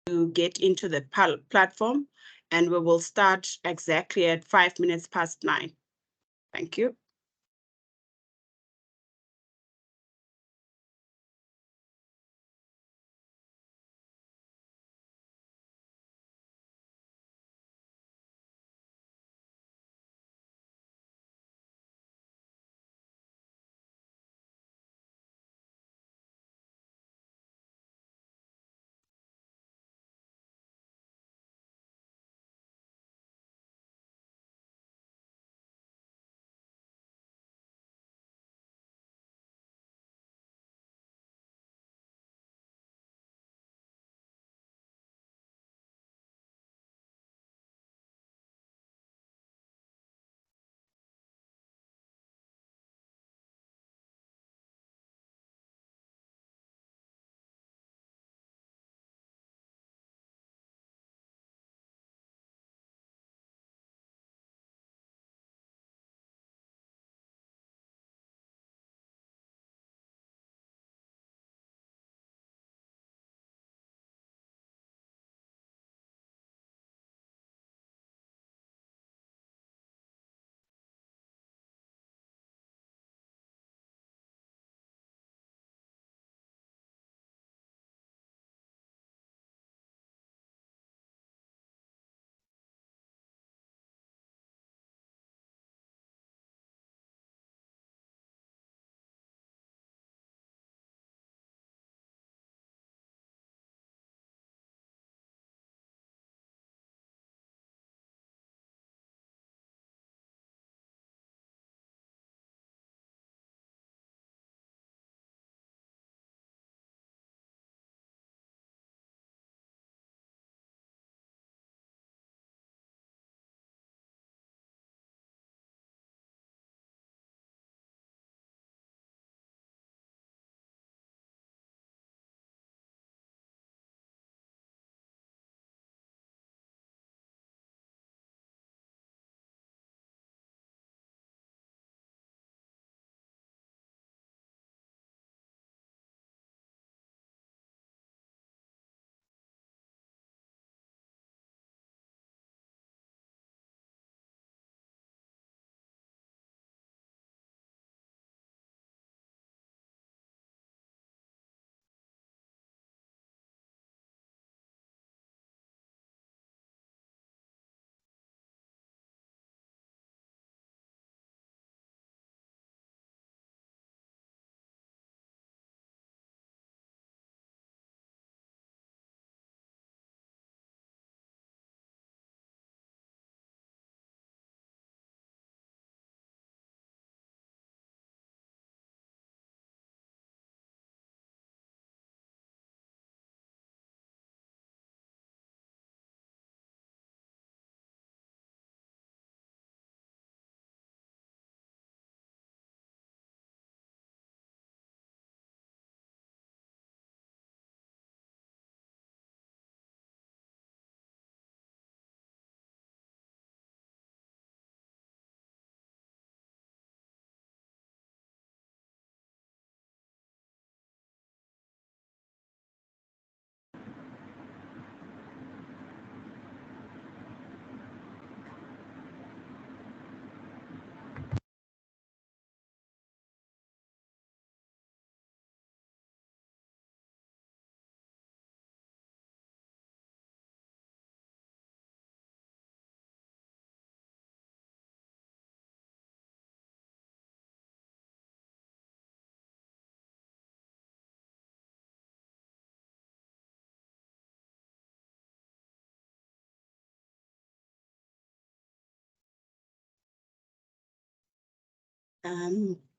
to get into the platform, and we will start exactly at 9:05. Thank you.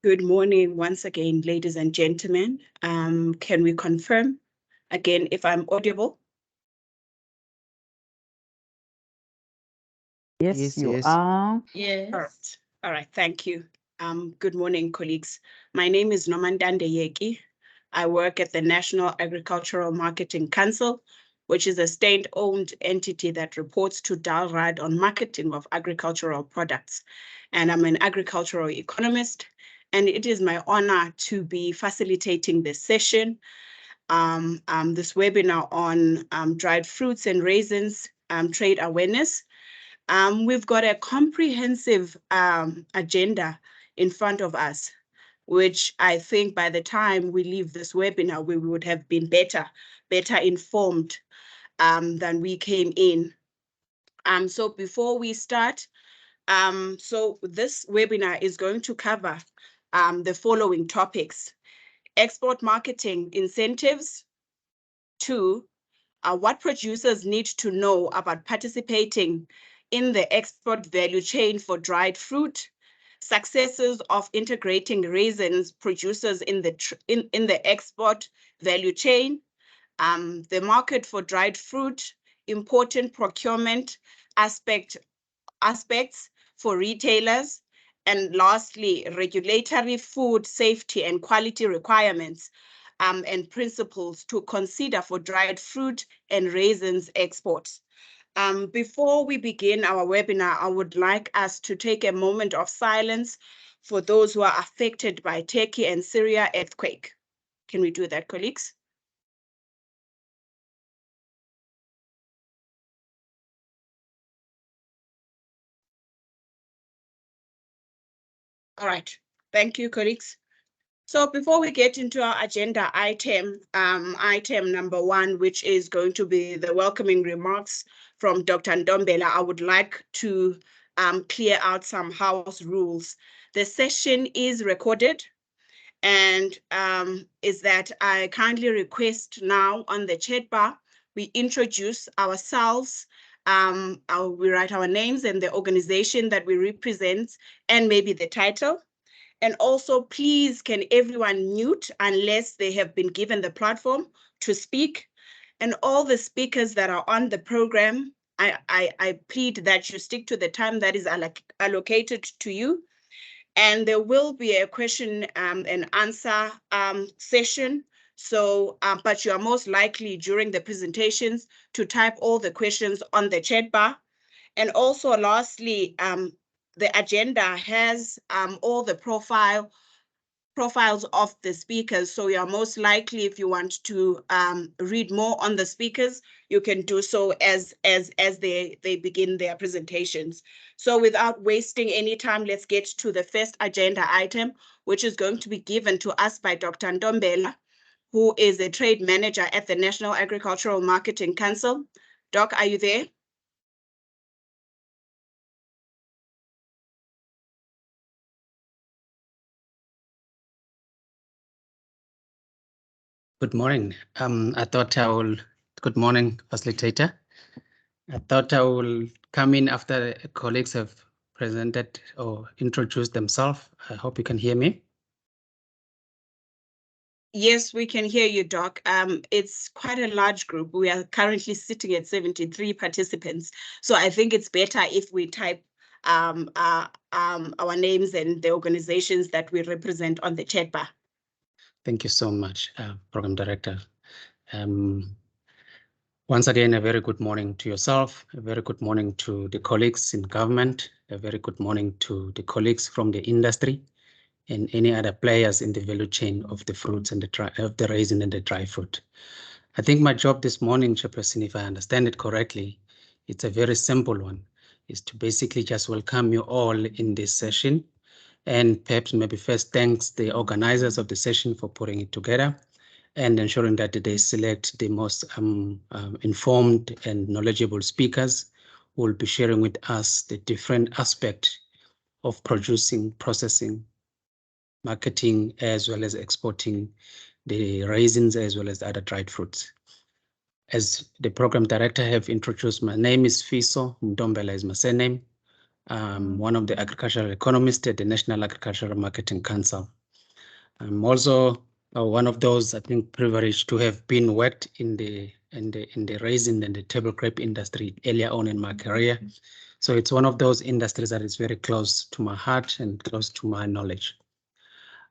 Good morning once again, ladies and gentlemen. Can we confirm again if I'm audible? Yes, you are. Yes. All right, thank you. Good morning, colleagues. My name is Nomandande Yeki. I work at the National Agricultural Marketing Council, which is a state-owned entity that reports to DALRAD on marketing of agricultural products. And I'm an agricultural economist, and it is my honor to be facilitating this session. this webinar on dried fruits and raisins trade awareness. We've got a comprehensive agenda in front of us, which I think by the time we leave this webinar, we would have been better informed than we came in. So before we start, so this webinar is going to cover the following topics: export marketing incentives. 2, what producers need to know about participating in the export value chain for dried fruit, successes of integrating raisins producers in the export value chain, the market for dried fruit, important procurement aspects for retailers, and lastly, regulatory food safety and quality requirements and principles to consider for dried fruit and raisins exports. Before we begin our webinar, I would like us to take a moment of silence for those who are affected by Turkey and Syria earthquake. Can we do that, colleagues? All right, thank you, colleagues. So before we get into our agenda item, item number 1, which is going to be the welcoming remarks from Dr. Ndombela, I would like to clear out some house rules. The session is recorded, and is that I kindly request now on the chat bar, we introduce ourselves, we write our names and the organization that we represent, and maybe the title. And also, please, can everyone mute unless they have been given the platform to speak? And all the speakers that are on the program, I plead that you stick to the time that is allocated to you. And there will be a question and answer session. So, but you are most likely during the presentations to type all the questions on the chat bar. And also, lastly, the agenda has all the profiles of the speakers. So you're most likely, if you want to read more on the speakers, you can do so as they begin their presentations. So without wasting any time, let's get to the first agenda item, which is going to be given to us by Dr. Ndombela, who is a trade manager at the National Agricultural Marketing Council. Doc, are you there? Good morning. Good morning, facilitator. I thought I will come in after colleagues have presented or introduced themselves. I hope you can hear me. Yes, we can hear you, Doc. It's quite a large group. We are currently sitting at 73 participants. So I think it's better if we type our names and the organizations that we represent on the chat bar. Thank you so much, Program Director. Once again, a very good morning to yourself, a very good morning to the colleagues in government, a very good morning to the colleagues from the industry and any other players in the value chain of the fruits and the raisin and the dry fruit. I think my job this morning, Chairperson, if I understand it correctly, it's a very simple one, is to basically just welcome you all in this session, and perhaps maybe first thanks the organizers of the session for putting it together and ensuring that they select the most informed and knowledgeable speakers who will be sharing with us the different aspects of producing, processing, marketing, as well as exporting the raisins as well as other dried fruits. As the program director have introduced, my name is Fiso Ndombela is my surname. I'm one of the agricultural economists at the National Agricultural Marketing Council. I'm also one of those, I think, privileged to have been worked in the raisin and the table grape industry earlier on in my career. So it's one of those industries that is very close to my heart and close to my knowledge.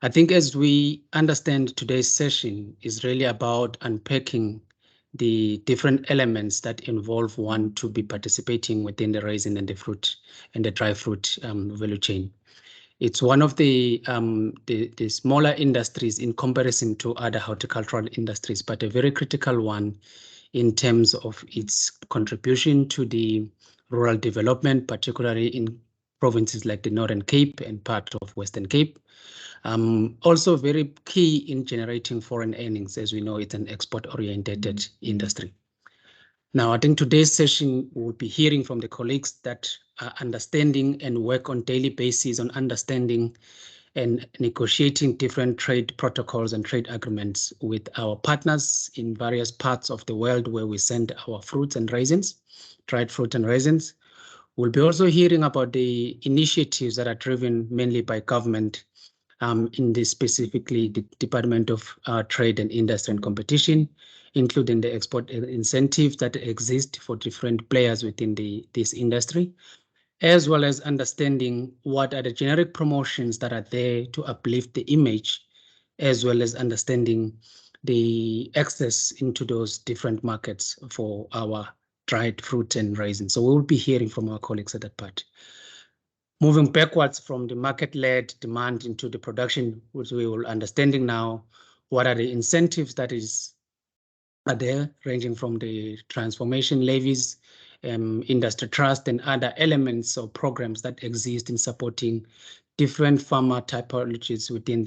I think as we understand today's session is really about unpacking the different elements that involve one to be participating within the raisin and the fruit and the dry fruit value chain. It's one of the smaller industries in comparison to other horticultural industries, but a very critical one in terms of its contribution to the rural development, particularly in provinces like the Northern Cape and part of Western Cape. Also very key in generating foreign earnings. As we know, it's an export-oriented industry. Now, I think today's session will be hearing from the colleagues that are understanding and work on daily basis on understanding and negotiating different trade protocols and trade agreements with our partners in various parts of the world where we send our fruits and raisins, dried fruit and raisins. We'll be also hearing about the initiatives that are driven mainly by government in this specifically the Department of Trade and Industry and Competition, including the export incentives that exist for different players within this industry, as well as understanding what are the generic promotions that are there to uplift the image, as well as understanding the access into those different markets for our dried fruit and raisins. So we will be hearing from our colleagues at that part. Moving backwards from the market-led demand into the production, which we will understanding now what are the incentives that are there, ranging from the transformation levies, industry trust, and other elements or programs that exist in supporting different farmer typologies within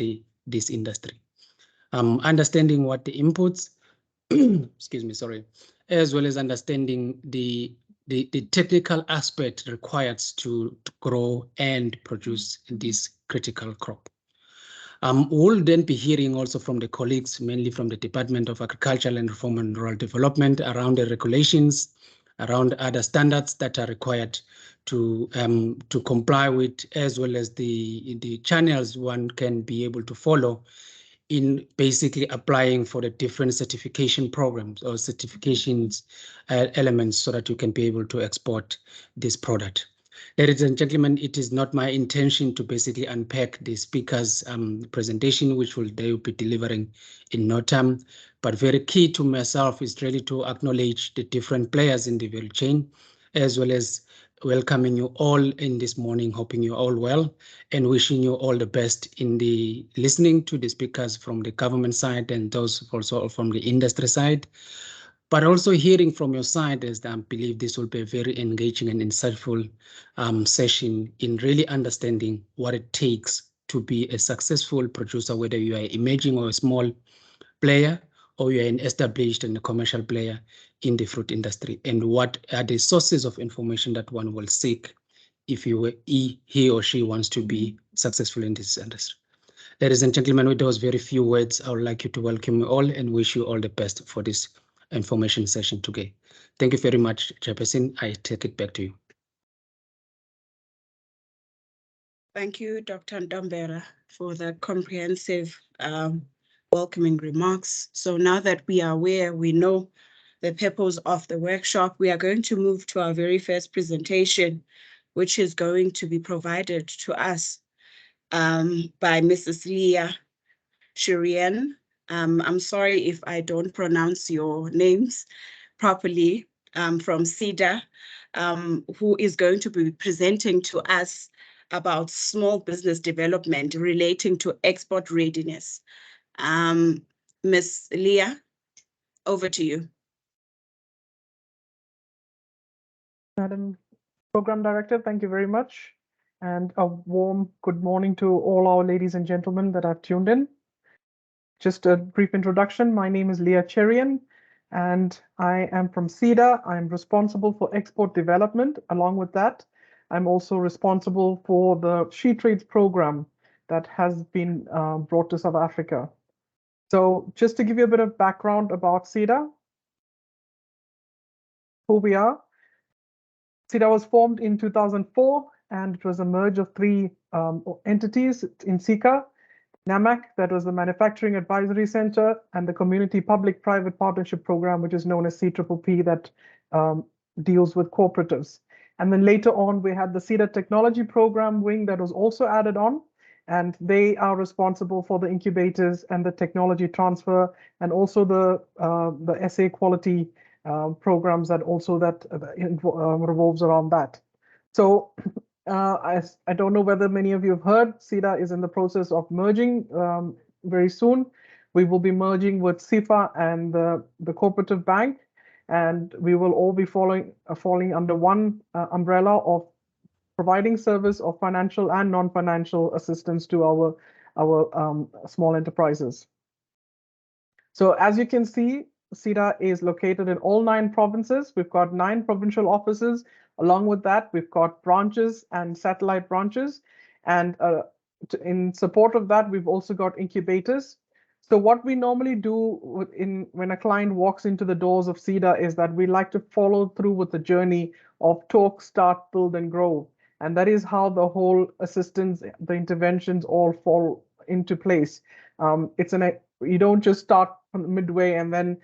this industry. Understanding what the inputs, excuse me, sorry, as well as understanding the technical aspect required to grow and produce this critical crop. We'll then be hearing also from the colleagues, mainly from the Department of Agriculture and Reform and Rural Development, around the regulations, around other standards that are required to comply with, as well as the channels one can be able to follow in basically applying for the different certification programs or certifications elements so that you can be able to export this product. Ladies and gentlemen, it is not my intention to basically unpack the speaker's presentation, which they will be delivering in no time, but very key to myself is really to acknowledge the different players in the value chain, as well as welcoming you all in this morning, hoping you all well, and wishing you all the best in the listening to the speakers from the government side and those also from the industry side. But also hearing from your side, as I believe this will be a very engaging and insightful session in really understanding what it takes to be a successful producer, whether you are emerging or a small player, or you are an established and a commercial player in the fruit industry, and what are the sources of information that one will seek if he or she wants to be successful in this industry. Ladies and gentlemen, with those very few words, I would like you to welcome you all and wish you all the best for this information session today. Thank you very much, Chairperson. I take it back to you. Thank you, Dr. Ndombera, for the comprehensive welcoming remarks. So now that we are aware, we know the purpose of the workshop, we are going to move to our very first presentation, which is going to be provided to us by Mrs. Leah Cherian. I'm sorry if I don't pronounce your names properly, from CEDA, who is going to be presenting to us about small business development relating to export readiness. Ms. Leah, over to you. Madam Program Director, thank you very much. And a warm good morning to all our ladies and gentlemen that have tuned in. Just a brief introduction. My name is Leah Cherian, and I am from CEDA. I'm responsible for export development. Along with that, I'm also responsible for the She Trades program that has been brought to South Africa. So just to give you a bit of background about CEDA, who we are. CEDA was formed in 2004, and it was a merge of three entities in SICA, NAMC, that was the Manufacturing Advisory Center, and the Community Public-Private Partnership Program, which is known as CPPP, that deals with cooperatives. And then later on, we had the CEDA Technology Program wing that was also added on, and they are responsible for the incubators and the technology transfer, and also the SA quality programs that also revolves around that. So I don't know whether many of you have heard, SIDA is in the process of merging very soon. We will be merging with SIFA and the cooperative bank, and we will all be falling under one umbrella of providing service of financial and non-financial assistance to our small enterprises. So as you can see, SIDA is located in all 9 provinces. We've got 9 provincial offices. Along with that, we've got branches and satellite branches. And in support of that, we've also got incubators. So what we normally do when a client walks into the doors of SIDA is that we like to follow through with the journey of talk, start, build, and grow. And that is how the whole assistance, the interventions all fall into place. You don't just start midway and then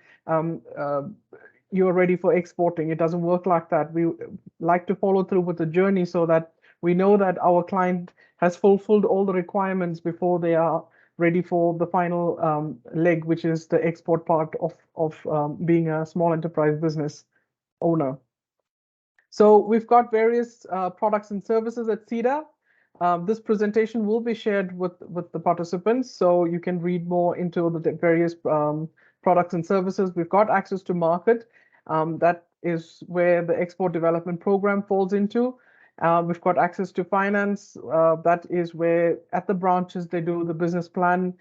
you're ready for exporting. It doesn't work like that. We like to follow through with the journey so that we know that our client has fulfilled all the requirements before they are ready for the final leg, which is the export part of being a small enterprise business owner. So we've got various products and services at SIDA. This presentation will be shared with the participants, so you can read more into the various products and services. We've got access to market. That is where the export development program falls into. We've got access to finance. That is where at the branches they do the business plan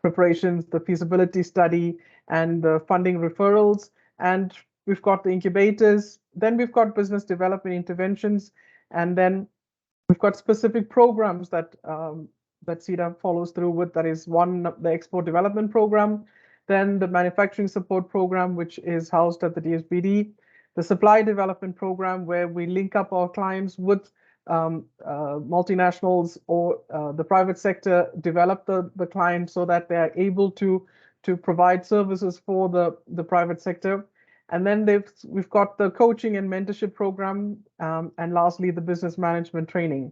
preparations, the feasibility study, and the funding referrals. And we've got the incubators. Then we've got business development interventions, and then we've got specific programs that that SIDA follows through with. That is one, the export development program, then the manufacturing support program, which is housed at the DSBD, the supply development program, where we link up our clients with multinationals or the private sector, develop the client so that they are able to provide services for the private sector. And then we've got the coaching and mentorship program, and lastly, the business management training.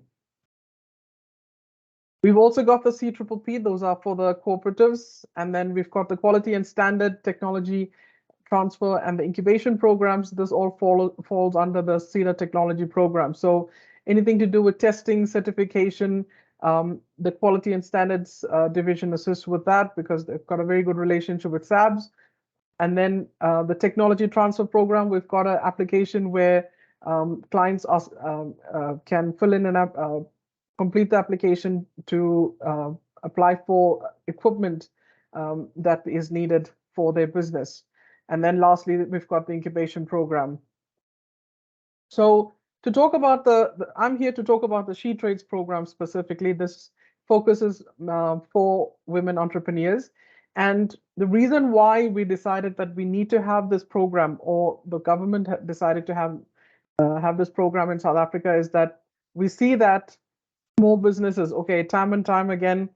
We've also got the CPPP, those are for the cooperatives. And then we've got the quality and standard technology transfer and the incubation programs. This all falls under the SIDA technology program. So anything to do with testing, certification, the quality and standards division assists with that because they've got a very good relationship with SABS. And then the technology transfer program, we've got an application where clients can fill in an complete the application to apply for equipment that is needed for their business. And then lastly, we've got the incubation program. So to talk about I'm here to talk about the She Trades program specifically. This focuses for women entrepreneurs. And the reason why we decided that we need to have this program, or the government decided to have this program in South Africa, is that we see that small businesses, okay, time and time again,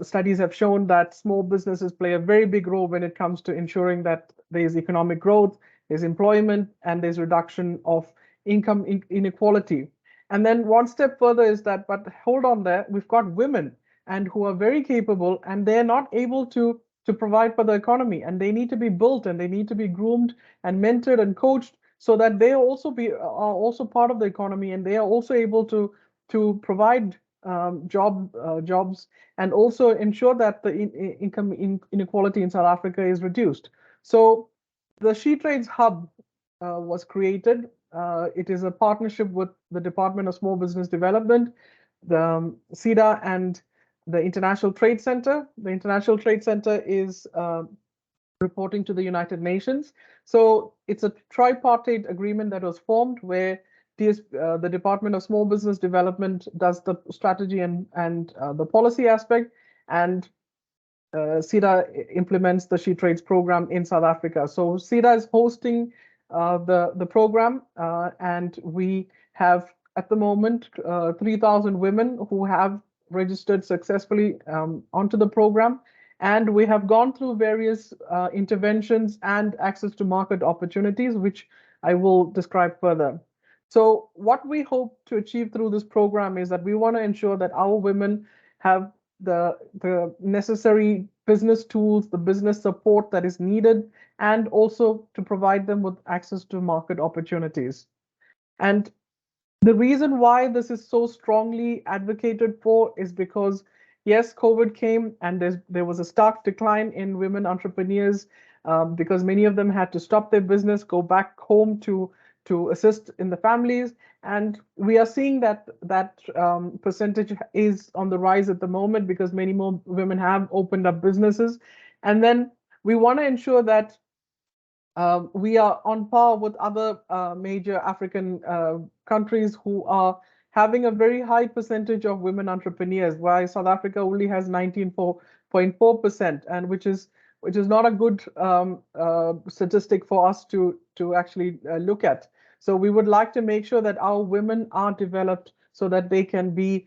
studies have shown that small businesses play a very big role when it comes to ensuring that there's economic growth, there's employment, and there's reduction of income inequality. And then one step further is that, but hold on there, we've got women and who are very capable, and they're not able to provide for the economy, and they need to be built, and they need to be groomed and mentored and coached so that they are also part of the economy, and they are also able to provide jobs and also ensure that the income inequality in South Africa is reduced. So the She Trades Hub was created. It is a partnership with the Department of Small Business Development, the SIDA, and the International Trade Center. The International Trade Center is reporting to the United Nations. So it's a tripartite agreement that was formed where the Department of Small Business Development does the strategy and the policy aspect, and SIDA implements the She Trades program in South Africa. So SIDA is hosting the program, and we have at the moment 3,000 women who have registered successfully onto the program, and we have gone through various interventions and access to market opportunities, which I will describe further. So what we hope to achieve through this program is that we want to ensure that our women have the necessary business tools, the business support that is needed, and also to provide them with access to market opportunities. And The reason why this is so strongly advocated for is because, yes, COVID came and there was a stark decline in women entrepreneurs because many of them had to stop their business, go back home to assist in the families. And we are seeing that percentage is on the rise at the moment because many more women have opened up businesses. And then we want to ensure that we are on par with other major African countries who are having a very high percentage of women entrepreneurs, while South Africa only has 19.4%, and which is not a good statistic for us to actually look at. So we would like to make sure that our women are developed so that they can be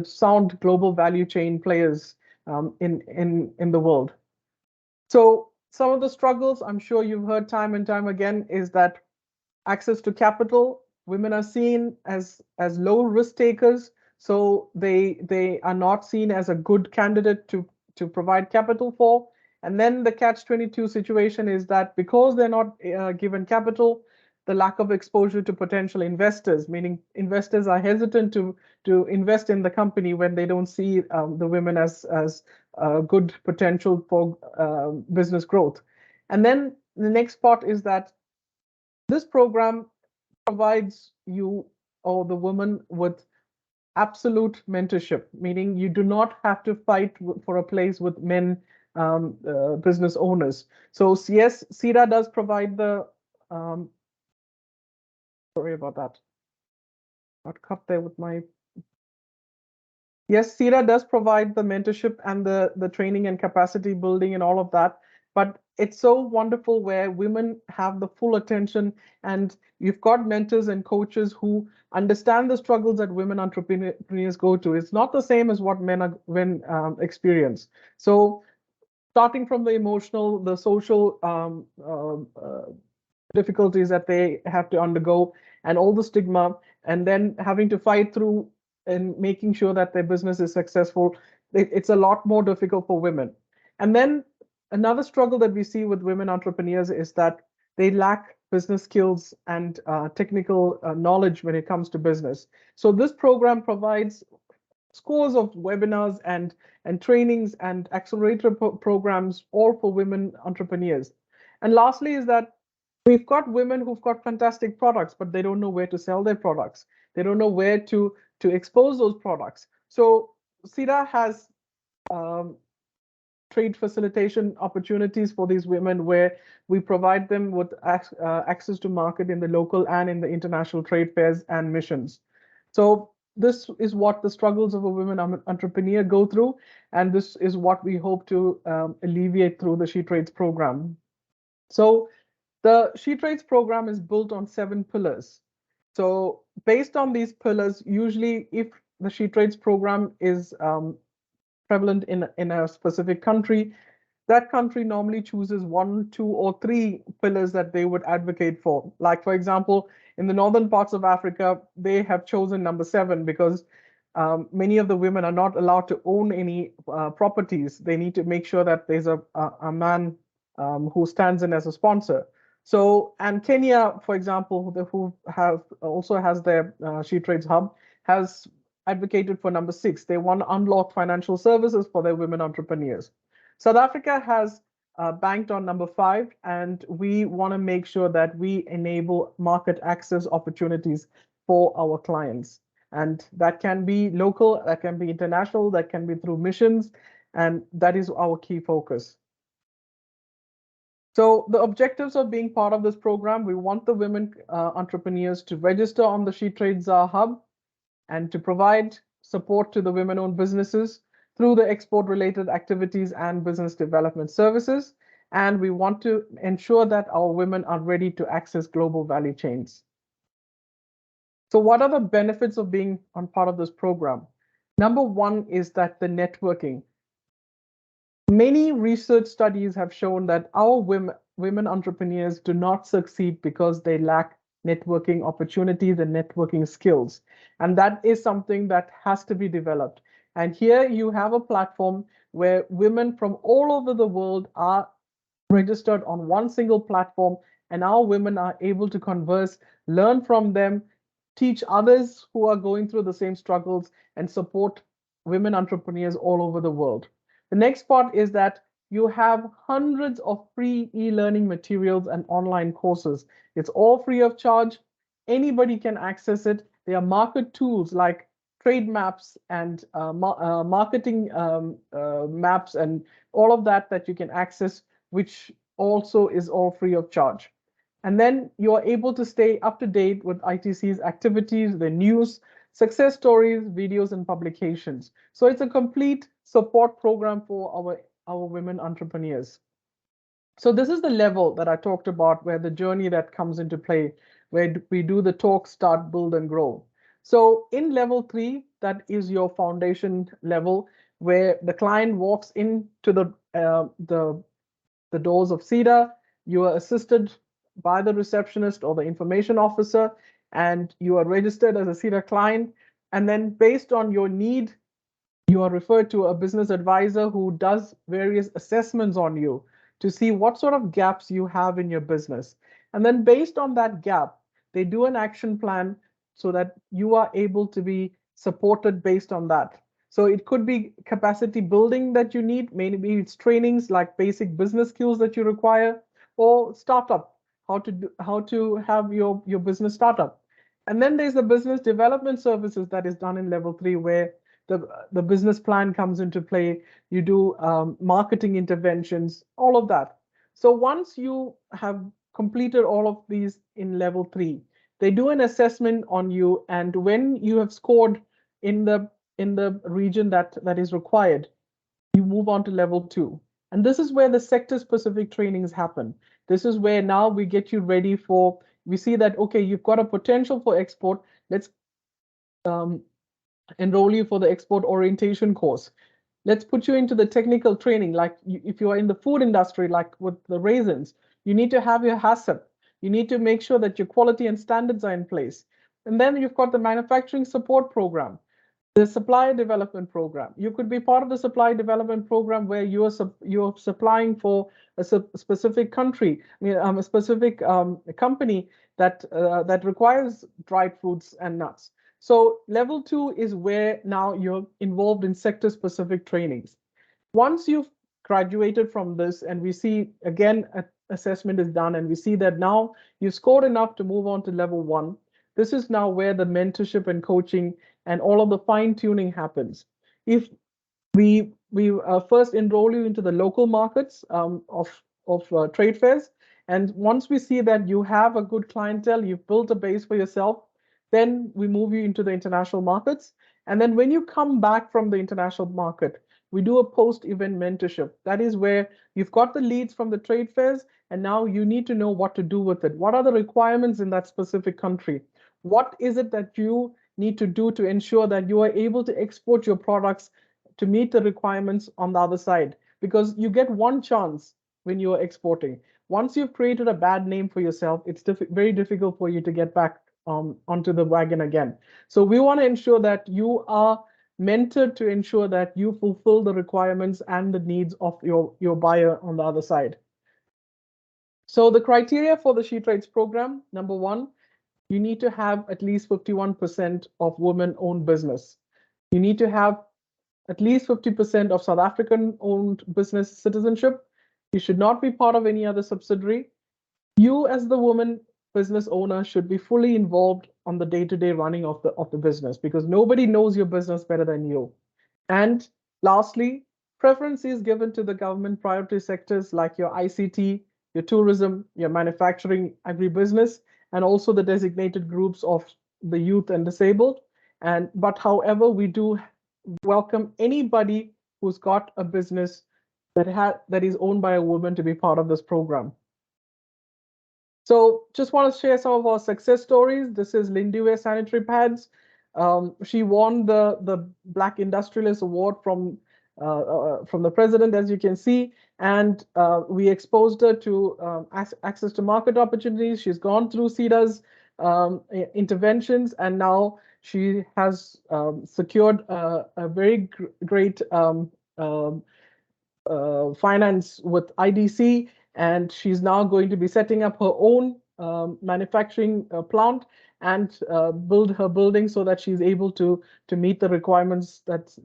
sound global value chain players in the world. So some of the struggles I'm sure you've heard time and time again is that access to capital. Women are seen as low risk takers, so they are not seen as a good candidate to provide capital for. And then the catch-22 situation is that because they're not given capital, the lack of exposure to potential investors, meaning investors are hesitant to invest in the company when they don't see the women as good potential for business growth. And then the next part is that this program provides you or the woman with absolute mentorship, meaning you do not have to fight for a place with men business owners. So yes, CEDA does provide the sorry about that. Got cut there with my. Yes, CEDA does provide the mentorship and the training and capacity building and all of that. But it's so wonderful where women have the full attention, and you've got mentors and coaches who understand the struggles that women entrepreneurs go to. It's not the same as what men experience. So starting from the emotional, the social difficulties that they have to undergo and all the stigma, and then having to fight through and making sure that their business is successful, it's a lot more difficult for women. And then another struggle that we see with women entrepreneurs is that they lack business skills and technical knowledge when it comes to business. So this program provides scores of webinars and trainings and accelerator programs, all for women entrepreneurs. And lastly is that we've got women who've got fantastic products, but they don't know where to sell their products. They don't know where to expose those products. So CEDA has trade facilitation opportunities for these women where we provide them with access to market in the local and in the international trade fairs and missions. So this is what the struggles of a women entrepreneur go through, and this is what we hope to alleviate through the She Trades program. So the She Trades program is built on 7 pillars. So based on these pillars, usually if the She Trades program is prevalent in a specific country, that country normally chooses 1, 2, or 3 pillars that they would advocate for. Like, for example, in the northern parts of Africa, they have chosen number 7 because many of the women are not allowed to own any properties. They need to make sure that there's a man who stands in as a sponsor. So, and Kenya, for example, who also has their She Trades hub, has advocated for number 6. They want to unlock financial services for their women entrepreneurs. South Africa has banked on number 5, and we want to make sure that we enable market access opportunities for our clients. And that can be local, that can be international, that can be through missions, and that is our key focus. So the objectives of being part of this program, we want the women entrepreneurs to register on the She Trades hub and to provide support to the women-owned businesses through the export-related activities and business development services. And we want to ensure that our women are ready to access global value chains. So what are the benefits of being on part of this program? Number 1 is that the networking. Many research studies have shown that our women entrepreneurs do not succeed because they lack networking opportunities and networking skills. And that is something that has to be developed. And here you have a platform where women from all over the world are registered on one single platform, And our women are able to converse, learn from them, teach others who are going through the same struggles, and support women entrepreneurs all over the world. The next part is that you have hundreds of free e-learning materials and online courses. It's all free of charge. Anybody can access it. There are market tools like trade maps and marketing maps and all of that you can access, which also is all free of charge. And then you are able to stay up to date with ITC's activities, the news, success stories, videos, and publications. So it's a complete support program for our women entrepreneurs. So this is the level that I talked about, where the journey that comes into play, where we do the talk, start, build, and grow. So in level 3, that is your foundation level, where the client walks into the doors of CEDA. You are assisted by the receptionist or the information officer, and you are registered as a CEDA client. And then based on your need, you are referred to a business advisor who does various assessments on you to see what sort of gaps you have in your business. And then based on that gap, they do an action plan so that you are able to be supported based on that. So it could be capacity building that you need, maybe it's trainings like basic business skills that you require, or startup, how to have your business startup. And then there's the business development services that is done in level 3, where the business plan comes into play. You do marketing interventions, all of that. So once you have completed all of these in level 3, they do an assessment on you, and when you have scored in the region that is required, you move on to level 2. And this is where the sector specific trainings happen. This is where now we get you ready for, we see that, okay, you've got a potential for export. Let's enroll you for the export orientation course. Let's put you into the technical training. Like if you are in the food industry, like with the Raisins, you need to have your HACCP. You need to make sure that your quality and standards are in place. And then you've got the manufacturing support program, the supply development program. You could be part of the supply development program where you're supplying for a specific country, a specific company that requires dried fruits and nuts. So level 2 is where now you're involved in sector specific trainings. Once you've graduated from this, and we see again assessment is done, and we see that now you've scored enough to move on to level 1. This is now where the mentorship and coaching and all of the fine tuning happens. If we first enroll you into the local markets of trade fairs, and once we see that you have a good clientele, you've built a base for yourself, then we move you into the international markets. And then when you come back from the international market, we do a post-event mentorship. That is where you've got the leads from the trade fairs, and now you need to know what to do with it. What are the requirements in that specific country? What is it that you need to do to ensure that you are able to export your products to meet the requirements on the other side? Because you get one chance when you are exporting. Once you've created a bad name for yourself, it's very difficult for you to get back onto the wagon again. So we want to ensure that you are mentored to ensure that you fulfill the requirements and the needs of your buyer on the other side. So the criteria for the She Trades program, number 1, you need to have at least 51% of women-owned business. You need to have at least 50% of South African-owned business citizenship. You should not be part of any other subsidiary. You as the woman business owner should be fully involved on the day-to-day running of the business, because nobody knows your business better than you. And lastly, preference is given to the government priority sectors like your ICT, your tourism, your manufacturing, agribusiness, and also the designated groups of the youth and disabled. But however, we do welcome anybody who's got a business that is owned by a woman to be part of this program. So just want to share some of our success stories. This is Lindywear sanitary pads. She won the Black Industrialist Award from the president, as you can see, and we exposed her to access to market opportunities. She's gone through CEDA's interventions, and now she has secured a very great finance with IDC, And she's now going to be setting up her own manufacturing plant and build her building so that she's able to meet the requirements that's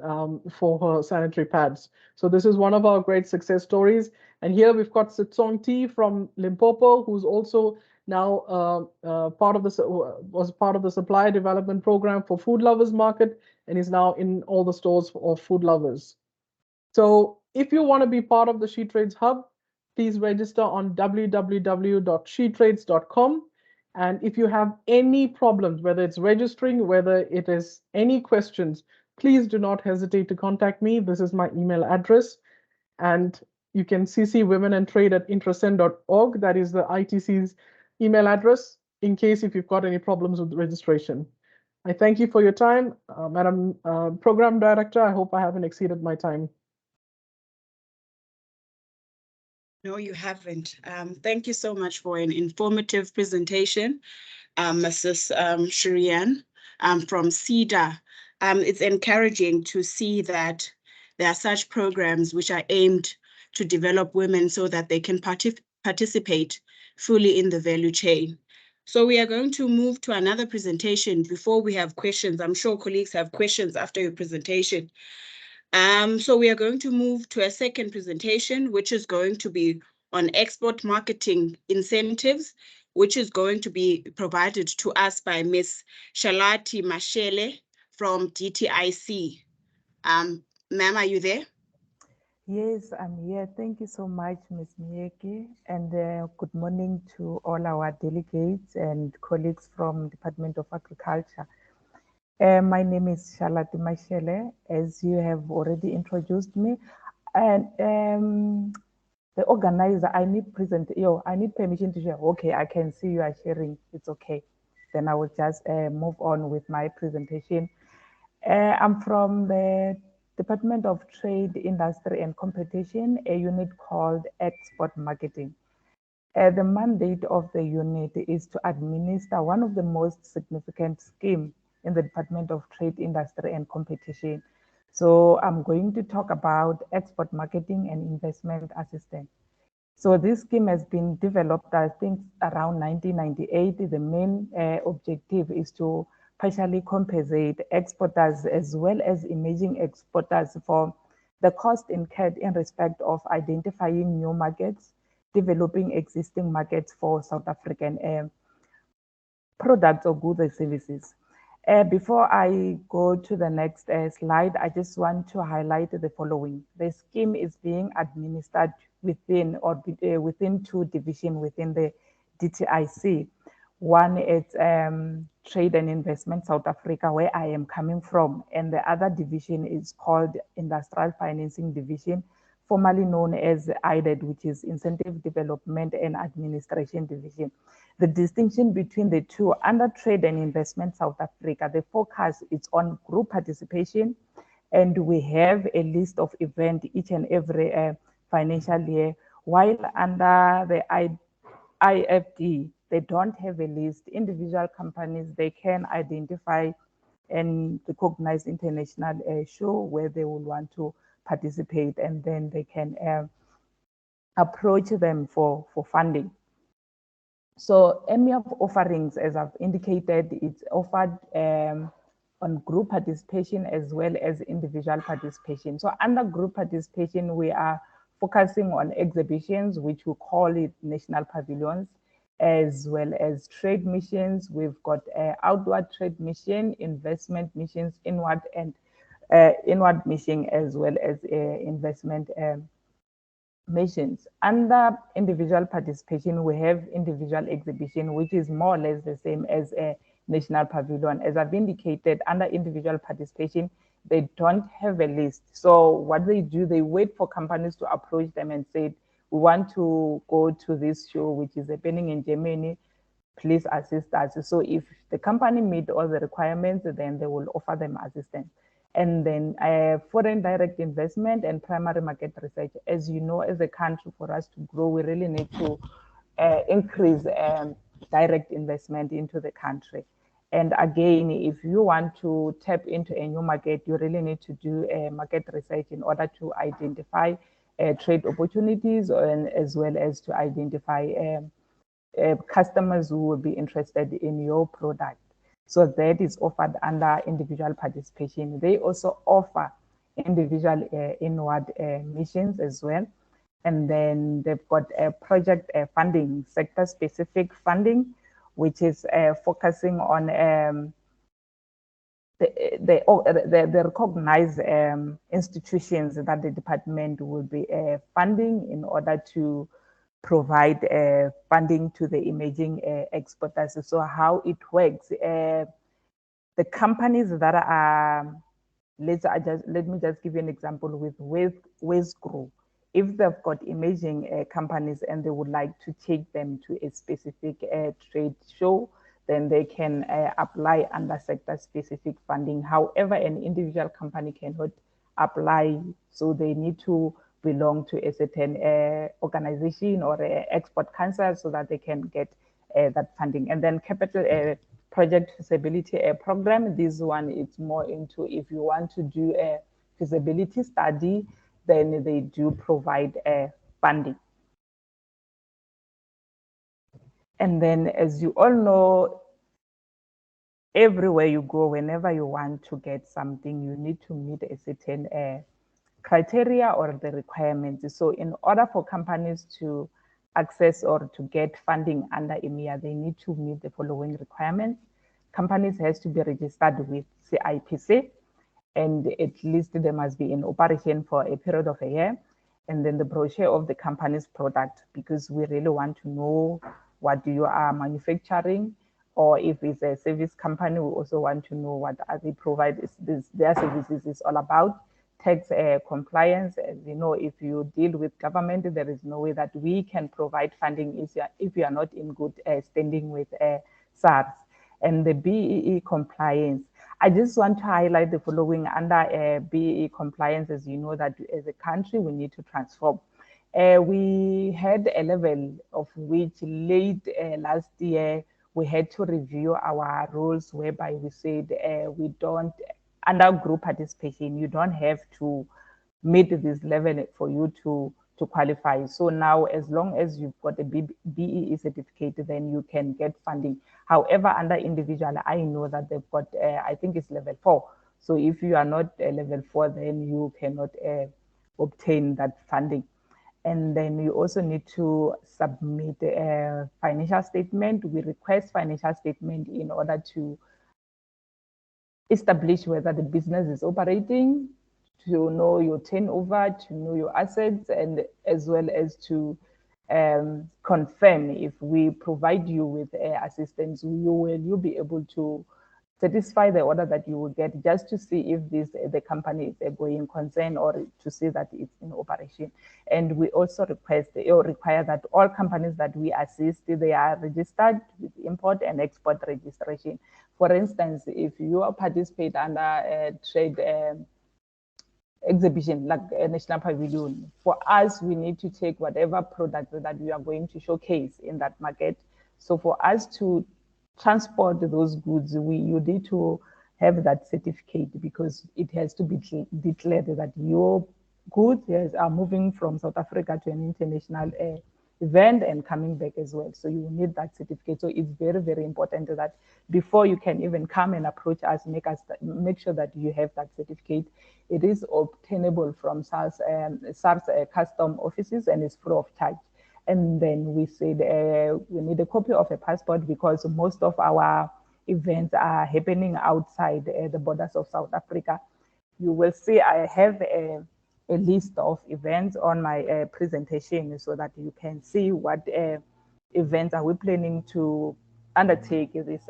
for her sanitary pads. So this is one of our great success stories. And here we've got Sitsong T from Limpopo, who's also now was part of the supply development program for Food Lovers Market, and is now in all the stores of Food Lovers. So if you want to be part of the SheTrades Hub, please register on www.shetrades.com. And if you have any problems, whether it's registering, whether it is any questions, please do not hesitate to contact me. This is my email address. And you can CC womenandtrade@intrasend.org. That is the ITC's email address in case if you've got any problems with registration. I thank you for your time, Madam Program Director. I hope I haven't exceeded my time. No, you haven't. Thank you so much for an informative presentation, Mrs. Shirian from CEDA. It's encouraging to see that there are such programs which are aimed to develop women so that they can participate fully in the value chain. So we are going to move to another presentation before we have questions. I'm sure colleagues have questions after your presentation. So we are going to move to a second presentation, which is going to be on export marketing incentives, which is going to be provided to us by Ms. Shalati Mashele from DTIC. Ma'am, are you there? Yes, I'm here. Thank you so much, Ms. Mieki, and good morning to all our delegates and colleagues from Department of Agriculture. My name is Shalati Mashele, as you have already introduced me, and the organizer, I need permission to share. Okay, I can see you are sharing. It's okay. Then I will just move on with my presentation. I'm from the Department of Trade, Industry and Competition, a unit called Export Marketing. The mandate of the unit is to administer one of the most significant schemes in the Department of Trade, Industry and Competition. So I'm going to talk about export marketing and investment assistance. So this scheme has been developed, I think, around 1998. The main objective is to partially compensate exporters as well as emerging exporters for the cost incurred in respect of identifying new markets, developing existing markets for South African products or goods and services. Before I go to the next slide, I just want to highlight the following. The scheme is being administered within two divisions within the DTIC. One is Trade and Investment South Africa, where I am coming from, and the other division is called Industrial Financing Division, formerly known as IDED, which is Incentive Development and Administration Division. The distinction between the two, under Trade and Investment South Africa, the focus is on group participation, and we have a list of events each and every financial year, while under the IFD, they don't have a list. Individual companies, they can identify and recognize international show where they will want to participate, and then they can approach them for funding. So MEF offerings, as I've indicated, it's offered on group participation as well as individual participation. So under group participation, we are focusing on exhibitions, which we call it national pavilions, as well as trade missions. We've got outward trade mission, investment missions, inward mission, as well as investment missions. Under individual participation, we have individual exhibition, which is more or less the same as a national pavilion. As I've indicated, under individual participation, they don't have a list. So what they do, they wait for companies to approach them and say, we want to go to this show, which is happening in Germany, please assist us. So if the company meet all the requirements, then they will offer them assistance. And then foreign direct investment and primary market research. As you know, as a country, for us to grow, we really need to increase direct investment into the country. And again, if you want to tap into a new market, you really need to do a market research in order to identify trade opportunities, and as well as to identify customers who will be interested in your product. So that is offered under individual participation. They also offer individual inward missions as well. And then they've got a project funding, sector-specific funding, which is focusing on the recognized institutions that the department will be funding in order to provide funding to the emerging exporters. So how it works, the companies that are, let me just give you an example with Wesgro. If they've got emerging companies and they would like to take them to a specific trade show, then they can apply under sector-specific funding. However, an individual company cannot apply, so they need to belong to a certain organization or export council so that they can get that funding. And then capital project feasibility program, this one is more into if you want to do a feasibility study, then they do provide funding. And then, as you all know, everywhere you go, whenever you want to get something, you need to meet a certain criteria or the requirements. So in order for companies to access or to get funding under EMEA, they need to meet the following requirements. Companies has to be registered with CIPC, and at least they must be in operation for a period of a year. And then the brochure of the company's product, because we really want to know what you are manufacturing, or if it's a service company, we also want to know what they provide, their services is all about. Tax compliance, as you know, if you deal with government, there is no way that we can provide funding if you are not in good standing with SARS. And the BEE compliance, I just want to highlight the following under BEE compliance. As you know, that as a country, we need to transform. We had a level of which late last year, we had to review our rules whereby we said we don't, under group participation, you don't have to meet this level for you to qualify. So now, as long as you've got a BEE certificate, then you can get funding. However, under individual, I know that they've got, I think it's level 4. So if you are not level 4, then you cannot obtain that funding. And then you also need to submit a financial statement. We request financial statement in order to establish whether the business is operating, to know your turnover, to know your assets, and as well as to confirm if we provide you with assistance, will you be able to satisfy the order that you will get, just to see if the company is a going concern or to see that it's in operation. And we also request or require that all companies that we assist, they are registered with import and export registration. For instance, if you participate under a trade exhibition like a national pavilion, for us, we need to take whatever product that we are going to showcase in that market. So for us to transport those goods, you need to have that certificate, because it has to be declared that your goods are moving from South Africa to an international event and coming back as well. So you need that certificate. So it's very, very important that before you can even come and approach us, make sure that you have that certificate. It is obtainable from SARS custom offices, and it's free of charge. And then we said we need a copy of a passport, because most of our events are happening outside the borders of South Africa. You will see I have a list of events on my presentation, so that you can see what events are we planning to undertake this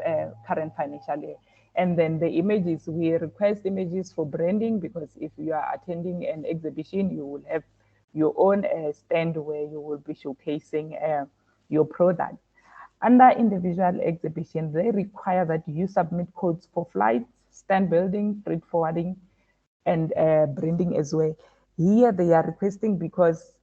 current financial year. And then the images, we request images for branding, because if you are attending an exhibition, you will have your own stand where you will be showcasing your product. Under individual exhibition, they require that you submit codes for flights, stand building, freight forwarding, and branding as well. Here they are requesting, because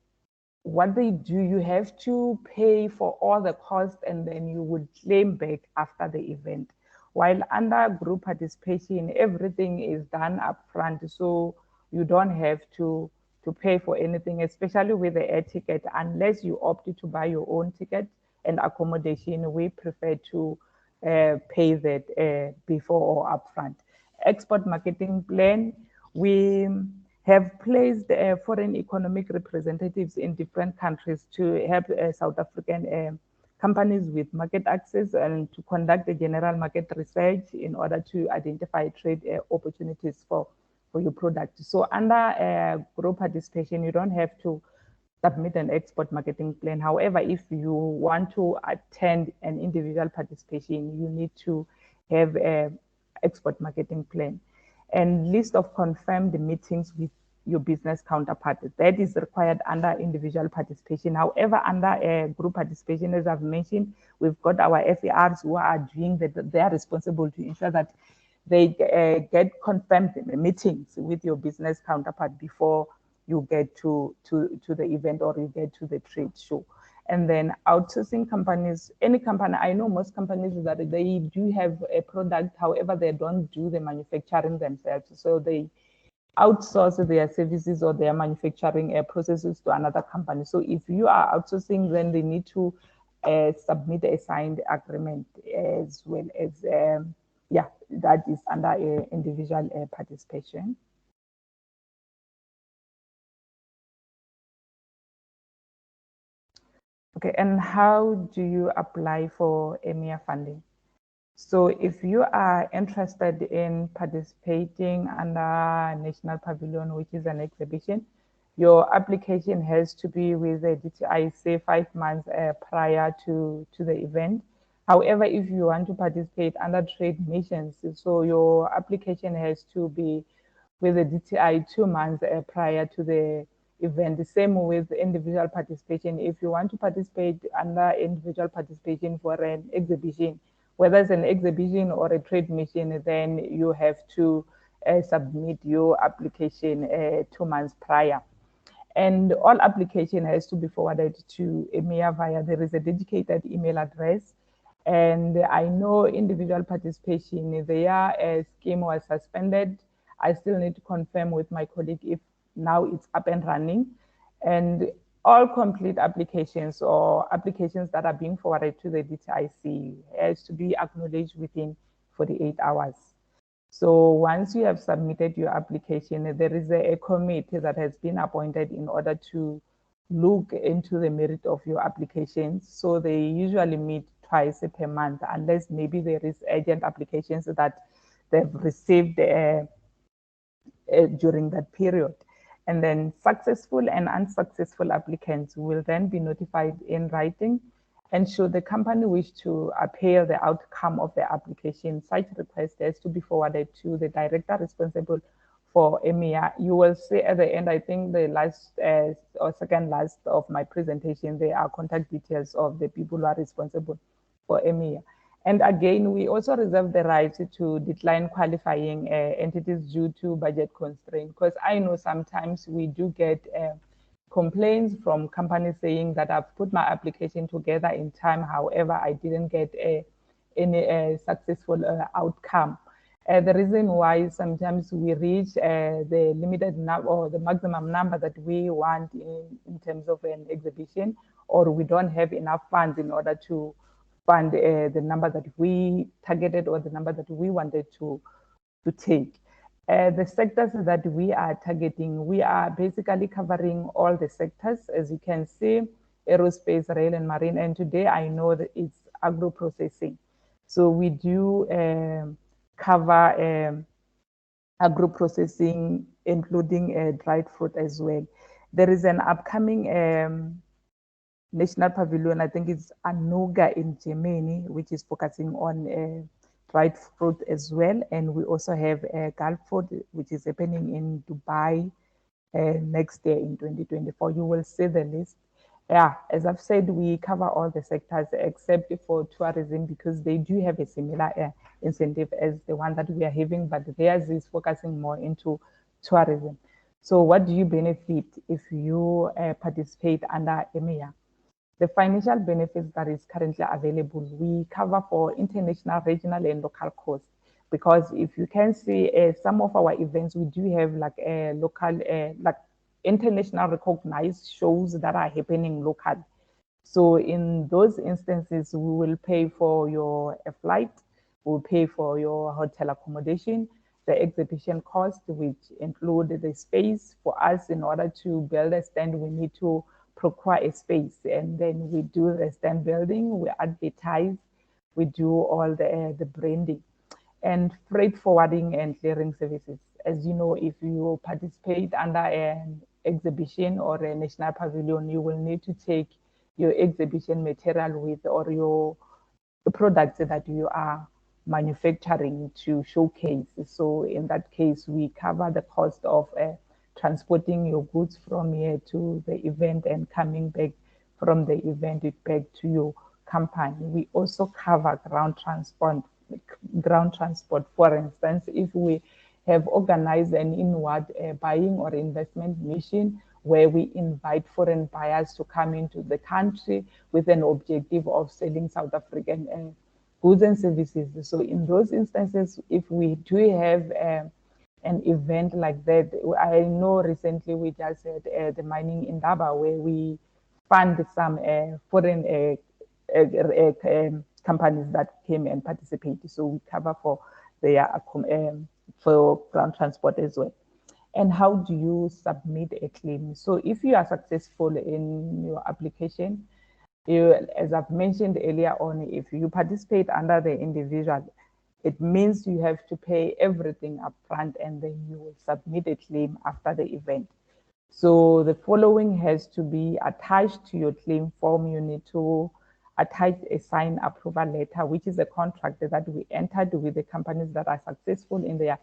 what they do, you have to pay for all the costs, and then you would claim back after the event. While under group participation, everything is done up front, so you don't have to to pay for anything, especially with the air ticket, unless you opt to buy your own ticket and accommodation. We prefer to pay that before or upfront. Export marketing plan, we have placed foreign economic representatives in different countries to help South African companies with market access and to conduct a general market research in order to identify trade opportunities for your product. So under group participation, you don't have to submit an export marketing plan. However, if you want to attend an individual participation, you need to have an export marketing plan and list of confirmed meetings with your business counterpart. That is required under individual participation. However, under group participation, as I've mentioned, we've got our FARs who are doing that. They are responsible to ensure that they get confirmed meetings with your business counterpart before you get to the event or you get to the trade show. And then outsourcing companies, any company, I know most companies that they do have a product, however, they don't do the manufacturing themselves. So they outsource their services or their manufacturing processes to another company. So if you are outsourcing, then they need to submit a signed agreement as well as, yeah, that is under individual participation. Okay, and how do you apply for EMEA funding? So if you are interested in participating under National Pavilion, which is an exhibition, your application has to be with the DTI, say 5 months prior to the event. However, if you want to participate under trade missions, so your application has to be with the DTI 2 months prior to the event. The same with individual participation. If you want to participate under individual participation for an exhibition, whether it's an exhibition or a trade mission, then you have to submit your application 2 months prior. And all application has to be forwarded to EMEA via, there is a dedicated email address. And I know individual participation, their scheme was suspended. I still need to confirm with my colleague if now it's up and running. And all complete applications or applications that are being forwarded to the DTIC has to be acknowledged within 48 hours. So once you have submitted your application, there is a committee that has been appointed in order to look into the merit of your applications. So they usually meet twice per month, unless maybe there is urgent applications that they've received during that period. And then successful and unsuccessful applicants will then be notified in writing. And should the company wish to appeal the outcome of the application, such request has to be forwarded to the director responsible for EMEA. You will see at the end, I think the last or second last of my presentation, there are contact details of the people who are responsible for EMEA. And again, we also reserve the right to decline qualifying entities due to budget constraint, because I know sometimes we do get complaints from companies saying that I've put my application together in time, however, I didn't get any successful outcome. The reason why sometimes we reach the limited number or the maximum number that we want in terms of an exhibition, or we don't have enough funds in order to fund the number that we targeted or the number that we wanted to take. The sectors that we are targeting, we are basically covering all the sectors, as you can see, aerospace, rail, and marine. And today I know that it's agro-processing. So we do cover agro-processing, including dried fruit as well. There is an upcoming National Pavilion, I think it's Anuga in Germany, which is focusing on dried fruit as well. And we also have Gulf Food, which is happening in Dubai next year in 2024. You will see the list. Yeah, as I've said, we cover all the sectors except for tourism, because they do have a similar incentive as the one that we are having, but theirs is focusing more into tourism. So what do you benefit if you participate under EMEA? The financial benefits that is currently available, we cover for international, regional, and local costs. Because if you can see some of our events, we do have like a local, like international recognized shows that are happening locally. So in those instances, we will pay for your flight, we'll pay for your hotel accommodation, the exhibition cost, which include the space. For us, in order to build a stand, we need to procure a space, and then we do the stand building, we advertise, we do all the branding, and freight forwarding and clearing services. As you know, if you participate under an exhibition or a national pavilion, you will need to take your exhibition material with, or your products that you are manufacturing to showcase. So in that case, we cover the cost of transporting your goods from here to the event and coming back from the event back to your company. We also cover ground transport. For instance, if we have organized an inward buying or investment mission where we invite foreign buyers to come into the country with an objective of selling South African goods and services. So in those instances, if we do have an event like that, I know recently we just had the mining in Daba, where we fund some foreign companies that came and participated. So we cover for their for ground transport as well. And how do you submit a claim? So if you are successful in your application, as I've mentioned earlier on, if you participate under the individual, it means you have to pay everything up front, and then you will submit a claim after the event. So the following has to be attached to your claim form. You need to attach a signed approval letter, which is a contract that we entered with the companies that are successful in their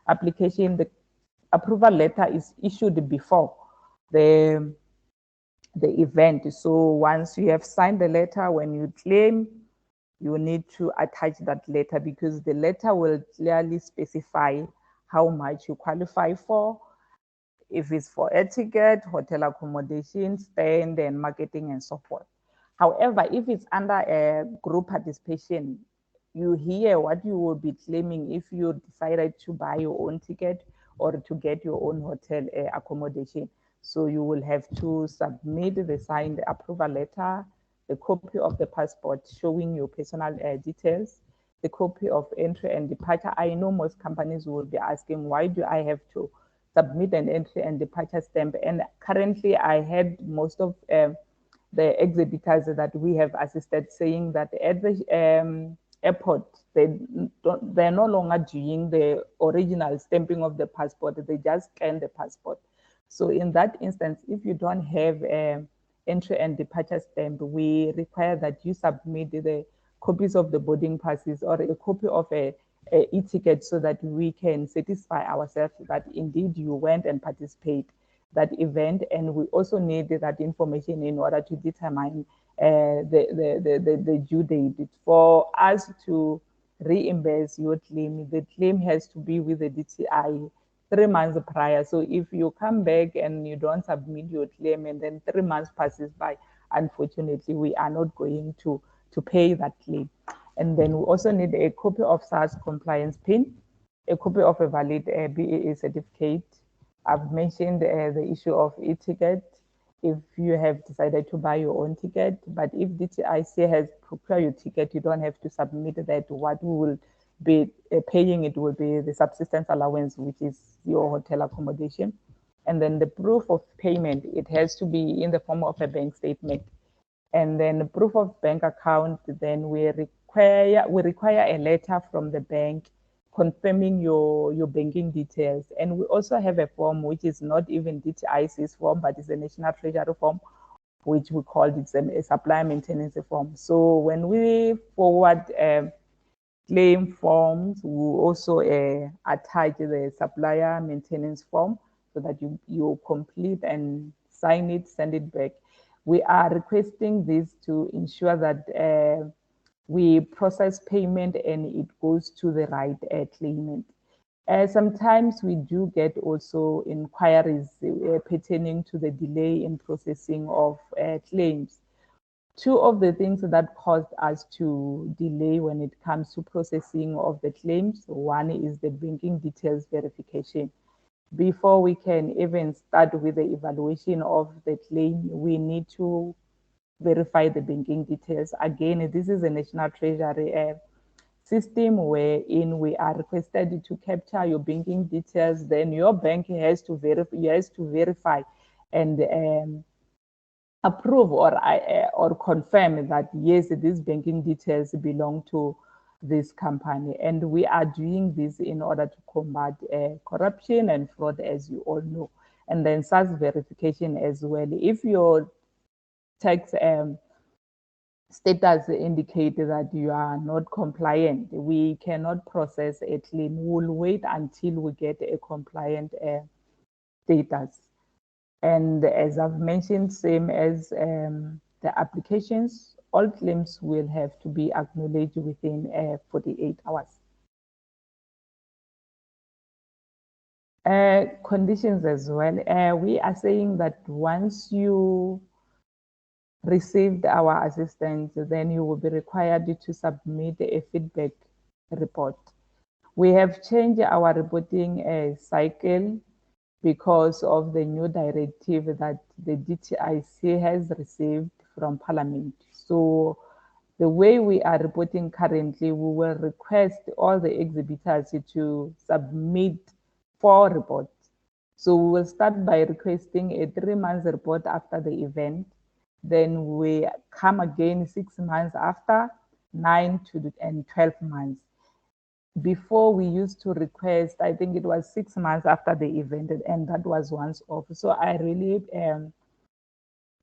application. The approval letter is issued before the event. So once you have signed the letter, when you claim, you need to attach that letter, because the letter will clearly specify how much you qualify for, if it's for air ticket, hotel accommodation, stand, and marketing, and so forth. However, if it's under a group participation, you hear what you will be claiming if you decided to buy your own ticket or to get your own hotel accommodation. So you will have to submit the signed approval letter, the copy of the passport showing your personal details, the copy of entry and departure. I know most companies will be asking, why do I have to submit an entry and departure stamp? And currently I had most of the exhibitors that we have assisted saying that at the airport, they're no longer doing the original stamping of the passport, they just scan the passport. So in that instance, if you don't have entry and departure stamp, we require that you submit the copies of the boarding passes or a copy of a e-ticket, so that we can satisfy ourselves that indeed you went and participate that event. And we also need that information in order to determine the due date. For us to reimburse your claim, the claim has to be with the DTI 3 months prior. So if you come back and you don't submit your claim and then 3 months passes by, unfortunately, we are not going to pay that claim. And then we also need a copy of SARS compliance PIN, a copy of a valid BAA certificate. I've mentioned the issue of e-ticket. If you have decided to buy your own ticket, but if DTIC has procured your ticket, you don't have to submit that. What we will be paying, it will be the subsistence allowance, which is your hotel accommodation. And then the proof of payment, it has to be in the form of a bank statement. And then the proof of bank account, then we require a letter from the bank confirming your banking details. And we also have a form which is not even DTIC's form, but it's a National Treasury form, which we call it a supplier maintenance form. So when we forward claim forms, we also attach the supplier maintenance form, so that you complete and sign it, send it back. We are requesting this to ensure that we process payment and it goes to the right claimant. Sometimes we do get also inquiries pertaining to the delay in processing of claims. Two of the things that caused us to delay when it comes to processing of the claims, one is the banking details verification. before we can even start with the evaluation of the claim, we need to verify the banking details. Again, this is a National Treasury system wherein we are requested to capture your banking details. Then your bank has to verify and approve or confirm that yes, these banking details belong to this company. And we are doing this in order to combat corruption and fraud, as you all know. And then SARS verification as well. If your tax status indicate that you are not compliant, we cannot process a claim. We'll wait until we get a compliant status. And as I've mentioned, same as the applications, all claims will have to be acknowledged within 48 hours. Conditions as well. We are saying that once you received our assistance, then you will be required to submit a feedback report. We have changed our reporting cycle because of the new directive that the DTIC has received from Parliament. So the way we are reporting currently, we will request all the exhibitors to submit 4 reports. So we will start by requesting a 3-month report after the event. Then we come again 6 months after, 9 and 12 months. Before we used to request, I think it was 6 months after the event, and that was once off. So I really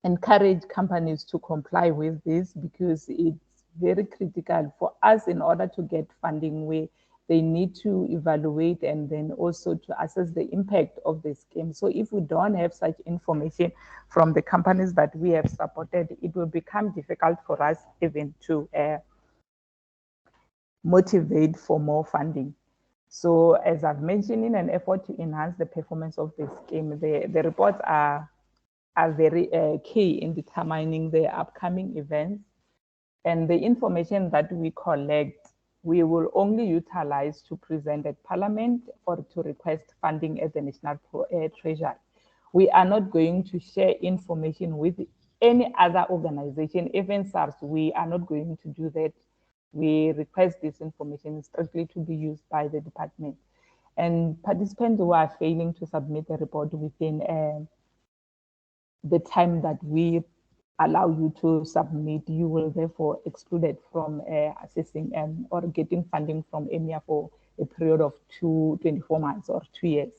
encourage companies to comply with this because it's very critical for us in order to get funding where they need to evaluate and then also to assess the impact of the scheme. So if we don't have such information from the companies that we have supported, it will become difficult for us even to motivate for more funding. So as I've mentioned, in an effort to enhance the performance of the scheme, the reports are very key in determining the upcoming events. And the information that we collect, we will only utilize to present at Parliament or to request funding at the National Treasury. We are not going to share information with any other organization, even SARS. We are not going to do that. We request this information strictly to be used by the department. And participants who are failing to submit a report within the time that we allow you to submit, you will therefore excluded from assessing or getting funding from EMEA for a period of 24 months or 2 years.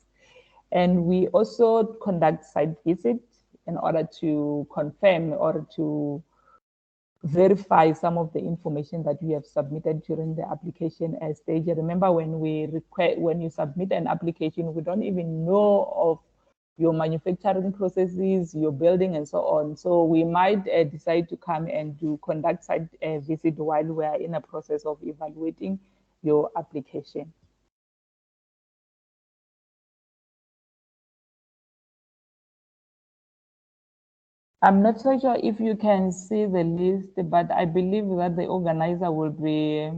And we also conduct site visits in order to confirm or to verify some of the information that you have submitted during the application stage. Remember, when you submit an application, we don't even know of your manufacturing processes, your building, and so on. So we might decide to come and conduct site visit while we are in a process of evaluating your application. I'm not so sure if you can see the list, but I believe that the organizer will be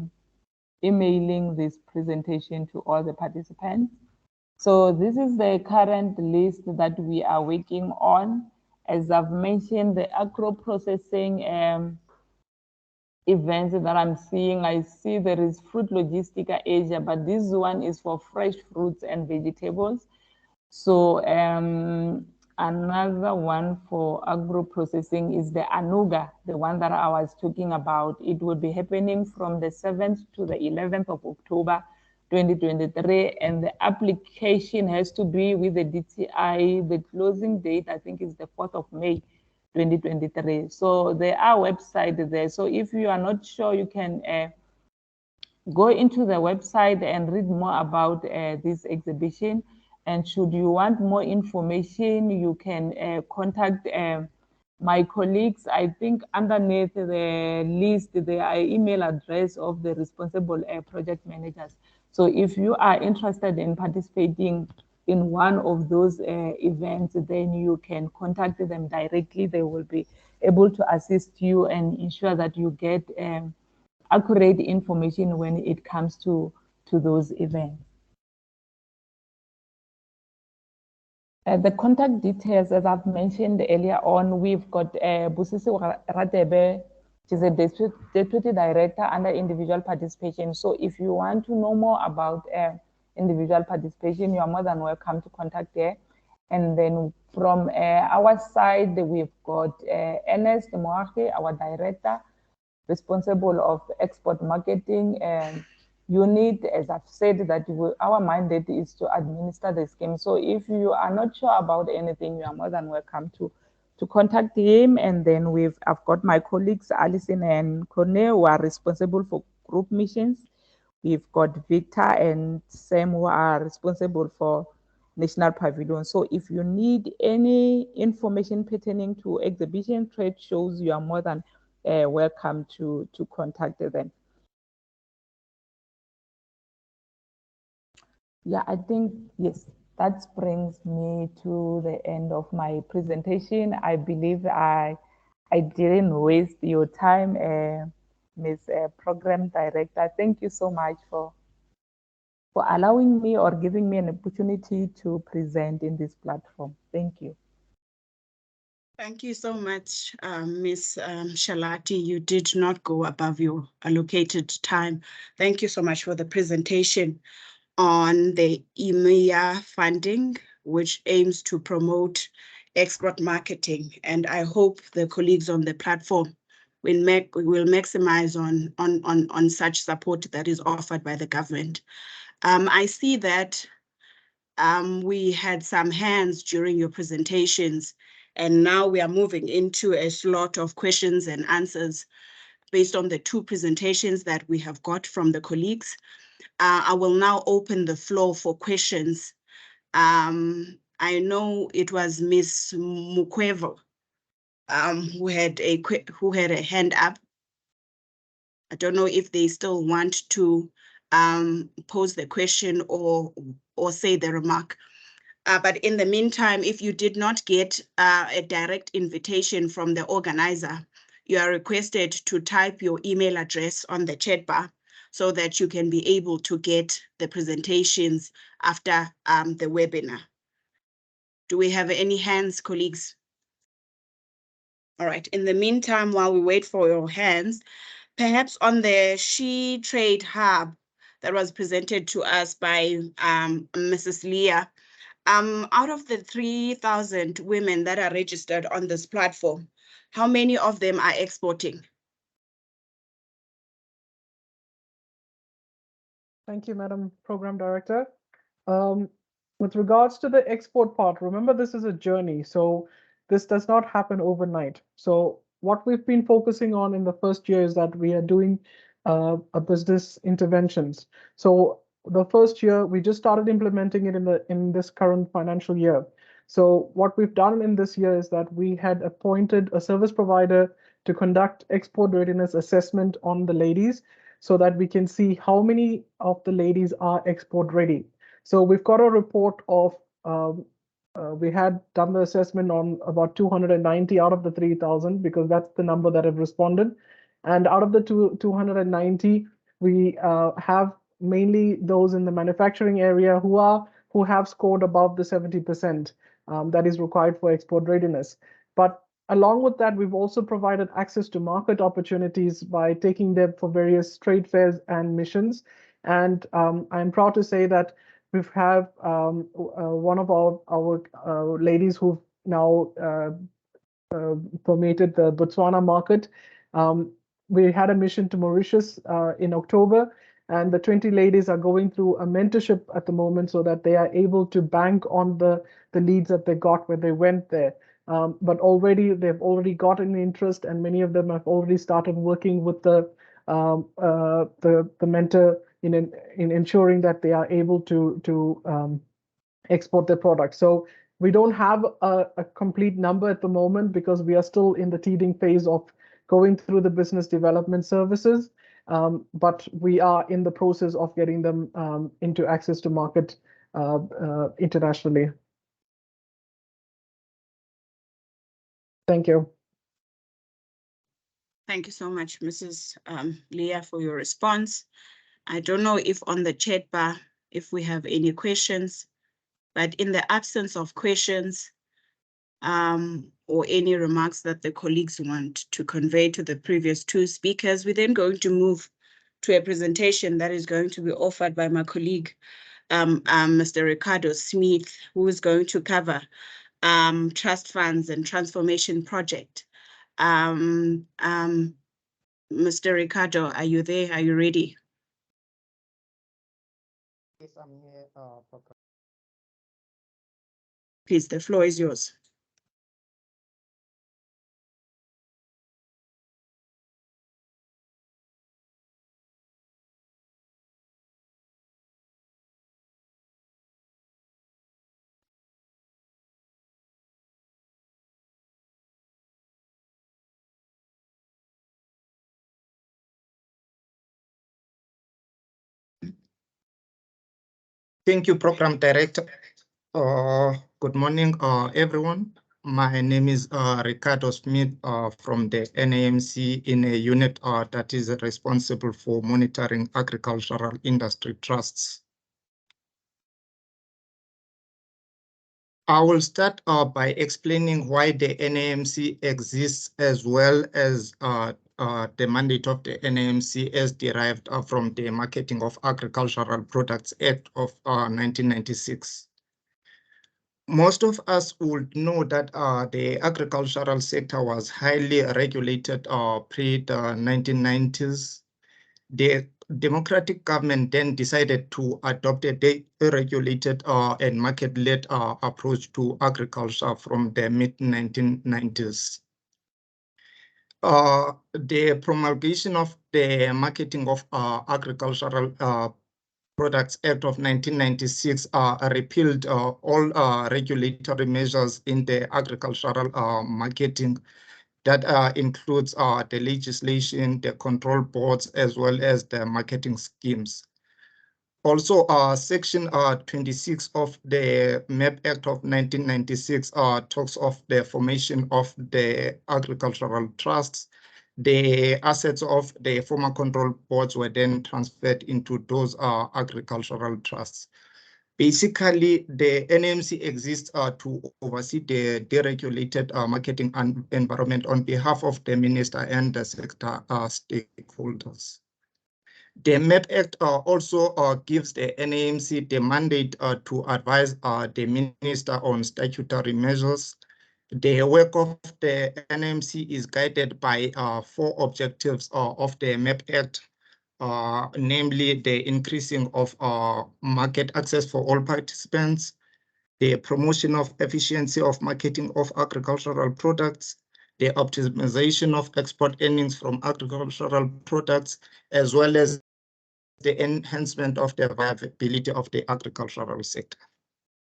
emailing this presentation to all the participants. So this is the current list that we are working on. As I've mentioned, the agro-processing events that I'm seeing, I see there is Fruit Logistica Asia, but this one is for fresh fruits and vegetables. So another one for agro-processing is the Anuga, the one that I was talking about. It will be happening from the 7th to the 11th of October, 2023, and the application has to be with the DTI. The closing date, I think, is the 4th of May, 2023. So there are websites there. So if you are not sure, you can go into the website and read more about this exhibition. And should you want more information, you can contact my colleagues. I think underneath the list, there are email address of the responsible project managers. So if you are interested in participating in one of those events, then you can contact them directly. They will be able to assist you and ensure that you get accurate information when it comes to those events. The contact details, as I've mentioned earlier on, we've got Busisi Radebe, which is a deputy director under individual participation. So if you want to know more about individual participation, you are more than welcome to contact her. And then from our side, we've got Ernest Moahi, our director, responsible of export marketing unit. As I've said, that our mandate is to administer the scheme. So if you are not sure about anything, you are more than welcome to contact him. And then I've got my colleagues, Alison and Corne, who are responsible for group missions. We've got Victor and Sam, who are responsible for National Pavilion. So if you need any information pertaining to exhibition, trade shows, you are more than welcome to contact them. Yeah, I think, yes, that brings me to the end of my presentation. I believe I didn't waste your time, Ms. Program Director. Thank you so much for allowing me or giving me an opportunity to present in this platform. Thank you. Thank you so much, Ms. Shalati. You did not go above your allocated time. Thank you so much for the presentation on the EMEA funding, which aims to promote export marketing. And I hope the colleagues on the platform will maximize on such support that is offered by the government. I see that we had some hands during your presentations, and now we are moving into a slot of questions and answers based on the two presentations that we have got from the colleagues. I will now open the floor for questions. I know it was Ms. Mukwevo who had a hand up. I don't know if they still want to pose the question or say the remark. But in the meantime, if you did not get a direct invitation from the organizer, you are requested to type your email address on the chat bar so that you can be able to get the presentations after the webinar. Do we have any hands, colleagues? All right, in the meantime, while we wait for your hands, perhaps on the She Trade Hub that was presented to us by Mrs. Leah, out of the 3,000 women that are registered on this platform, how many of them are exporting? Thank you, Madam Program Director. With regards to the export part, remember this is a journey, so this does not happen overnight. So what we've been focusing on in the first year is that we are doing a business interventions. So the first year, we just started implementing it in this current financial year. So what we've done in this year is that we had appointed a service provider to conduct export readiness assessment on the ladies, so that we can see how many of the ladies are export ready. So we've got a report of, we had done the assessment on about 290 out of the 3,000, because that's the number that have responded. And out of the 290, we have mainly those in the manufacturing area who have scored above the 70% that is required for export readiness. But along with that, we've also provided access to market opportunities by taking them for various trade fairs and missions. And I'm proud to say that we have one of our ladies who've now permeated the Botswana market. We had a mission to Mauritius in October, and the 20 ladies are going through a mentorship at the moment so that they are able to bank on the leads that they got when they went there. But they've already gotten interest, and many of them have already started working with the mentor in ensuring that they are able to export their product. So we don't have a complete number at the moment because we are still in the teething phase of going through the business development services. But we are in the process of getting them into access to market internationally. Thank you. Thank you so much, Mrs. Leah, for your response. I don't know if on the chat bar, if we have any questions. But in the absence of questions or any remarks that the colleagues want to convey to the previous two speakers, we're then going to move to a presentation that is going to be offered by my colleague, Mr. Ricardo Smith, who is going to cover trust funds and transformation project. Mr. Ricardo, are you there? Are you ready? Yes, I'm here. Please, the floor is yours. Thank you, Program Director. Good morning, everyone. My name is Ricardo Smith from the NAMC in a unit that is responsible for monitoring agricultural industry trusts. I will start by explaining why the NAMC exists, as well as the mandate of the NAMC as derived from the Marketing of Agricultural Products Act of 1996. Most of us would know that the agricultural sector was highly regulated pre the 1990s. The democratic government then decided to adopt a deregulated and market-led approach to agriculture from the mid-1990s. The promulgation of the Marketing of Agricultural Products Act of 1996 repealed all regulatory measures in the agricultural marketing. That includes the legislation, the control boards, as well as the marketing schemes. Also, Section 26 of the MAP Act of 1996 talks of the formation of the agricultural trusts. The assets of the former control boards were then transferred into those agricultural trusts. Basically, the NAMC exists to oversee the deregulated marketing environment on behalf of the minister and the sector stakeholders. The MAP Act also gives the NAMC the mandate to advise the minister on statutory measures. The work of the NAMC is guided by 4 objectives of the MAP Act. Namely the increasing of market access for all participants, the promotion of efficiency of marketing of agricultural products, the optimization of export earnings from agricultural products, as well as the enhancement of the viability of the agricultural sector.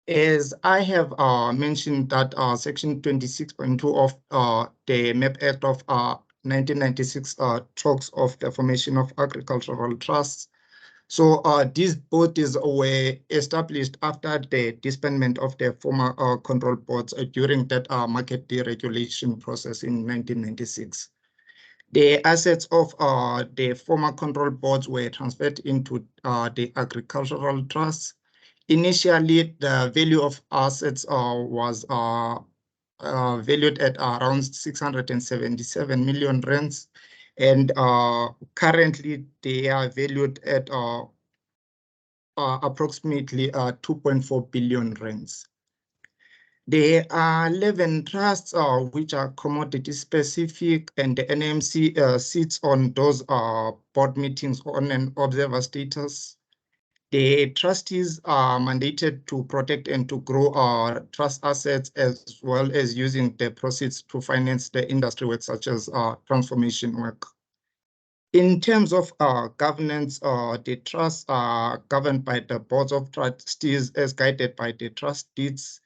As I have mentioned that Section 26.2 of the MAP Act of 1996 talks of the formation of agricultural trusts. So these bodies were established after the disbandment of the former control boards during that market deregulation process in 1996. The assets of the former control boards were transferred into the agricultural trusts. Initially, the value of assets was valued at around 677 million rands, and currently they are valued at approximately 2.4 billion rands. There are 11 trusts which are commodity specific, and the NAMC sits on those board meetings on an observer status. The trustees are mandated to protect and to grow our trust assets, as well as using the proceeds to finance the industry work, such as transformation work. In terms of governance, the trusts are governed by the boards of trustees as guided by the trust deeds.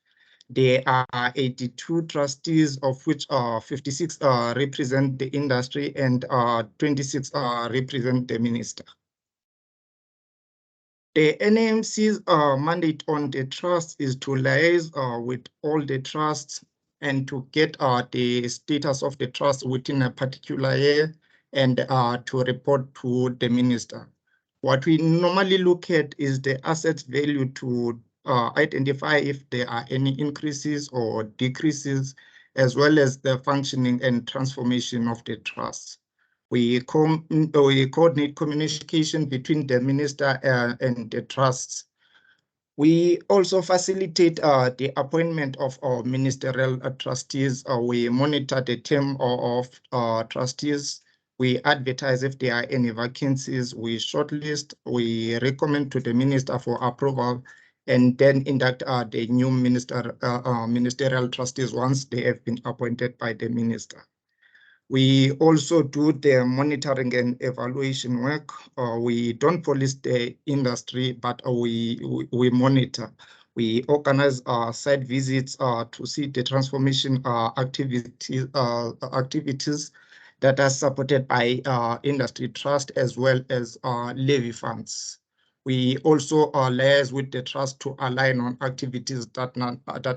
There are 82 trustees, of which 56 represent the industry and 26 represent the minister. The NAMC's mandate on the trust is to liaise with all the trusts and to get the status of the trust within a particular year and to report to the minister. What we normally look at is the assets value to identify if there are any increases or decreases, as well as the functioning and transformation of the trusts. We coordinate communication between the minister and the trusts. We also facilitate the appointment of our ministerial trustees. We monitor the term of trustees. We advertise if there are any vacancies. We shortlist. We recommend to the minister for approval, and then induct the new ministerial trustees once they have been appointed by the minister. We also do the monitoring and evaluation work. We don't police the industry, but we monitor. We organize site visits to see the transformation activities that are supported by industry trust as well as levy funds. We also liaise with the trust to align on activities that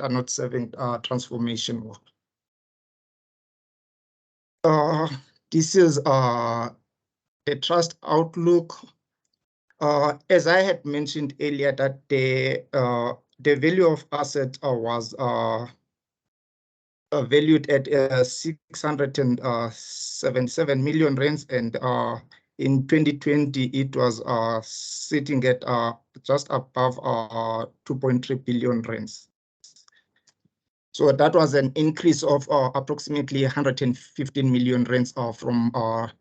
are not serving transformation work. This is the trust outlook. As I had mentioned earlier, that the value of assets was valued at 677 million rands, and in 2020 it was sitting at just above 2.3 billion rands. So that was an increase of approximately 115 million rands from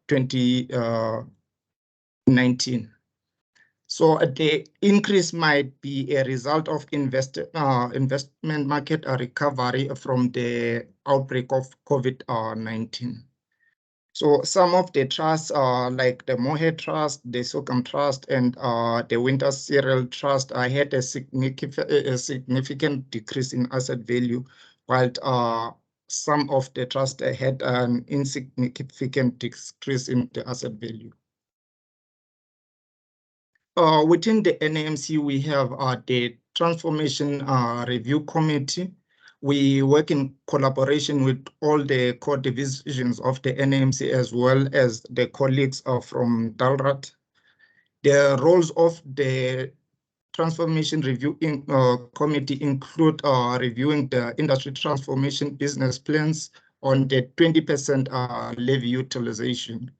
2019. So the increase might be a result of investment market recovery from the outbreak of COVID-19. So some of the trusts, like the Mohe Trust, the Socam Trust, and the Winter Cereal Trust, had a significant decrease in asset value, while some of the trusts had an insignificant decrease in the asset value. Within the NAMC, we have the Transformation Review Committee. We work in collaboration with all the core divisions of the NAMC, as well as the colleagues from DALRAT. The roles of the Transformation Review Committee include reviewing the industry transformation business plans on the 20% levy utilization.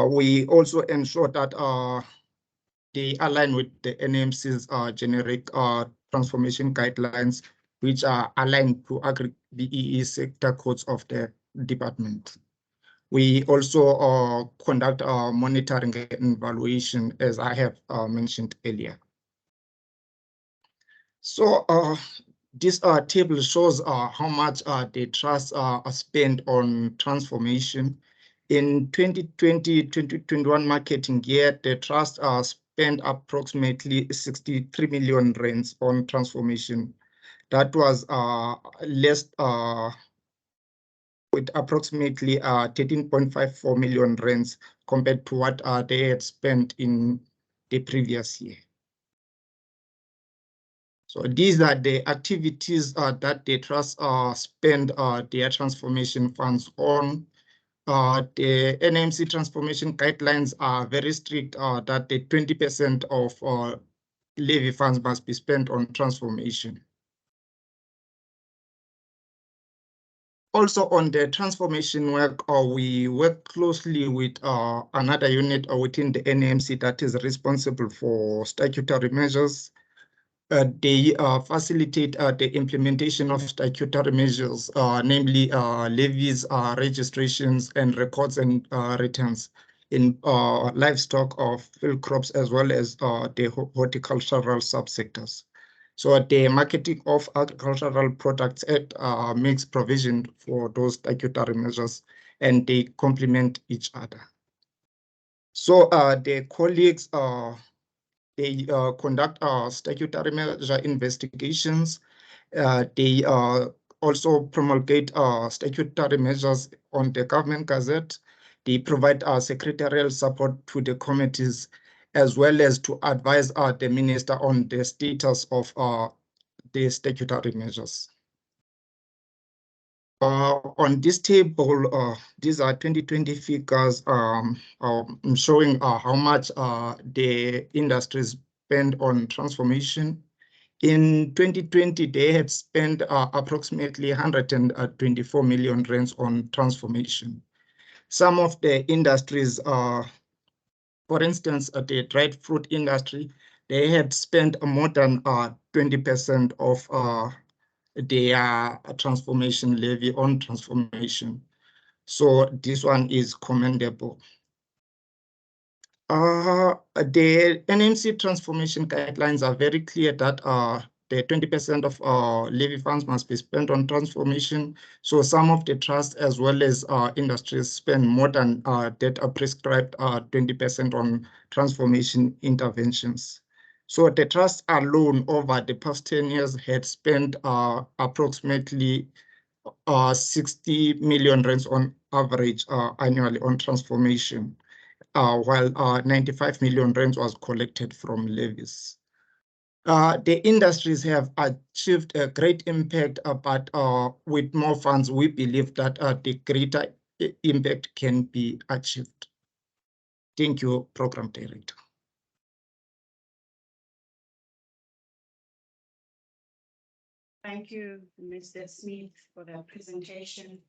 We also ensure that they align with the NAMC's generic transformation guidelines, which are aligned to agri-BEE sector codes of the department. We also conduct monitoring and evaluation, as I have mentioned earlier. So this table shows how much the trusts spent on transformation. In 2020-2021 marketing year, the trust spent approximately 63 million rands on transformation. That was less with approximately 13.54 million rands compared to what they had spent in the previous year. So these are the activities that the trust spend their transformation funds on. The NAMC transformation guidelines are very strict that the 20% of levy funds must be spent on transformation. Also on the transformation work, we work closely with another unit within the NAMC that is responsible for statutory measures. They facilitate the implementation of statutory measures, namely levies, registrations, and records and returns in livestock or field crops, as well as the horticultural subsectors. So the Marketing of Agricultural Products Act makes provision for those statutory measures, and they complement each other. So the colleagues they conduct statutory measure investigations. They also promulgate statutory measures on the Government Gazette. They provide secretarial support to the committees, as well as to advise the minister on the status of the statutory measures. On this table, these are 2020 figures showing how much the industry spend on transformation. In 2020, they had spent approximately 124 million rands on transformation. Some of the industries, for instance, the dried fruit industry, they had spent more than 20% of their transformation levy on transformation. So this one is commendable. The NAMC transformation guidelines are very clear that the 20% of levy funds must be spent on transformation. So some of the trusts as well as industries spend more than that prescribed 20% on transformation interventions. So the trust alone over the past 10 years had spent approximately 60 million rands on average annually on transformation, while 95 million rands was collected from levies. The industries have achieved a great impact, but with more funds, we believe that the greater impact can be achieved. Thank you, Program Director. Thank you, Mr. Smith, for that presentation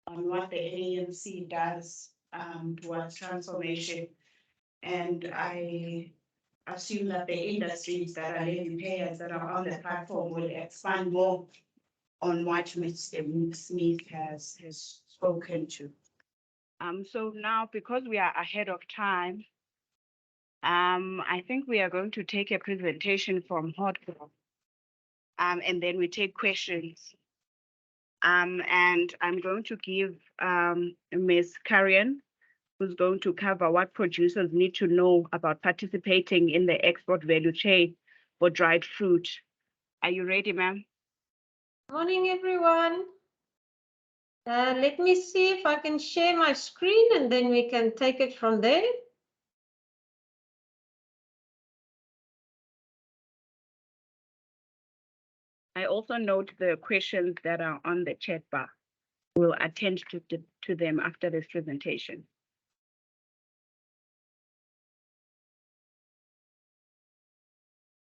on what the NAMC does towards transformation. And I assume that the industries that are levy payers that are on the platform will expand more on what Mr. Smith has spoken to. So now, because we are ahead of time, I think we are going to take a presentation from Hotco, and then we take questions. And I'm going to give Ms. Karian, who's going to cover what producers need to know about participating in the export value chain for dried fruit. Are you ready, ma'am? Morning, everyone. Let me see if I can share my screen and then we can take it from there. I also note the questions that are on the chat bar. We'll attend to them after this presentation.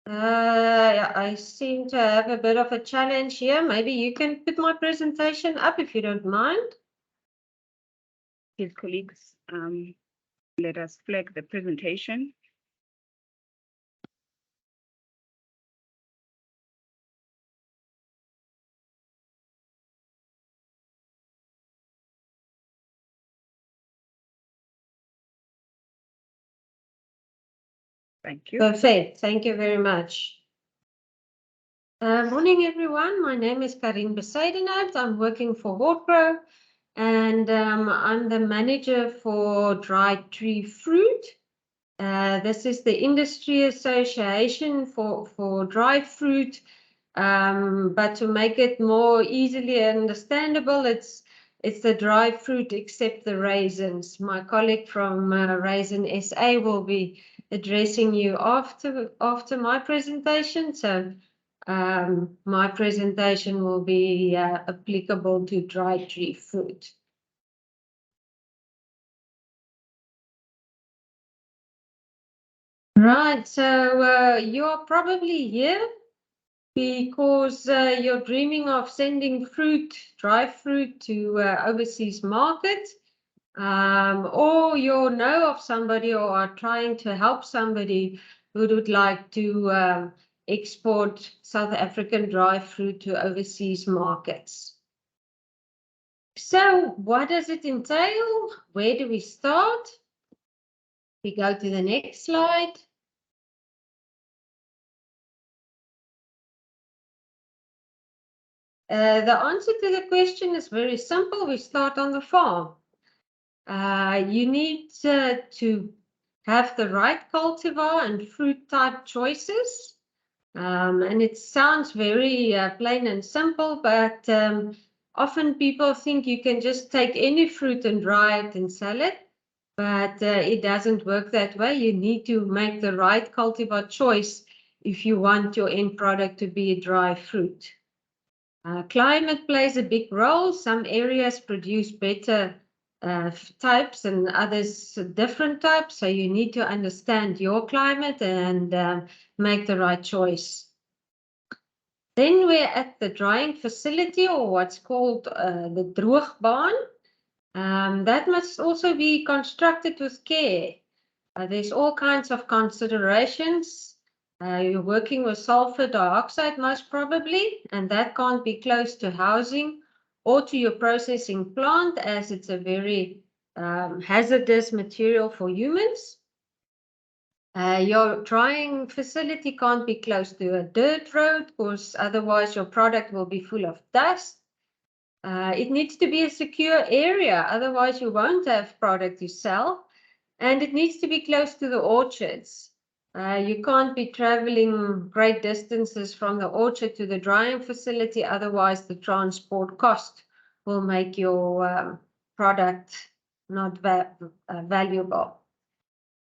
I seem to have a bit of a challenge here. Maybe you can put my presentation up if you don't mind. His colleagues, let us flag the presentation. Thank you. Perfect. Thank you very much. Morning, everyone. My name is Karin Besaidenhout. I'm working for Hotco, and I'm the manager for dried tree fruit. This is the industry association for dried fruit, but to make it more easily understandable, it's the dried fruit except the raisins. My colleague from Raisin SA will be addressing you after my presentation. So my presentation will be applicable to dried tree fruit. Right, so you are probably here because you're dreaming of sending fruit, dry fruit, to overseas markets, or you know of somebody or are trying to help somebody who would like to export South African dry fruit to overseas markets. So what does it entail? Where do we start? We go to the next slide. The answer to the question is very simple. We start on the farm. You need to have the right cultivar and fruit type choices. And it sounds very plain and simple, but often people think you can just take any fruit and dry it and sell it. But it doesn't work that way. You need to make the right cultivar choice if you want your end product to be a dry fruit. Climate plays a big role. Some areas produce better types and others different types. So you need to understand your climate and make the right choice. Then we're at the drying facility, or what's called the droogbaan. That must also be constructed with care. There's all kinds of considerations. You're working with sulfur dioxide most probably, and that can't be close to housing or to your processing plant, as it's a very hazardous material for humans. Your drying facility can't be close to a dirt road, because otherwise your product will be full of dust. It needs to be a secure area, otherwise you won't have product to sell. And it needs to be close to the orchards. You can't be traveling great distances from the orchard to the drying facility, otherwise the transport cost will make your product not valuable.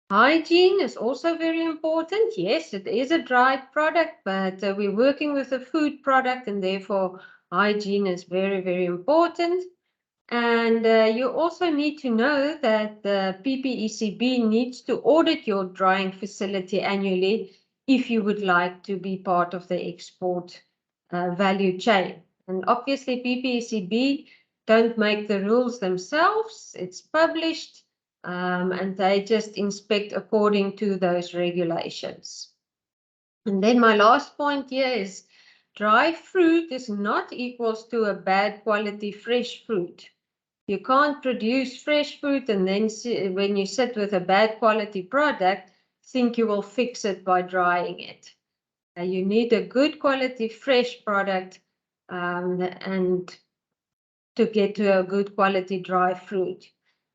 Hygiene is also very important. Yes, it is a dried product, but we're working with a food product, and therefore hygiene is very, very important. And you also need to know that the PPECB needs to audit your drying facility annually if you would like to be part of the export value chain. And obviously PPECB don't make the rules themselves. It's published, and they just inspect according to those regulations. And then my last point here is dry fruit is not equals to a bad quality fresh fruit. You can't produce fresh fruit and then when you sit with a bad quality product, think you will fix it by drying it. You need a good quality fresh product and to get to a good quality dry fruit.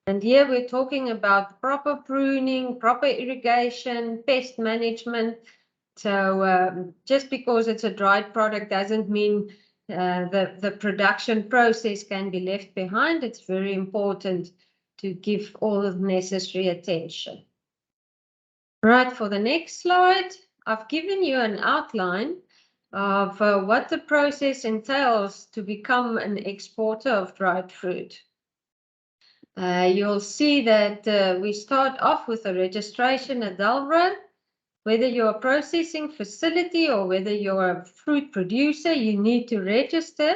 And here we're talking about proper pruning, proper irrigation, pest management. So just because it's a dried product doesn't mean the production process can be left behind. It's very important to give all the necessary attention. Right, for the next slide, I've given you an outline of what the process entails to become an exporter of dried fruit. You'll see that we start off with a registration at DALRA. Whether you're a processing facility or whether you're a fruit producer, you need to register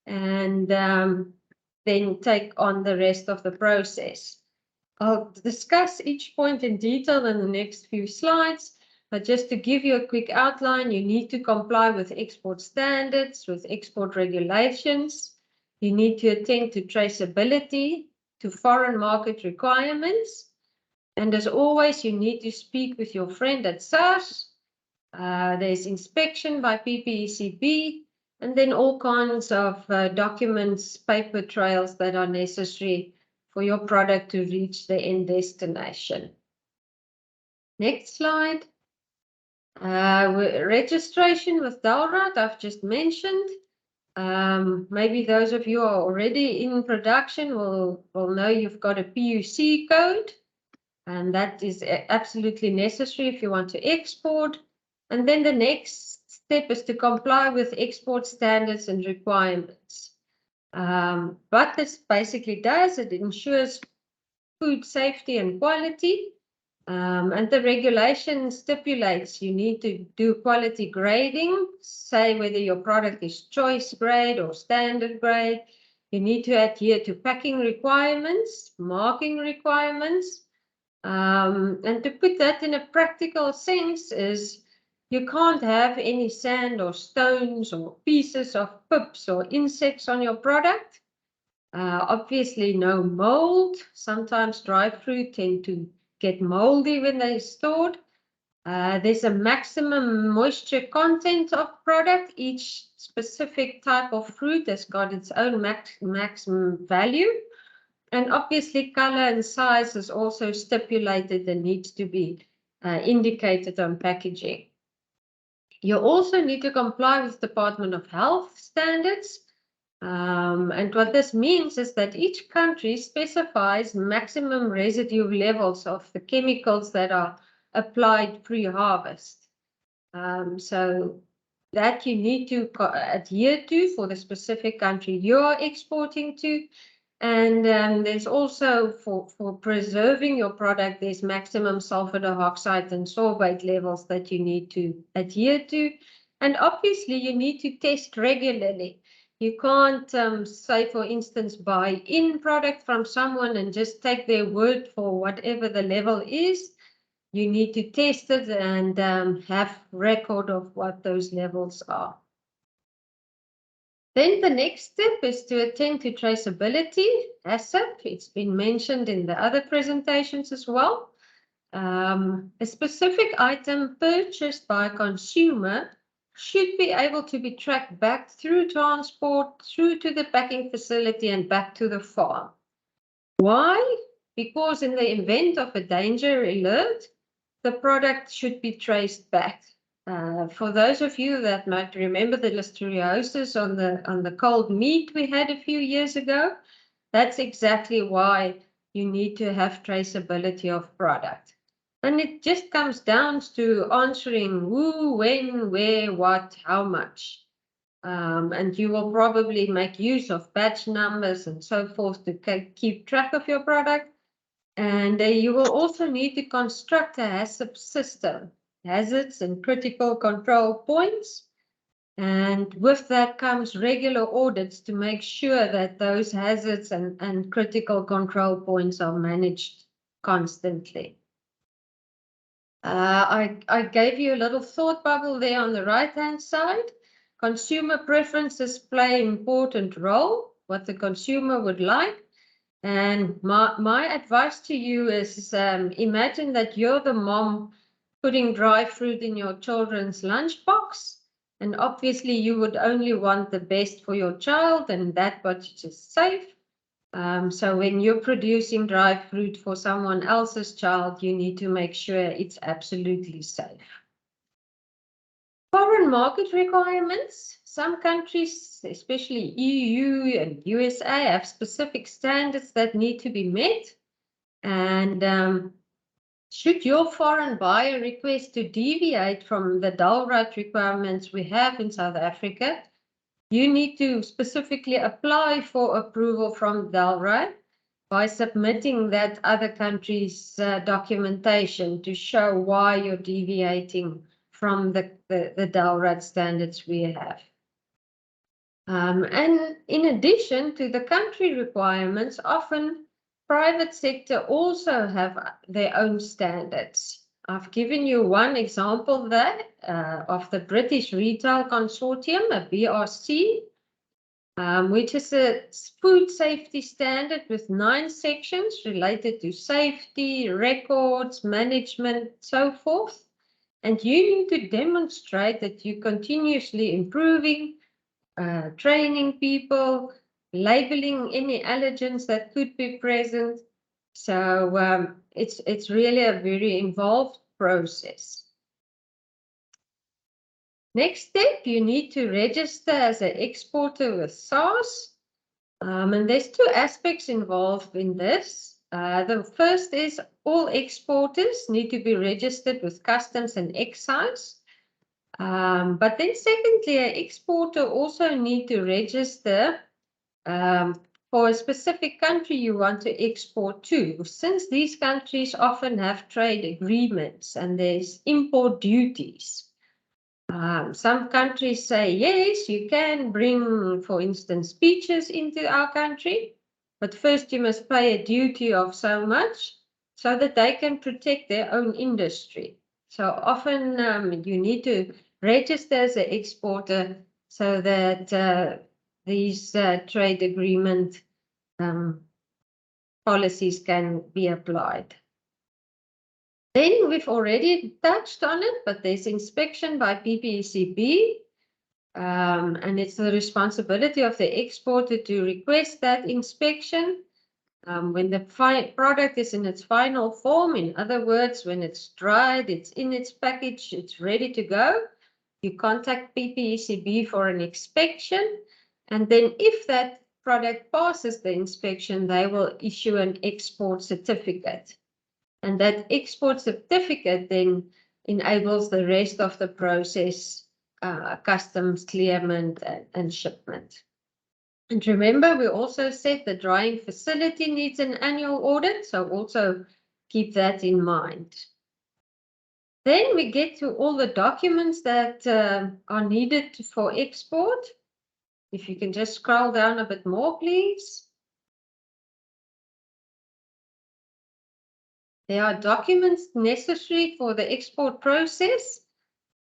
and then take on the rest of the process. I'll discuss each point in detail in the next few slides, but just to give you a quick outline, you need to comply with export standards, with export regulations. You need to attend to traceability, to foreign market requirements. And as always, you need to speak with your friend at SARS. There's inspection by PPECB, and then all kinds of documents, paper trails that are necessary for your product to reach the end destination. Next slide. Registration with DALRAT, I've just mentioned. Maybe those of you who are already in production will know you've got a PUC code. And that is absolutely necessary if you want to export. And then the next step is to comply with export standards and requirements. What this basically does, it ensures food safety and quality. And the regulation stipulates you need to do quality grading, say whether your product is choice grade or standard grade. You need to adhere to packing requirements, marking requirements. And to put that in a practical sense is you can't have any sand or stones or pieces of pips or insects on your product. Obviously no mold. Sometimes dry fruit tend to get moldy when they're stored. There's a maximum moisture content of product. Each specific type of fruit has got its own maximum value. And obviously color and size is also stipulated and needs to be indicated on packaging. You also need to comply with Department of Health standards. And what this means is that each country specifies maximum residue levels of the chemicals that are applied pre-harvest. So that you need to adhere to for the specific country you're exporting to. And there's also, for preserving your product, there's maximum sulfur dioxide and sorbate levels that you need to adhere to. And obviously, you need to test regularly. You can't say, for instance, buy in product from someone and just take their word for whatever the level is. You need to test it and have record of what those levels are. Then the next step is to attend to traceability, ASAP. It's been mentioned in the other presentations as well. A specific item purchased by a consumer should be able to be tracked back through transport, through to the packing facility and back to the farm. Why? Because in the event of a danger alert, the product should be traced back. For those of you that might remember the listeriosis on the cold meat we had a few years ago, that's exactly why you need to have traceability of product. And it just comes down to answering who, when, where, what, how much. And you will probably make use of batch numbers and so forth to keep track of your product. And you will also need to construct a HACCP system, hazards and critical control points. And with that comes regular audits to make sure that those hazards and critical control points are managed constantly. I gave you a little thought bubble there on the right-hand side. Consumer preferences play an important role, what the consumer would like. And my advice to you is imagine that you're the mom putting dry fruit in your children's lunchbox. And obviously you would only want the best for your child and that which is safe. So when you're producing dry fruit for someone else's child, you need to make sure it's absolutely safe. Foreign market requirements. Some countries, especially EU and USA, have specific standards that need to be met. And should your foreign buyer request to deviate from the DALRAT requirements we have in South Africa, you need to specifically apply for approval from DALRAT by submitting that other country's documentation to show why you're deviating from the DALRAT standards we have. And in addition to the country requirements, often private sector also have their own standards. I've given you one example there of the British Retail Consortium, a BRC, which is a food safety standard with 9 sections related to safety, records, management, so forth. And you need to demonstrate that you're continuously improving, training people, labeling any allergens that could be present. So it's really a very involved process. Next step, you need to register as an exporter with SARS. And there's 2 aspects involved in this. The first is all exporters need to be registered with Customs and Excise. But then secondly, an exporter also need to register for a specific country you want to export to, since these countries often have trade agreements and there's import duties. Some countries say, yes, you can bring, for instance, peaches into our country, but first you must pay a duty of so much so that they can protect their own industry. So often you need to register as an exporter so that these trade agreement policies can be applied. Then we've already touched on it, but there's inspection by PPECB, and it's the responsibility of the exporter to request that inspection when the product is in its final form. In other words, when it's dried, it's in its package, it's ready to go. You contact PPECB for an inspection, and then if that product passes the inspection, they will issue an export certificate. And that export certificate then enables the rest of the process, customs clearance and shipment. And remember, we also said the drying facility needs an annual audit, so also keep that in mind. Then we get to all the documents that are needed for export. If you can just scroll down a bit more, please. There are documents necessary for the export process.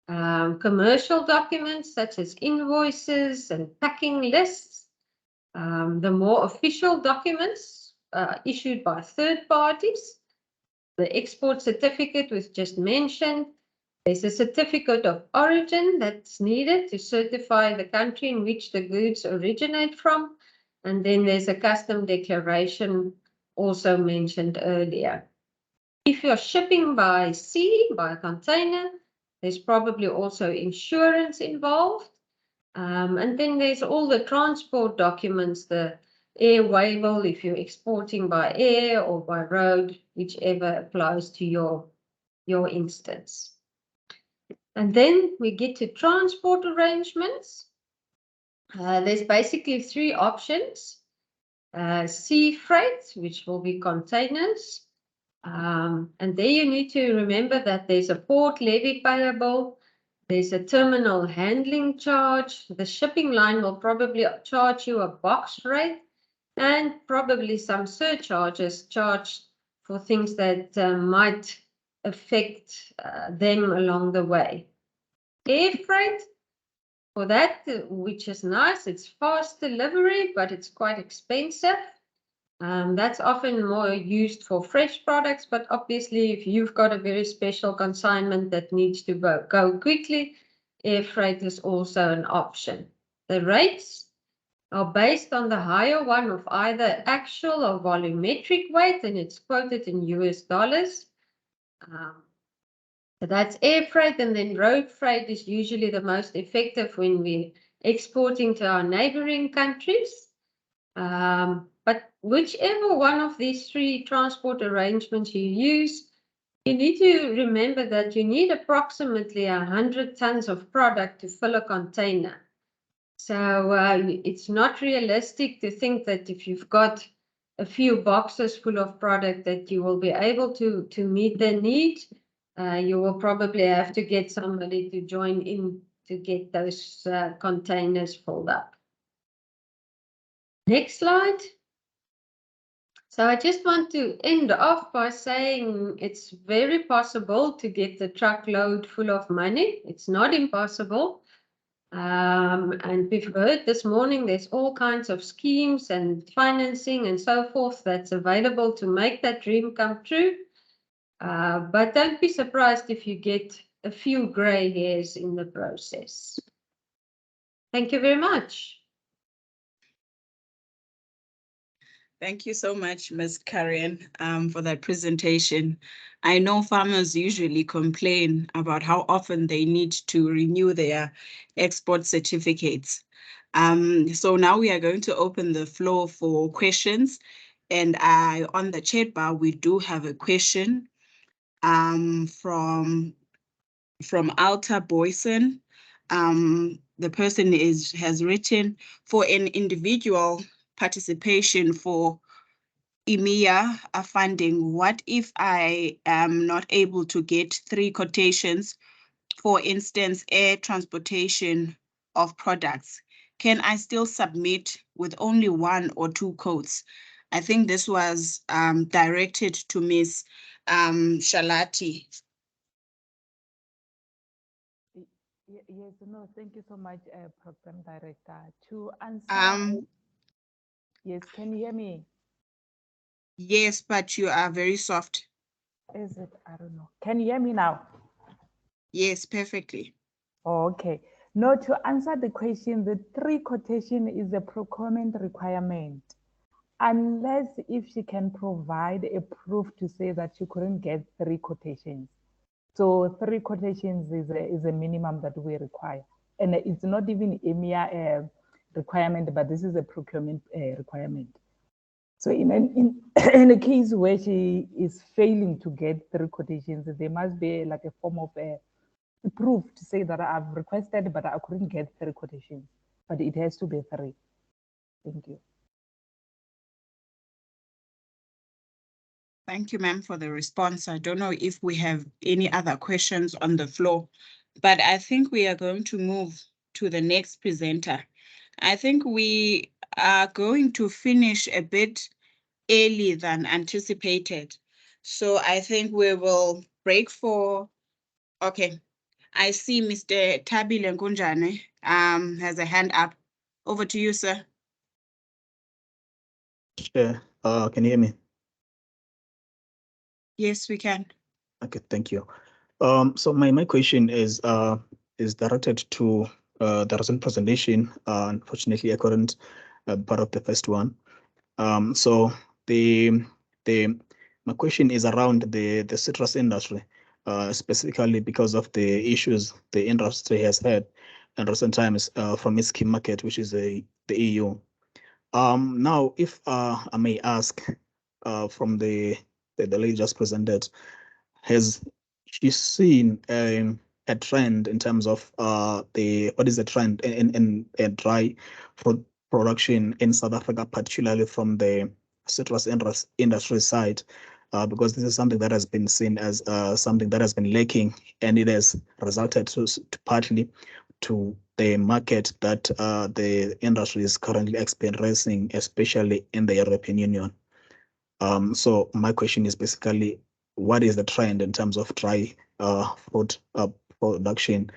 Commercial documents such as invoices and packing lists. The more official documents issued by third parties. The export certificate was just mentioned. There's a certificate of origin that's needed to certify the country in which the goods originate from. And then there's a custom declaration also mentioned earlier. If you're shipping by sea, by container, there's probably also insurance involved. And then there's all the transport documents, the air waiver if you're exporting by air or by road, whichever applies to your instance. And then we get to transport arrangements. There's basically three options. Sea freight, which will be containers. And there you need to remember that there's a port levy payable. There's a terminal handling charge. The shipping line will probably charge you a box rate and probably some surcharges charged for things that might affect them along the way. Air freight, for that, which is nice, it's fast delivery, but it's quite expensive. That's often more used for fresh products, but obviously if you've got a very special consignment that needs to go quickly, air freight is also an option. The rates are based on the higher one of either actual or volumetric weight, and it's quoted in US dollars. So that's air freight, and then road freight is usually the most effective when we're exporting to our neighboring countries. But whichever one of these three transport arrangements you use, you need to remember that you need approximately 100 tons of product to fill a container. So it's not realistic to think that if you've got a few boxes full of product that you will be able to meet the need. You will probably have to get somebody to join in to get those containers filled up. Next slide. So I just want to end off by saying it's very possible to get the truckload full of money. It's not impossible. And we've heard this morning there's all kinds of schemes and financing and so forth that's available to make that dream come true. But don't be surprised if you get a few gray hairs in the process. Thank you very much. Thank you so much, Ms. Karen, for that presentation. I know farmers usually complain about how often they need to renew their export certificates. So now we are going to open the floor for questions. And on the chat bar, we do have a question from Alta Boyson. The person has written, for an individual participation for EMEA funding, what if I am not able to get 3 quotations, for instance, air transportation of products? Can I still submit with only 1 or 2 quotes? I think this was directed to Ms. Shalati. Yes, no, thank you so much, Program Director. To answer, yes, can you hear me? Yes, but you are very soft. Is it? I don't know. Can you hear me now? Yes, perfectly. Oh, okay. No, to answer the question, the 3 quotation is a procurement requirement. Unless if she can provide a proof to say that she couldn't get 3 quotations. So 3 quotations is a minimum that we require. And it's not even EMEA requirement, but this is a procurement requirement. So in a case where she is failing to get 3 quotations, there must be like a form of proof to say that I've requested, but I couldn't get 3 quotations. But it has to be 3. Thank you. Thank you, ma'am, for the response. I don't know if we have any other questions on the floor, but I think we are going to move to the next presenter. I think we are going to finish a bit early than anticipated. So I think we will break for, okay. I see Mr. Tabile Ngunjane has a hand up. Over to you, sir. Yeah, can you hear me? Yes, we can. Okay, thank you. So my question is directed to the recent presentation. Unfortunately, I couldn't part of the first one. So my question is around the citrus industry, specifically because of the issues the industry has had in recent times from its key market, which is the EU. Now, if I may ask, from the lady just presented, has she seen a trend in terms of what is the trend in dry fruit production in South Africa, particularly from the citrus industry side? Because this is something that has been seen as something that has been lacking, and it has resulted to partly to the market that the industry is currently experiencing, especially in the European Union. So my question is basically, what is the trend in terms of dry fruit production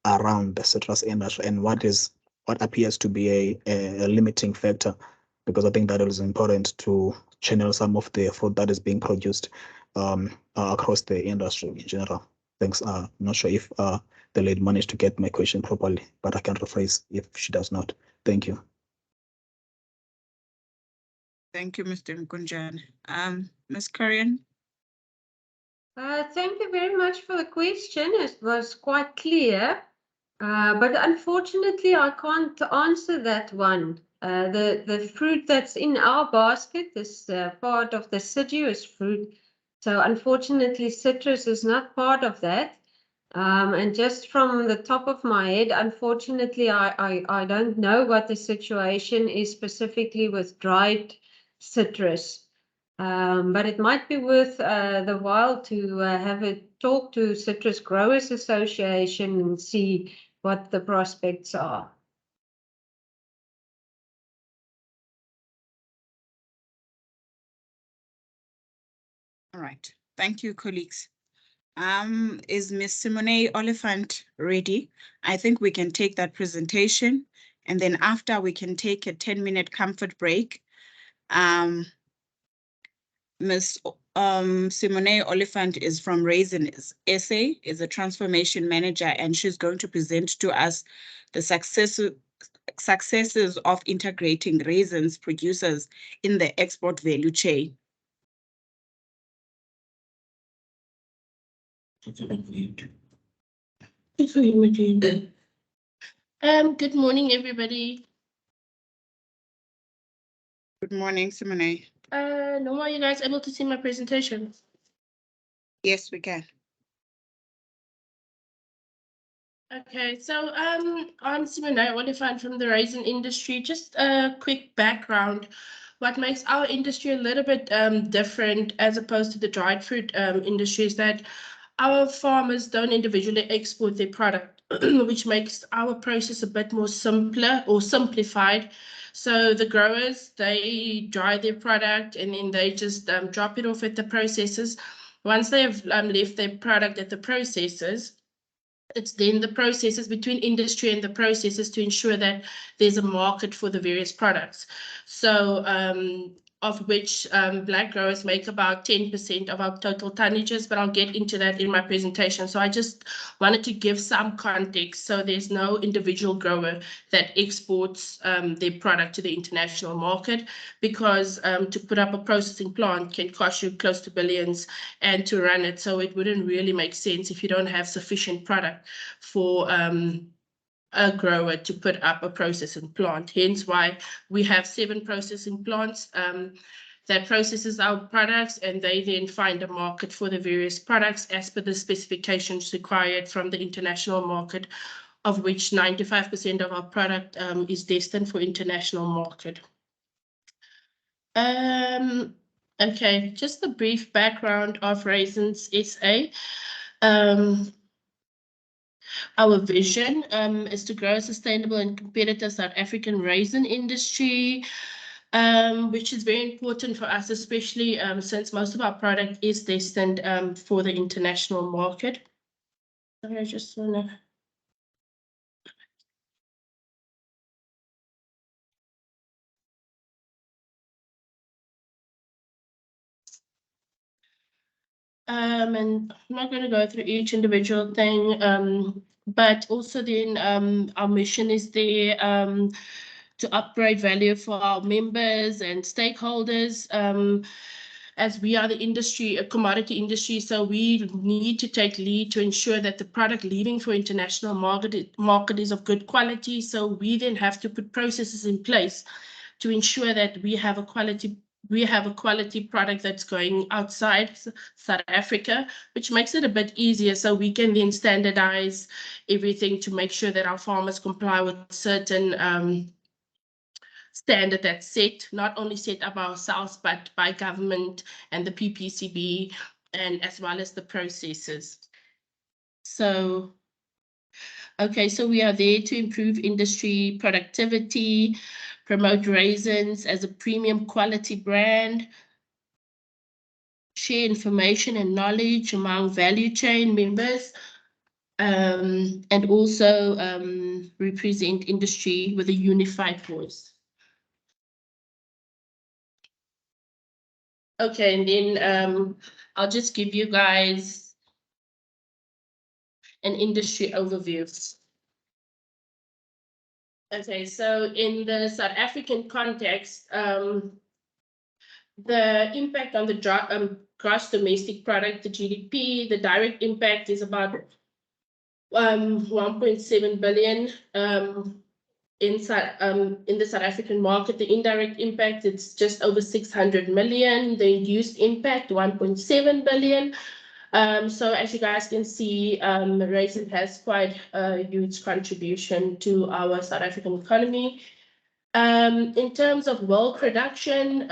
around the citrus industry, and what appears to be a limiting factor? Because I think that it is important to channel some of the fruit that is being produced across the industry in general. Thanks. I'm not sure if the lady managed to get my question properly, but I can rephrase if she does not. Thank you. Thank you, Mr. Ngunjane. Ms. Kurian? Thank you very much for the question. It was quite clear, but unfortunately, I can't answer that one. The fruit that's in our basket is part of the deciduous fruit. So unfortunately, citrus is not part of that. And just from the top of my head, unfortunately, I don't know what the situation is specifically with dried citrus. But it might be worth the while to have a talk to Citrus Growers Association and see what the prospects are. All right. Thank you, colleagues. Is Ms. Simone Oliphant ready? I think we can take that presentation, and then after we can take a 10-minute comfort break. Ms. Simone Oliphant is from Raisins SA, is a transformation manager, and she's going to present to us the successes of integrating raisins producers in the export value chain. Good morning, everybody. Good morning, Simone. Norma, are you guys able to see my presentation? Yes, we can. Okay, so I'm Simone Oliphant from the raisin industry. Just a quick background. What makes our industry a little bit different as opposed to the dried fruit industry is that our farmers don't individually export their product, which makes our process a bit more simpler or simplified. So the growers, they dry their product and then they just drop it off at the processors. Once they have left their product at the processors, it's then the processes between industry and the processes to ensure that there's a market for the various products. So of which black growers make about 10% of our total tonnages, but I'll get into that in my presentation. So I just wanted to give some context. So there's no individual grower that exports their product to the international market, because to put up a processing plant can cost you close to billions and to run it. So it wouldn't really make sense if you don't have sufficient product for a grower to put up a processing plant. Hence why we have 7 processing plants that processes our products, and they then find a market for the various products as per the specifications required from the international market, of which 95% of our product is destined for international market. Okay, just a brief background of Raisins SA. Our vision is to grow a sustainable and competitive South African raisin industry, which is very important for us, especially since most of our product is destined for the international market. Sorry, I just want to... And I'm not going to go through each individual thing, but also then our mission is there to upgrade value for our members and stakeholders. As we are the industry, a commodity industry, so we need to take lead to ensure that the product leaving for international market is of good quality. So we then have to put processes in place to ensure that we have a quality product that's going outside South Africa, which makes it a bit easier, so we can then standardize everything to make sure that our farmers comply with certain standard that's set, not only set up ourselves, but by government and the PPCB, and as well as the processes. So, okay, so we are there to improve industry productivity, promote Raisins as a premium quality brand, share information and knowledge among value chain members, and also represent industry with a unified voice. Okay, and then I'll just give you guys an industry overview. Okay, so in the South African context, the impact on the gross domestic product, the GDP, the direct impact is about 1.7 billion in the South African market. The indirect impact, it's just over 600 million. The induced impact, 1.7 billion. So as you guys can see, Raisin has quite a huge contribution to our South African economy. In terms of world production,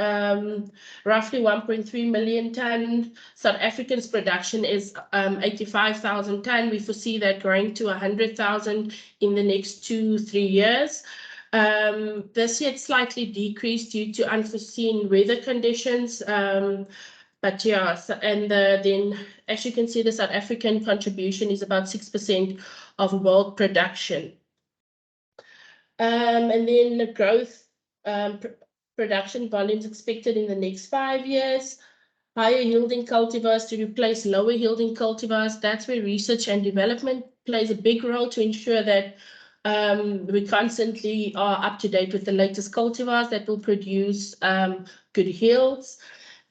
roughly 1.3 million ton. South Africa's production is 85,000 ton. We foresee that growing to 100,000 in the next 2-3 years. This year it slightly decreased due to unforeseen weather conditions. But yeah, and then as you can see, the South African contribution is about 6% of world production. And then the growth production volumes expected in the next 5 years. Higher yielding cultivars to replace lower yielding cultivars. That's where research and development plays a big role to ensure that we constantly are up to date with the latest cultivars that will produce good yields.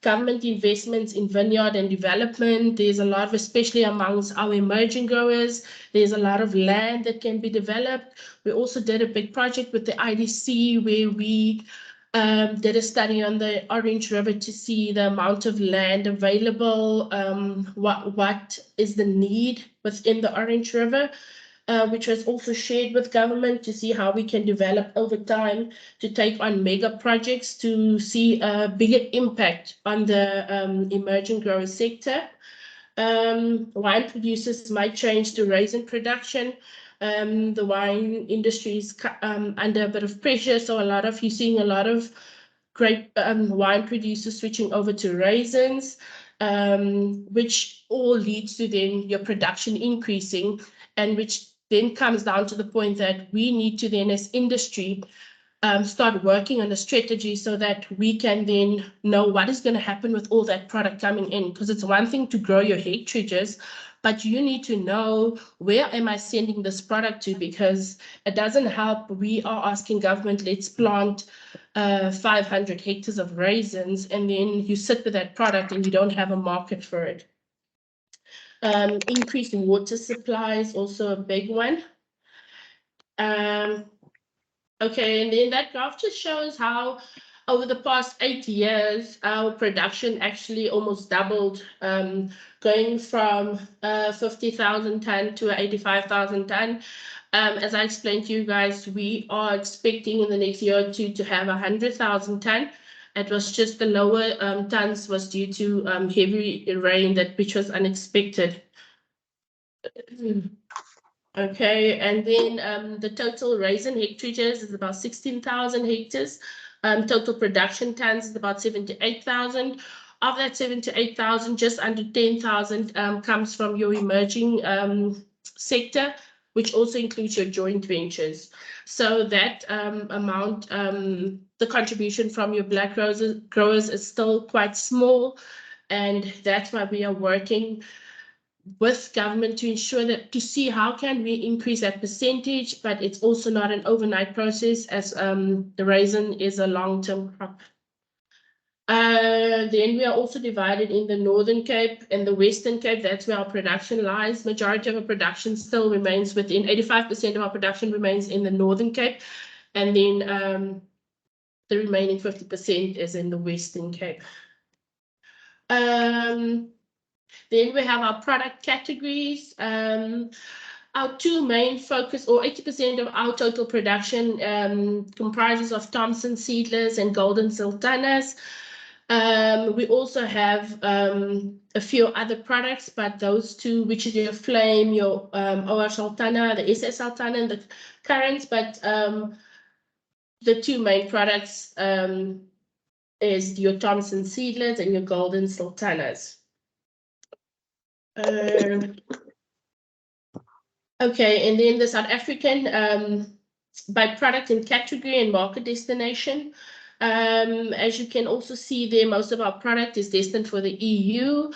Government investments in vineyard and development. There's a lot of, especially amongst our emerging growers, there's a lot of land that can be developed. We also did a big project with the IDC where we did a study on the Orange River to see the amount of land available, what is the need within the Orange River, which was also shared with government to see how we can develop over time to take on mega projects to see a bigger impact on the emerging grower sector. Wine producers might change to raisin production. The wine industry is under a bit of pressure, so you're seeing a lot of great wine producers switching over to raisins, which all leads to then your production increasing, and which then comes down to the point that we need to then as industry start working on a strategy so that we can then know what is going to happen with all that product coming in. Because it's one thing to grow your hectareages, but you need to know, where am I sending this product to? Because it doesn't help. We are asking government, let's plant 500 hectares of raisins, and then you sit with that product and you don't have a market for it. Increasing water supply is also a big one. Okay, and then that graph just shows how over the past 8 years, our production actually almost doubled, going from 50,000 ton to 85,000 ton. As I explained to you guys, we are expecting in the next year or two to have 100,000 ton. It was just the lower tons was due to heavy rain which was unexpected. Okay, and then the total raisin hectares is about 16,000 hectares. Total production tons is about 78,000. Of that 78,000, just under 10,000 comes from your emerging sector, which also includes your joint ventures. So that amount, the contribution from your black growers is still quite small, and that's why we are working with government to ensure that, to see how can we increase that percentage, but it's also not an overnight process, as the raisin is a long-term crop. Then we are also divided in the Northern Cape and the Western Cape. That's where our production lies. Majority of our production still remains within, 85% of our production remains in the Northern Cape. And then the remaining 50% is in the Western Cape. Then we have our product categories. Our two main focus, or 80% of our total production comprises of Thompson seedless and golden sultanas. We also have a few other products, but those two, which is your Flame, your OR Sultana, the SS Sultana, and the Currants, but the two main products is your Thompson seedless and your golden sultanas. Okay, and then the South African by product and category and market destination. As you can also see there, most of our product is destined for the EU,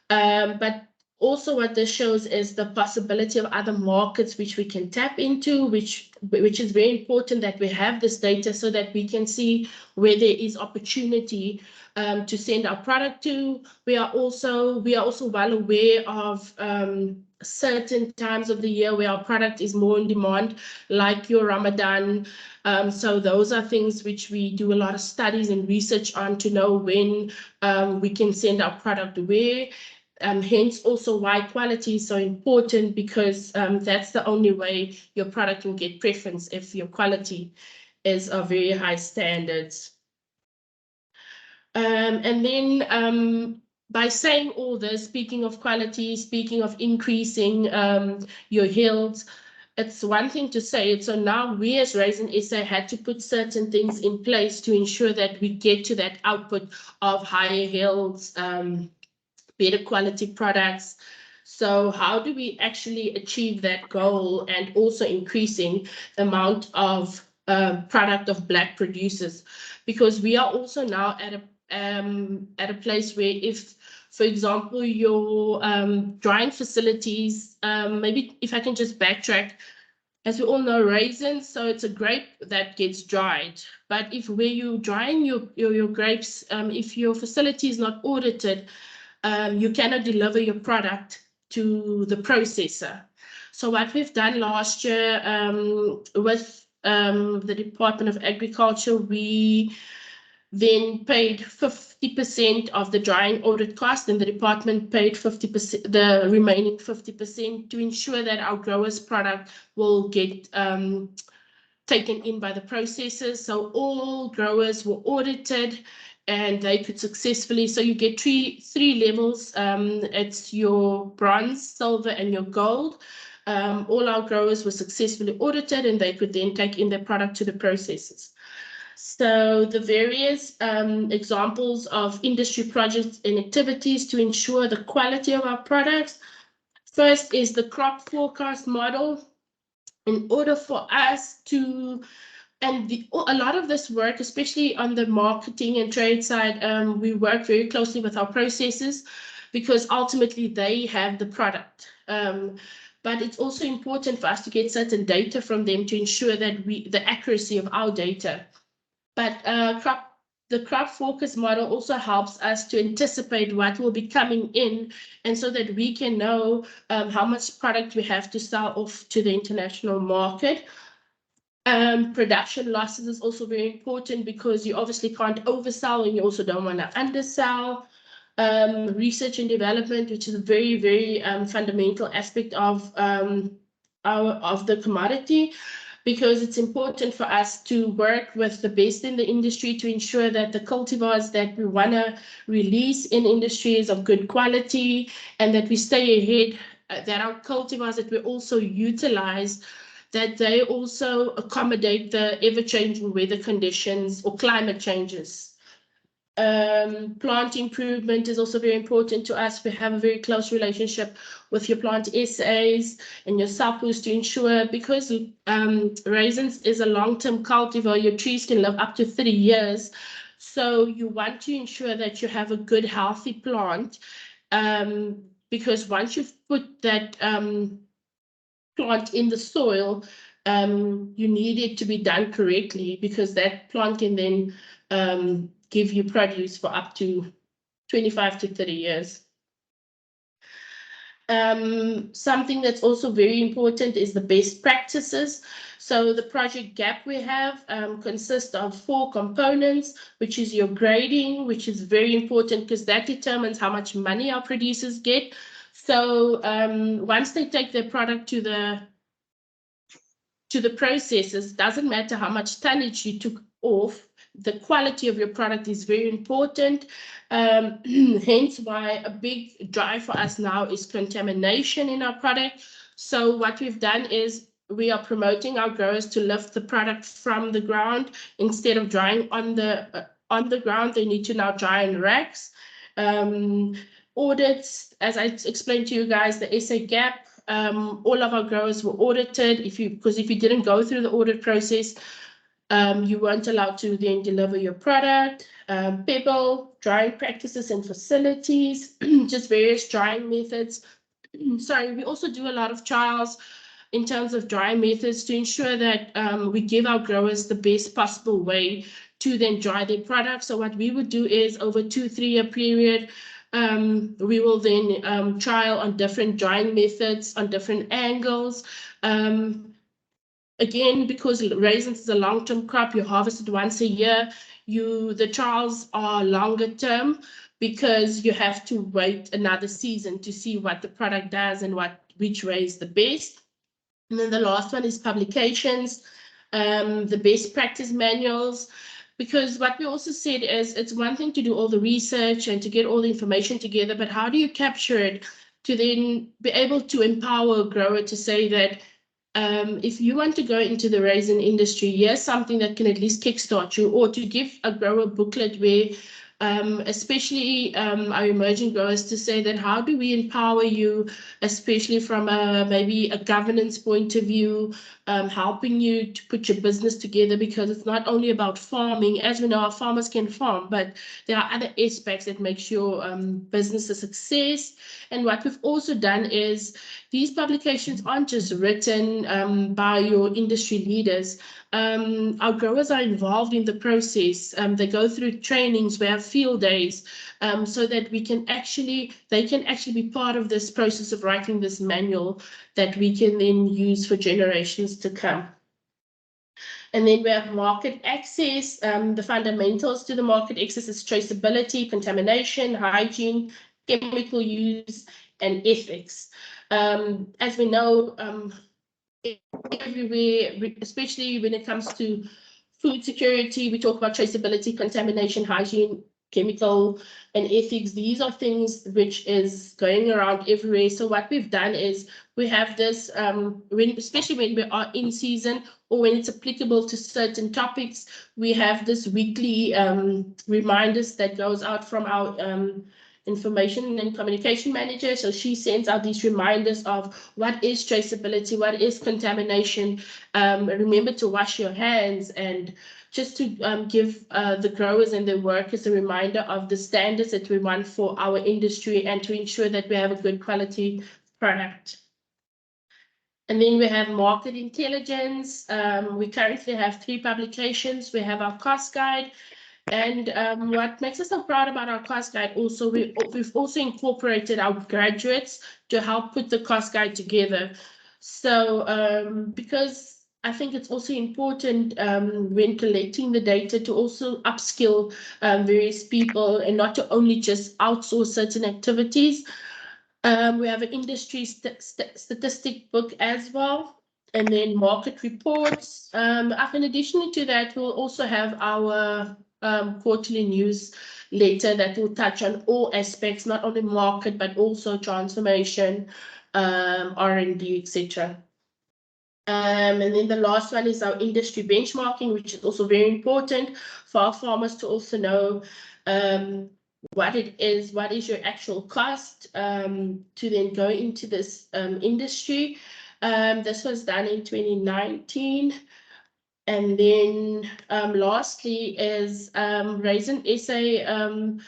but also what this shows is the possibility of other markets which we can tap into, which is very important that we have this data so that we can see where there is opportunity to send our product to. We are also well aware of certain times of the year where our product is more in demand, like your Ramadan. So those are things which we do a lot of studies and research on to know when we can send our product where. Hence also why quality is so important, because that's the only way your product will get preference, if your quality is of very high standards. And then by saying all this, speaking of quality, speaking of increasing your yields, it's one thing to say it. So now we as Raisin SA had to put certain things in place to ensure that we get to that output of higher yields, better quality products. So how do we actually achieve that goal, and also increasing the amount of product of black producers? Because we are also now at a place where, if, for example, your drying facilities, maybe if I can just backtrack, as we all know, raisins, so it's a grape that gets dried. But if where you're drying your grapes, if your facility is not audited, you cannot deliver your product to the processor. So what we've done last year with the Department of Agriculture, we then paid 50% of the drying audit cost, and the department paid 50%, the remaining 50%, to ensure that our growers' product will get taken in by the processors. So all growers were audited, and they could successfully, so you get three levels. It's your bronze, silver, and your gold. All our growers were successfully audited, and they could then take in their product to the processors. So the various examples of industry projects and activities to ensure the quality of our products. First is the crop forecast model. In order for us to, and a lot of this work, especially on the marketing and trade side, we work very closely with our processors, because ultimately they have the product. But it's also important for us to get certain data from them to ensure that the accuracy of our data. But the crop focus model also helps us to anticipate what will be coming in, and so that we can know how much product we have to sell off to the international market. Production losses is also very important, because you obviously can't oversell, and you also don't want to undersell. Research and development, which is a very, very fundamental aspect of the commodity. because it's important for us to work with the best in the industry to ensure that the cultivars that we want to release in industry is of good quality, and that we stay ahead, that our cultivars that we also utilize, that they also accommodate the ever-changing weather conditions or climate changes. Plant improvement is also very important to us. We have a very close relationship with your plant SAs and your SAPUs to ensure, because Raisins is a long-term cultivar, your trees can live up to 30 years. So you want to ensure that you have a good, healthy plant, because once you've put that plant in the soil, you need it to be done correctly, because that plant can then give you produce for up to 25 to 30 years. Something that's also very important is the best practices. So the project gap we have consists of 4 components, which is your grading, which is very important because that determines how much money our producers get. So once they take their product to the processors, doesn't matter how much tonnage you took off, the quality of your product is very important. Hence why a big drive for us now is contamination in our product. So what we've done is we are promoting our growers to lift the product from the ground. Instead of drying on the ground, they need to now dry in racks. Audits, as I explained to you guys, the SA gap, all of our growers were audited. Because if you didn't go through the audit process, you weren't allowed to then deliver your product. Pebble, drying practices and facilities, just various drying methods. Sorry, we also do a lot of trials in terms of drying methods to ensure that we give our growers the best possible way to then dry their products. So what we would do is over 2-3 year period, we will then trial on different drying methods, on different angles. Again, because raisins is a long-term crop, you harvest it once a year. The trials are longer term because you have to wait another season to see what the product does and which way is the best. And then the last one is publications, the best practice manuals. Because what we also said is it's one thing to do all the research and to get all the information together, but how do you capture it to then be able to empower a grower to say that if you want to go into the raisin industry, here's something that can at least kickstart you, or to give a grower booklet where especially our emerging growers, to say that how do we empower you, especially from maybe a governance point of view, helping you to put your business together, because it's not only about farming. As we know, our farmers can farm, but there are other aspects that make your business a success. And what we've also done is these publications aren't just written by your industry leaders. Our growers are involved in the process. They go through trainings, we have field days, so that they can actually be part of this process of writing this manual that we can then use for generations to come. And then we have market access. The fundamentals to the market access is traceability, contamination, hygiene, chemical use, and ethics. As we know, everywhere, especially when it comes to food security, we talk about traceability, contamination, hygiene, chemical, and ethics. These are things which is going around everywhere. So what we've done is we have this, especially when we are in season or when it's applicable to certain topics, we have this weekly reminders that goes out from our information and communication manager. So she sends out these reminders of what is traceability, what is contamination. Remember to wash your hands, and just to give the growers and the workers a reminder of the standards that we want for our industry and to ensure that we have a good quality product. And then we have market intelligence. We currently have 3 publications. We have our cost guide. And what makes us so proud about our cost guide also, we've also incorporated our graduates to help put the cost guide together. So because I think it's also important when collecting the data to also upskill various people and not to only just outsource certain activities. We have an industry statistic book as well. And then market reports. In addition to that, we'll also have our quarterly newsletter that will touch on all aspects, not only market, but also transformation, R&D, etc. And then the last one is our industry benchmarking, which is also very important for our farmers to also know what it is, what is your actual cost to then go into this industry. This was done in 2019. And then lastly is Raisin SA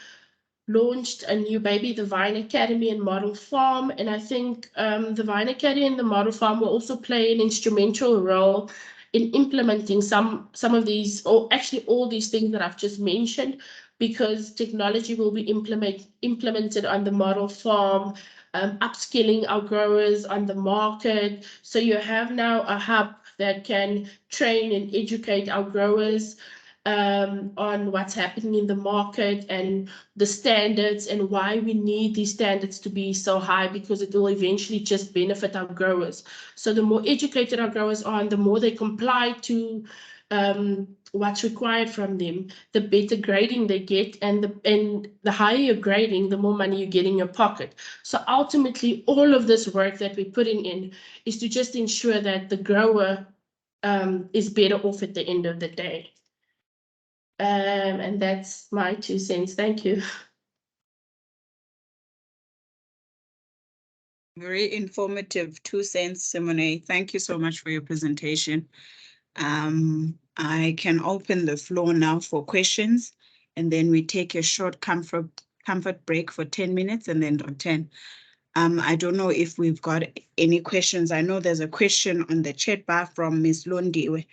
launched a new baby, the Vine Academy and Model Farm. And I think the Vine Academy and the Model Farm will also play an instrumental role in implementing some of these, or actually all these things that I've just mentioned, because technology will be implemented on the model farm, upskilling our growers on the market. So you have now a hub that can train and educate our growers on what's happening in the market and the standards and why we need these standards to be so high, because it will eventually just benefit our growers. So the more educated our growers are and the more they comply to what's required from them, the better grading they get, and the higher your grading, the more money you get in your pocket. So ultimately, all of this work that we're putting in is to just ensure that the grower is better off at the end of the day. And that's my 2 cents. Thank you. Very informative 2 cents, Simone. Thank you so much for your presentation. I can open the floor now for questions, and then we take a short comfort break for 10 minutes and then return. I don't know if we've got any questions. I know there's a question on the chat bar from Ms. Londiwe.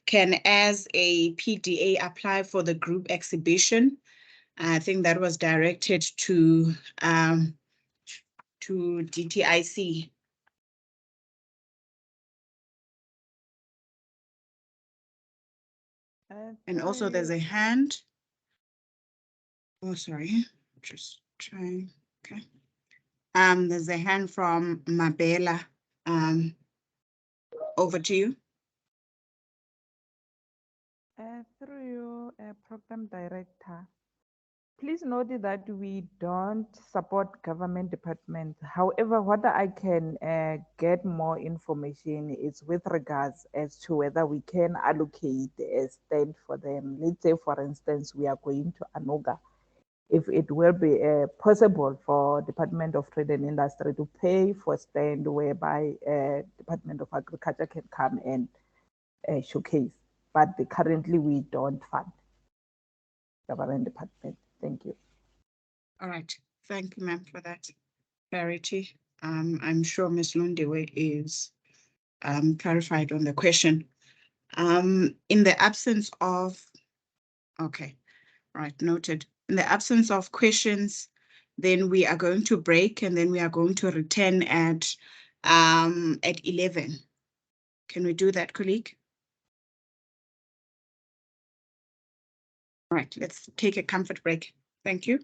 Can, as a PDA, apply for the group exhibition? I think that was directed to DTIC. And also there's a hand. Oh, sorry, just trying. Okay. There's a hand from Mabela. Over to you. Through you, Program Director, please note that we don't support government departments. However, what I can get more information is with regards as to whether we can allocate a stand for them. Let's say, for instance, we are going to Anuga. If it will be possible for Department of Trade and Industry to pay for a stand whereby Department of Agriculture can come and showcase. But currently we don't fund government department. Thank you. All right. Thank you, ma'am, for that clarity. I'm sure Ms. Londiwe is clarified on the question. In the absence of, okay, right, noted. In the absence of questions, then we are going to break, and then we are going to return at 11. Can we do that, colleague? All right, let's take a comfort break. Thank you.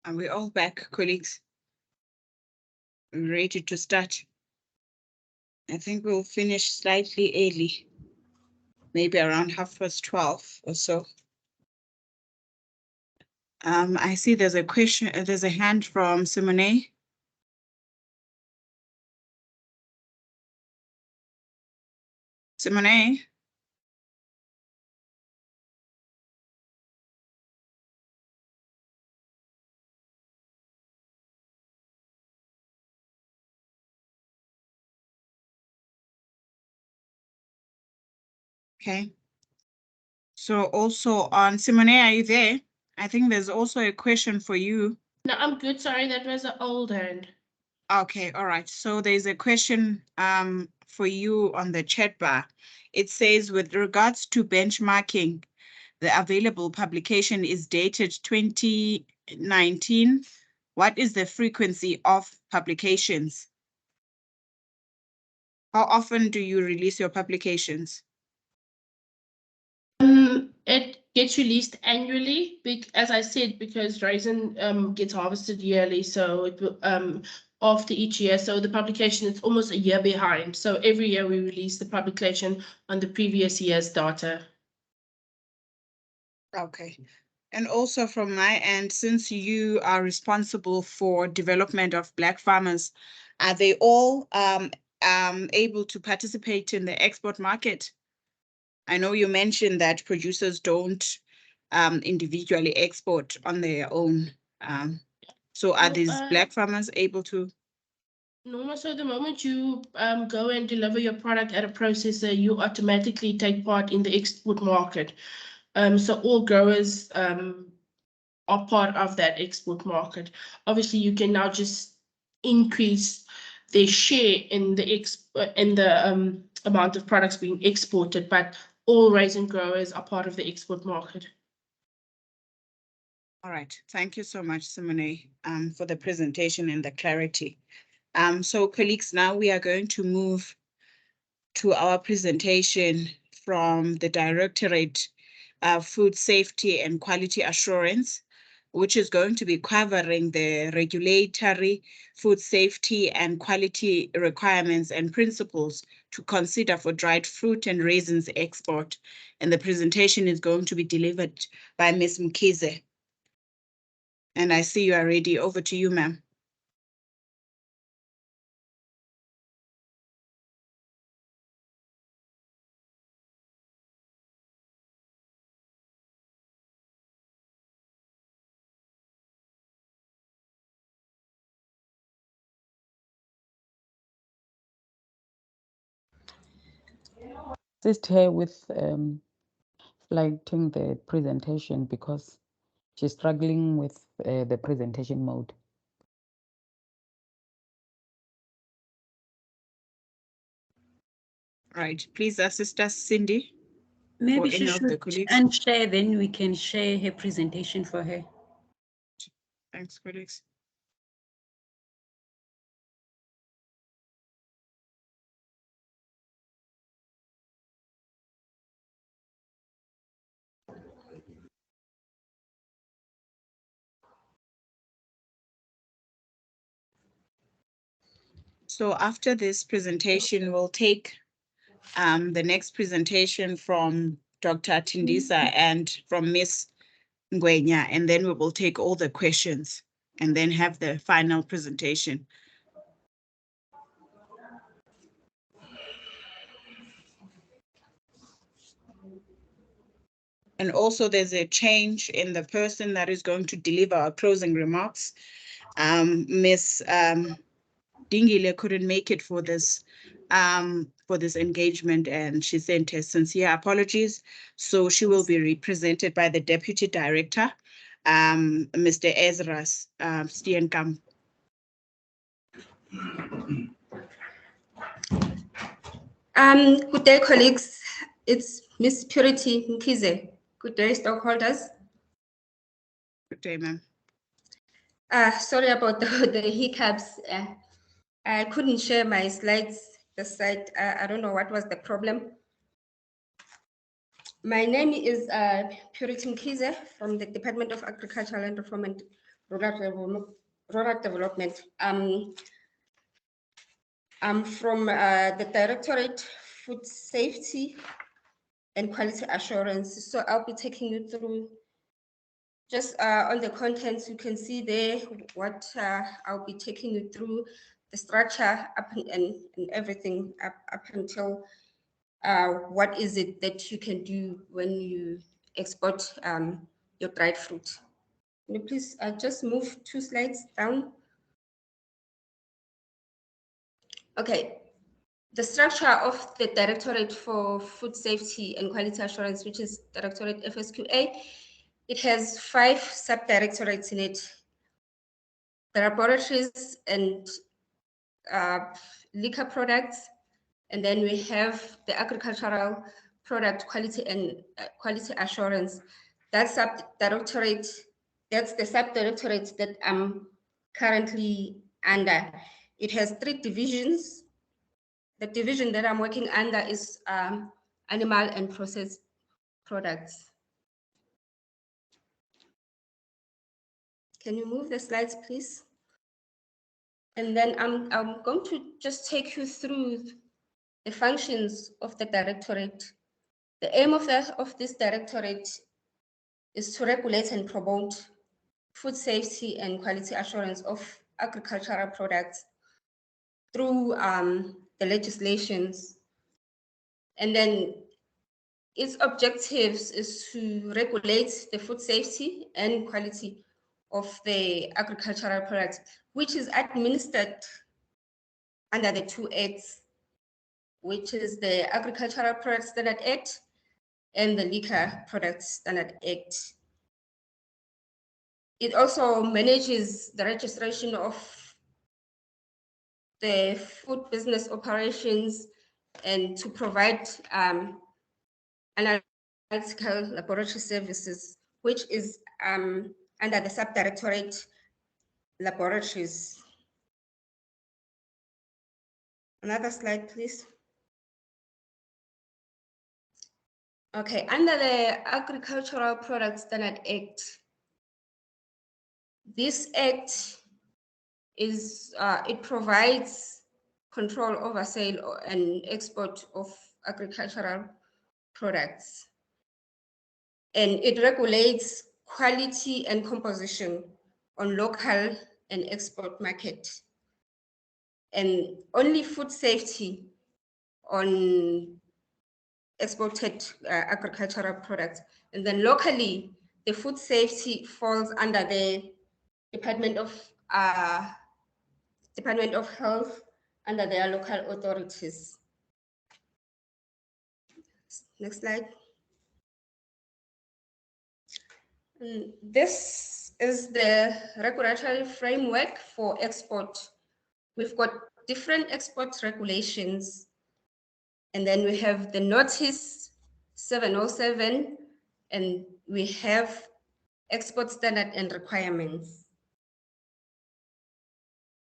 Are we all back, colleagues? We're ready to start. I think we'll finish slightly early, maybe around 12:30 or so. I see there's a question, there's a hand from Simone. Simone? Okay. So also on Simone, are you there? I think there's also a question for you. No, I'm good. Sorry, that was an old hand. Okay, all right. So there's a question for you on the chat bar. It says, with regards to benchmarking, the available publication is dated 2019. What is the frequency of publications? How often do you release your publications? It gets released annually, as I said, because raisin gets harvested yearly. So it will after each year. So the publication is almost a year behind. So every year we release the publication on the previous year's data. Okay. And also from my end, since you are responsible for development of Black farmers, are they all able to participate in the export market? I know you mentioned that producers don't individually export on their own. So are these Black farmers able to? No, so the moment you go and deliver your product at a processor, you automatically take part in the export market. So all growers are part of that export market. Obviously, you can now just increase their share in the amount of products being exported, but all raisin growers are part of the export market. All right, thank you so much, Simone, for the presentation and the clarity. So colleagues, now we are going to move to our presentation from the Directorate of Food Safety and Quality Assurance, which is going to be covering the regulatory food safety and quality requirements and principles to consider for dried fruit and raisins export. And the presentation is going to be delivered by Ms. Mkhize. And I see you are ready. Over to you, ma'am. Assist her with selecting the presentation because she's struggling with the presentation mode. Right, please assist us, Cindy. Maybe or she any of the should colleagues. unshare, then we can share her presentation for her. Thanks, colleagues. So after this presentation, we'll take the next presentation from Dr. Tindisa and from Ms. Ngwenya, and then we will take all the questions and then have the final presentation. And also there's a change in the person that is going to deliver our closing remarks. Ms. Dingile couldn't make it for this engagement, and she sent her sincere apologies. So she will be represented by the Deputy Director, Mr. Ezra Steenkamp. Good day, colleagues. It's Miss Purity Mkhize. Good day, stockholders. Good day, ma'am. Sorry about the hiccups. I couldn't share my slides. The site, I don't know what was the problem. My name is Purity Mkhize from the Department of Agriculture, Land Reform and rural development. I'm from the Directorate Food Safety and Quality Assurance. So I'll be taking you through just on the contents. You can see there what I'll be taking you through, the structure up and everything up until what is it that you can do when you export your dried fruit. Can you please just move 2 slides down? Okay, the structure of the Directorate for Food Safety and Quality Assurance, which is Directorate FSQA, it has 5 sub-directorates in it. The laboratories and liquor products, and then we have the agricultural product quality and quality assurance. That sub-directorate, that's the sub-directorate that I'm currently under. It has 3 divisions. The division that I'm working under is animal and processed products. Can you move the slides, please? And then I'm going to just take you through the functions of the directorate. The aim of this directorate is to regulate and promote food safety and quality assurance of agricultural products through the legislations. And then its objectives is to regulate the food safety and quality of the agricultural products, which is administered under the 2 acts, which is the Agricultural Products Standard Act and the Liquor Products Standard Act. It also manages the registration of the food business operations and to provide analytical laboratory services, which is under the subdirectorate laboratories. Another slide, please. Okay, under the Agricultural Products Standard Act, this act is, it provides control over sale and export of agricultural products. And it regulates quality and composition on local and export market. And only food safety on exported agricultural products. And then locally, the food safety falls under the Department of Health, under their local authorities. Next slide. And this is the regulatory framework for export. We've got different export regulations, and then we have the Notice 707, and we have export standard and requirements.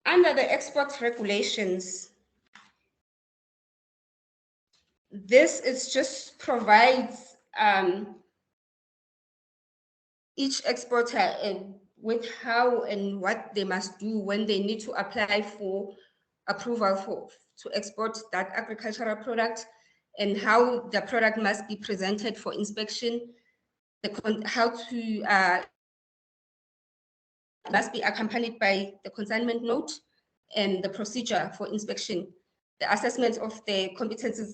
Under the export regulations, this is just provides each exporter with how and what they must do when they need to apply for approval to export that agricultural product, and how the product must be presented for inspection, how to must be accompanied by the consignment note and the procedure for inspection, the assessment of the competencies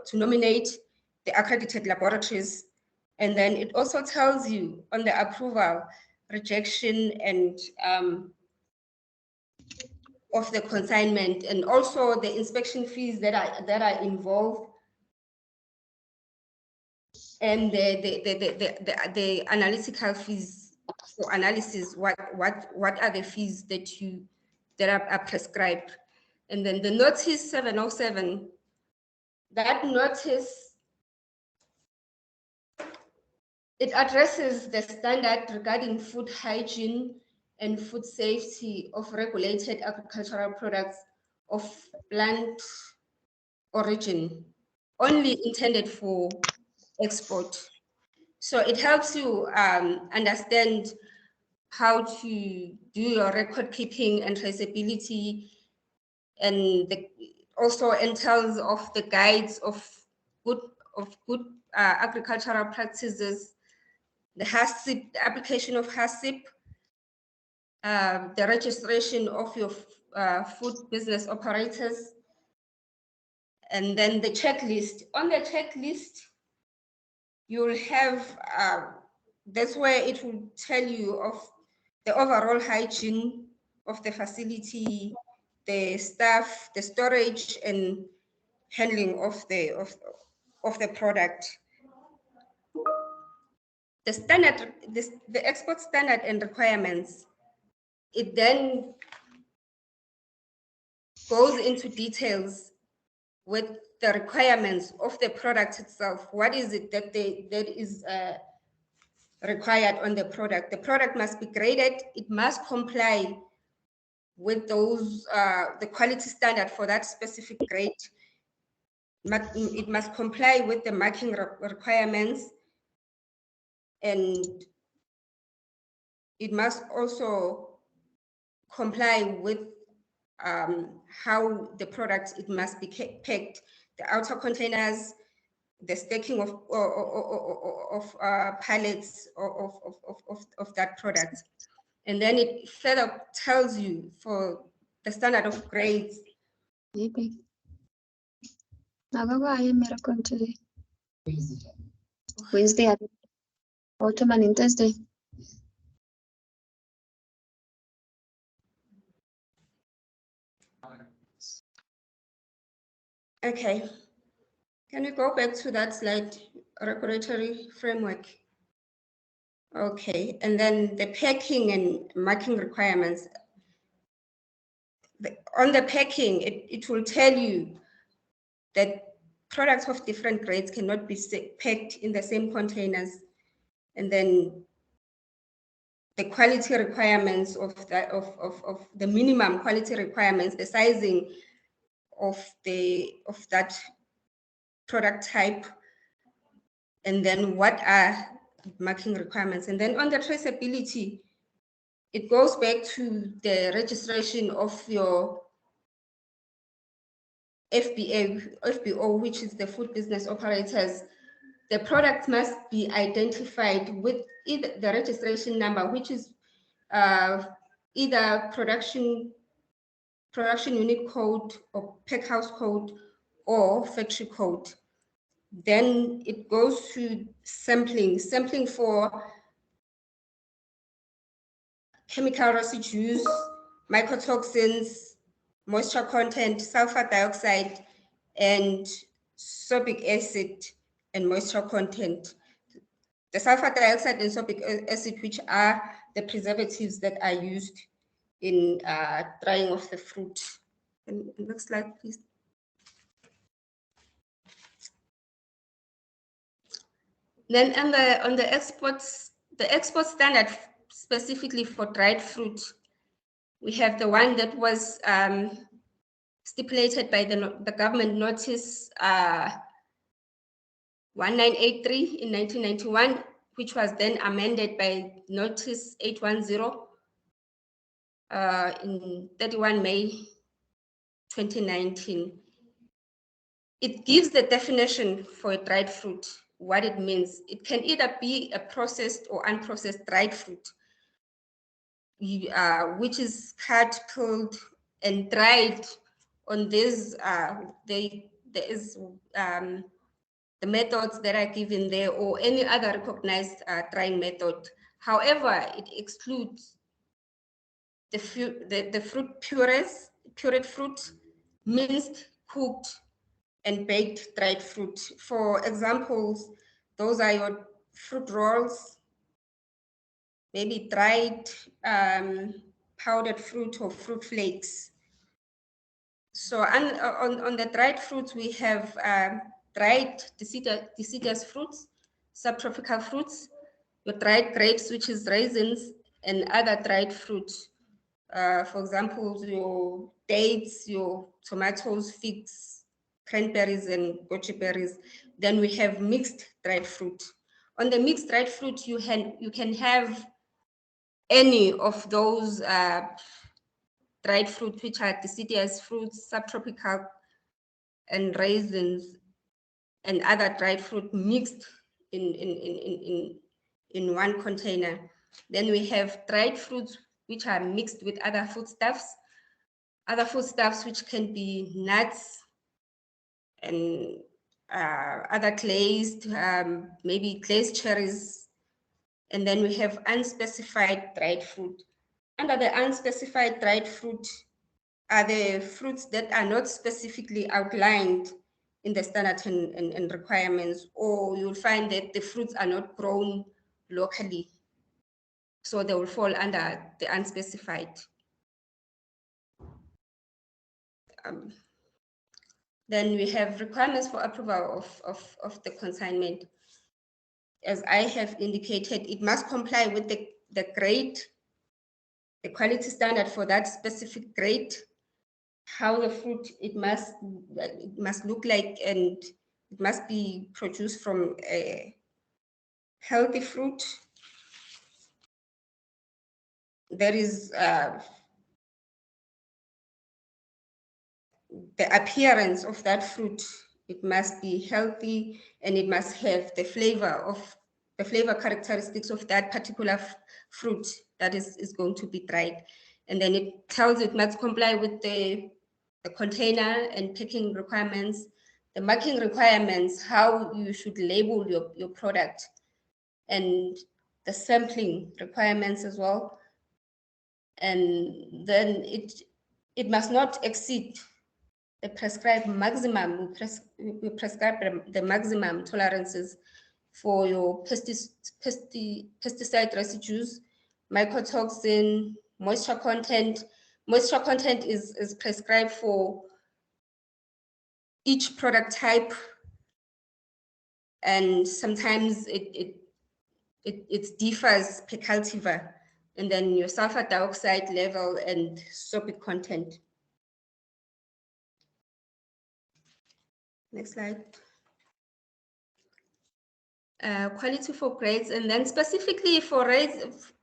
to nominate the accredited laboratories. And then it also tells you on the approval, rejection, and of the consignment, and also the inspection fees that are involved, and the analytical fees for analysis. What are the fees that are prescribed? And then the Notice 707, that notice, it addresses the standard regarding food hygiene and food safety of regulated agricultural products of plant origin, only intended for export. So it helps you understand how to do your record keeping and traceability, and also entails of the guides of good agricultural practices, the HACCP, the application of HACCP, the registration of your food business operators, and then the checklist. On the checklist, you'll have, that's where it will tell you of the overall hygiene of the facility, the staff, the storage and handling of the product. The standard, the export standard and requirements, it then goes into details with the requirements of the product itself. What is it that is required on the product? The product must be graded. It must comply with those the quality standard for that specific grade. It must comply with the marking requirements, and it must also comply with how the product, it must be packed, the outer containers, the stacking of pallets of that product. And then it further tells you for the standard of grades. Maybe. Today. Wednesday, Ottoman in Thursday. Okay, can we go back to that slide, regulatory framework? Okay, and then the packing and marking requirements. On the packing, it will tell you that products of different grades cannot be packed in the same containers. And then the quality requirements of the minimum quality requirements, the sizing of that product type, and then what are marking requirements. And then on the traceability, it goes back to the registration of your FBO, which is the food business operators. The product must be identified with either the registration number, which is either production unit code or pack house code or factory code. Then it goes to sampling for chemical residues, mycotoxins, moisture content, sulfur dioxide, and sorbic acid and moisture content. The sulfur dioxide and sorbic acid, which are the preservatives that are used in drying of the fruit. And next slide, please. Then on the exports, the export standard specifically for dried fruit, we have the one that was stipulated by the government notice 1983 in 1991, which was then amended by notice 810 in 31 May 2019. It gives the definition for a dried fruit, what it means. It can either be a processed or unprocessed dried fruit, which is cut, peeled, and dried on this. There is the methods that are given there, or any other recognized drying method. However, it excludes the fruit pureed fruit, minced, cooked, and baked dried fruit. For examples, those are your fruit rolls, maybe dried powdered fruit or fruit flakes. So on the dried fruits, we have dried deciduous fruits, subtropical fruits, your dried grapes, which is raisins, and other dried fruits. For example, your dates, your tomatoes, figs, cranberries, and goji berries. Then we have mixed dried fruit. On the mixed dried fruit, you can have any of those dried fruit, which are deciduous fruits, subtropical, and raisins, and other dried fruit mixed in one container. Then we have dried fruits which are mixed with other foodstuffs which can be nuts and other glazed, maybe glazed cherries. And then we have unspecified dried fruit. Under the unspecified dried fruit are the fruits that are not specifically outlined in the standard and requirements, or you'll find that the fruits are not grown locally. So they will fall under the unspecified. Then we have requirements for approval of the consignment. As I have indicated, it must comply with the grade, the quality standard for that specific grade, how the fruit it must look like, and it must be produced from a healthy fruit. There is the appearance of that fruit. It must be healthy, and it must have the flavor characteristics of that particular fruit that is going to be dried. And then it tells it must comply with the container and packing requirements, the marking requirements, how you should label your product, and the sampling requirements as well. And then it must not exceed the prescribed maximum. We prescribe the maximum tolerances for your pesticide residues, mycotoxin, moisture content. Moisture content is prescribed for each product type, and sometimes it differs per cultivar. And then your sulfur dioxide level and sorbic content. Next slide. Quality for grades, and then specifically for raisins,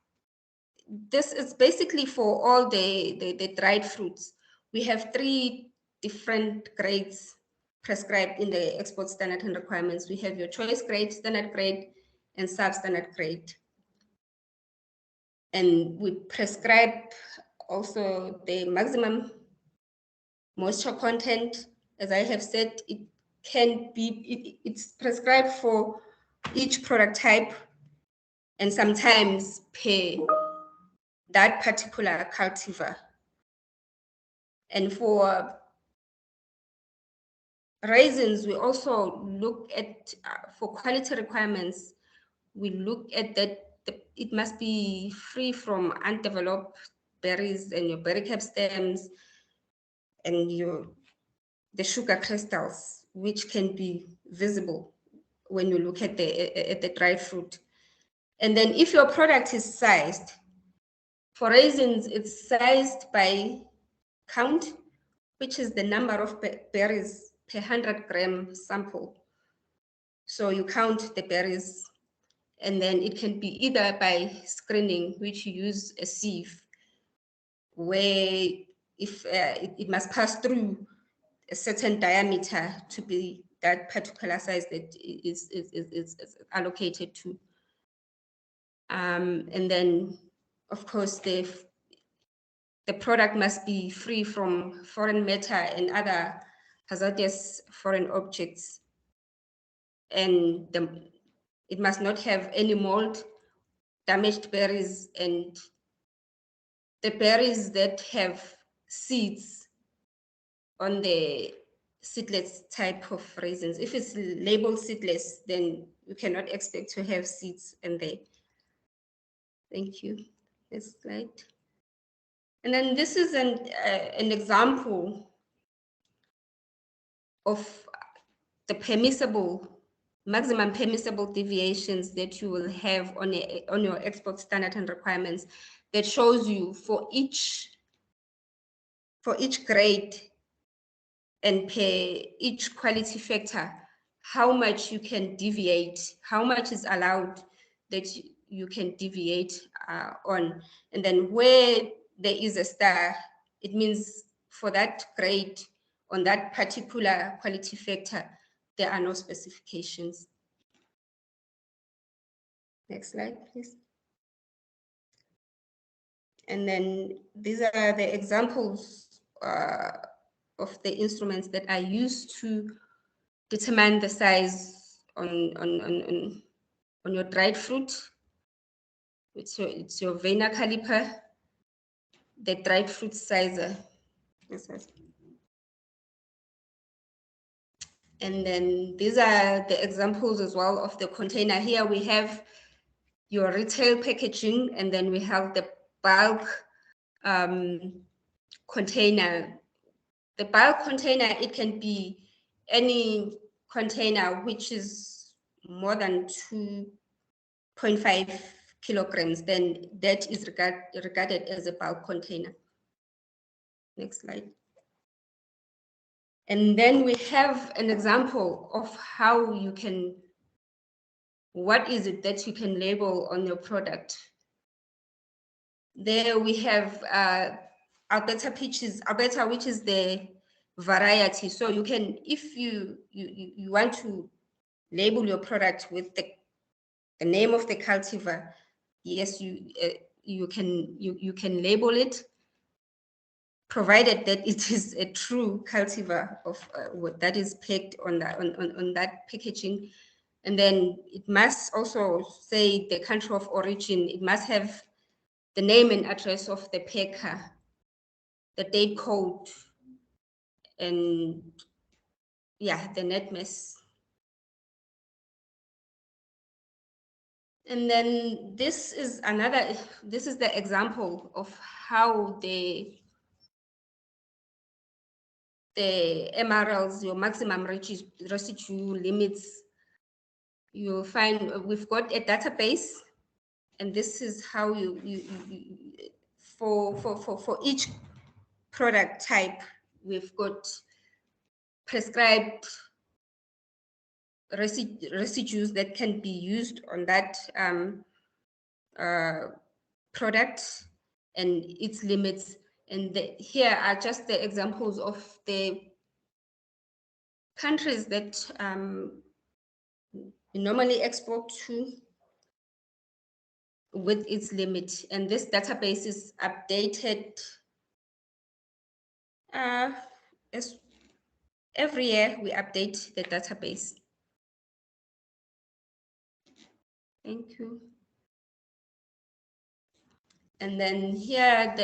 this is basically for all the dried fruits. We have 3 different grades prescribed in the export standard and requirements. We have your choice grade, standard grade, and substandard grade. And we prescribe also the maximum moisture content. As I have said, it's prescribed for each product type, and sometimes per that particular cultivar. And for raisins, we also look at, for quality requirements, we look at that it must be free from undeveloped berries and your berry cap stems and the sugar crystals, which can be visible when you look at the dried fruit. And then if your product is sized, for raisins, it's sized by count, which is the number of berries per 100-gram sample. So you count the berries, and then it can be either by screening, which you use a sieve, where if it must pass through a certain diameter to be that particular size that is allocated to. And then, of course, the product must be free from foreign matter and other hazardous foreign objects. And it must not have any mold, damaged berries, and the berries that have seeds on the seedless type of raisins. If it's labeled seedless, then you cannot expect to have seeds in there. Thank you. Next slide. And then this is an example of the maximum permissible deviations that you will have on your export standard and requirements, that shows you for each grade and per each quality factor, how much you can deviate, how much is allowed that you can deviate on. And then where there is a star, it means for that grade on that particular quality factor, there are no specifications. Next slide, please. And then these are the examples of the instruments that are used to determine the size on your dried fruit. It's your vena caliper, the dried fruit sizer. And then these are the examples as well of the container. Here we have your retail packaging, and then we have the bulk container. The bulk container, it can be any container which is more than 2.5 kilograms, then that is regarded as a bulk container. Next slide. And then we have an example of how you can, what is it that you can label on your product? There we have Alberta peaches, Alberta, which is the variety. So you can, if you want to label your product with the name of the cultivar, yes, you can label it, provided that it is a true cultivar of that is pegged on that packaging. And then it must also say the country of origin. It must have the name and address of the packer, the date code, and yeah, the net mass. And then this is the example of how the MRLs, your maximum residue limits, you'll find we've got a database, and this is how for each product type, we've got prescribed residues that can be used on that product and its limits. And here are just the examples of the countries that we normally export to with its limit. And this database is updated as every year we update the database. Thank you. And then here,